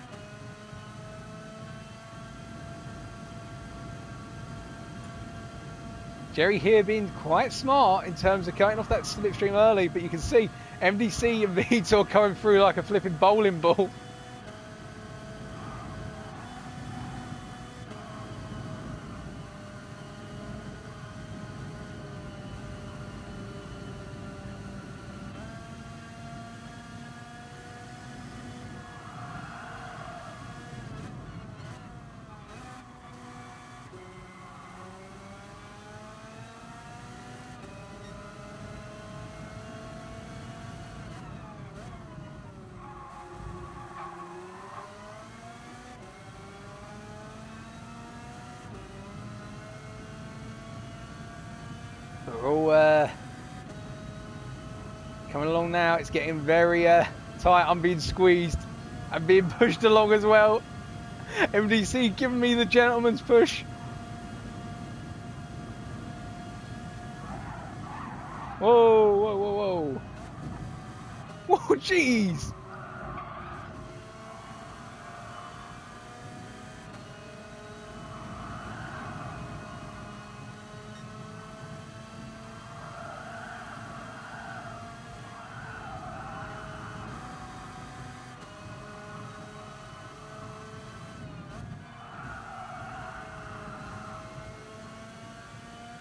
Jerry here being quite smart in terms of cutting off that slipstream early, but you can see MDC and Vitor coming through like a flipping bowling ball. We're all coming along now. It's getting very tight. I'm being squeezed. I'm being pushed along as well. MDC giving me the gentleman's push. Whoa, whoa, whoa, whoa. Whoa, jeez.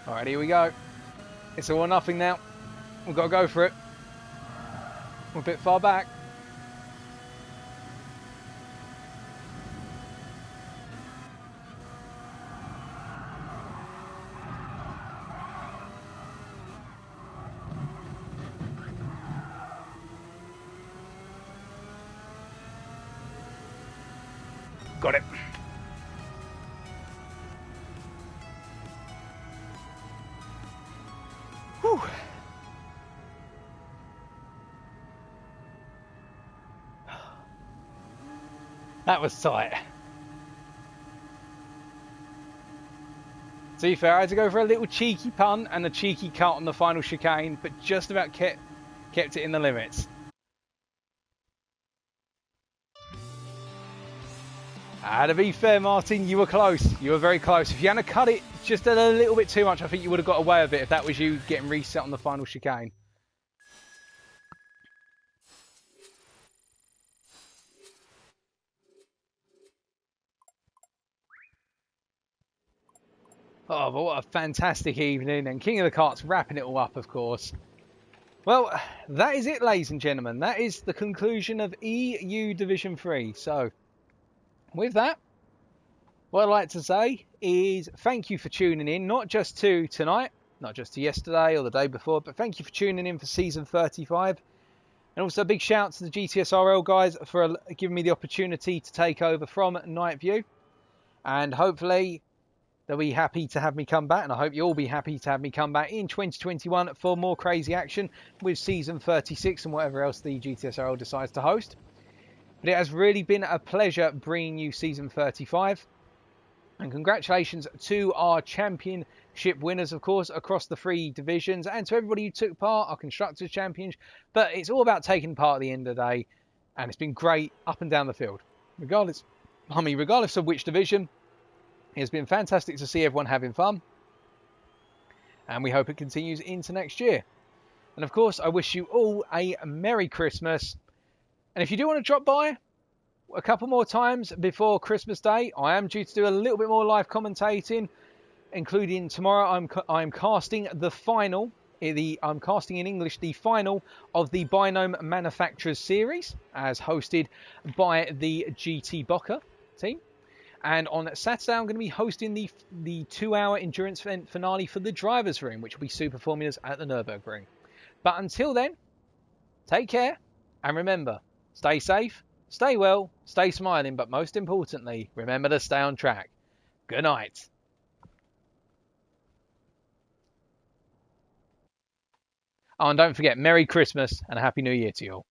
All right, here we go. It's all or nothing now. We've got to go for it. We're a bit far back. Got it. Whew. That was tight. To be fair, I had to go for a little cheeky punt and a cheeky cut on the final chicane, but just about kept it in the limits. To be fair, Martin, you were close. You were very close. If you hadn't cut it just a little bit too much, I think you would have got away with it if that was you getting reset on the final chicane. Oh, but what a fantastic evening. And King of the Karts wrapping it all up, of course. Well, that is it, ladies and gentlemen. That is the conclusion of EU Division 3. So, with that, what I'd like to say is thank you for tuning in, not just to tonight, not just to yesterday or the day before, but thank you for tuning in for Season 35. And also a big shout out to the GTSRL guys for giving me the opportunity to take over from Night View. And hopefully they'll be happy to have me come back, and I hope you'll all be happy to have me come back in 2021 for more crazy action with Season 36 and whatever else the GTSRL decides to host. But it has really been a pleasure bringing you Season 35. And congratulations to our championship winners, of course, across the 3 divisions, and to everybody who took part, our Constructors Champions. But it's all about taking part at the end of the day, and it's been great up and down the field. Regardless of which division, it's been fantastic to see everyone having fun, and we hope it continues into next year. And of course, I wish you all a Merry Christmas. And if you do want to drop by a couple more times before Christmas Day, I am due to do a little bit more live commentating, including tomorrow. I'm casting the final. I'm casting in English the final of the Binome Manufacturers Series, as hosted by the GT Bocker team. And on Saturday, I'm going to be hosting the 2-hour endurance event finale for the Drivers' Room, which will be Super Formulas at the Nürburgring. But until then, take care, and remember, stay safe, stay well, stay smiling, but most importantly, remember to stay on track. Good night. Oh, and don't forget, Merry Christmas and a Happy New Year to you all.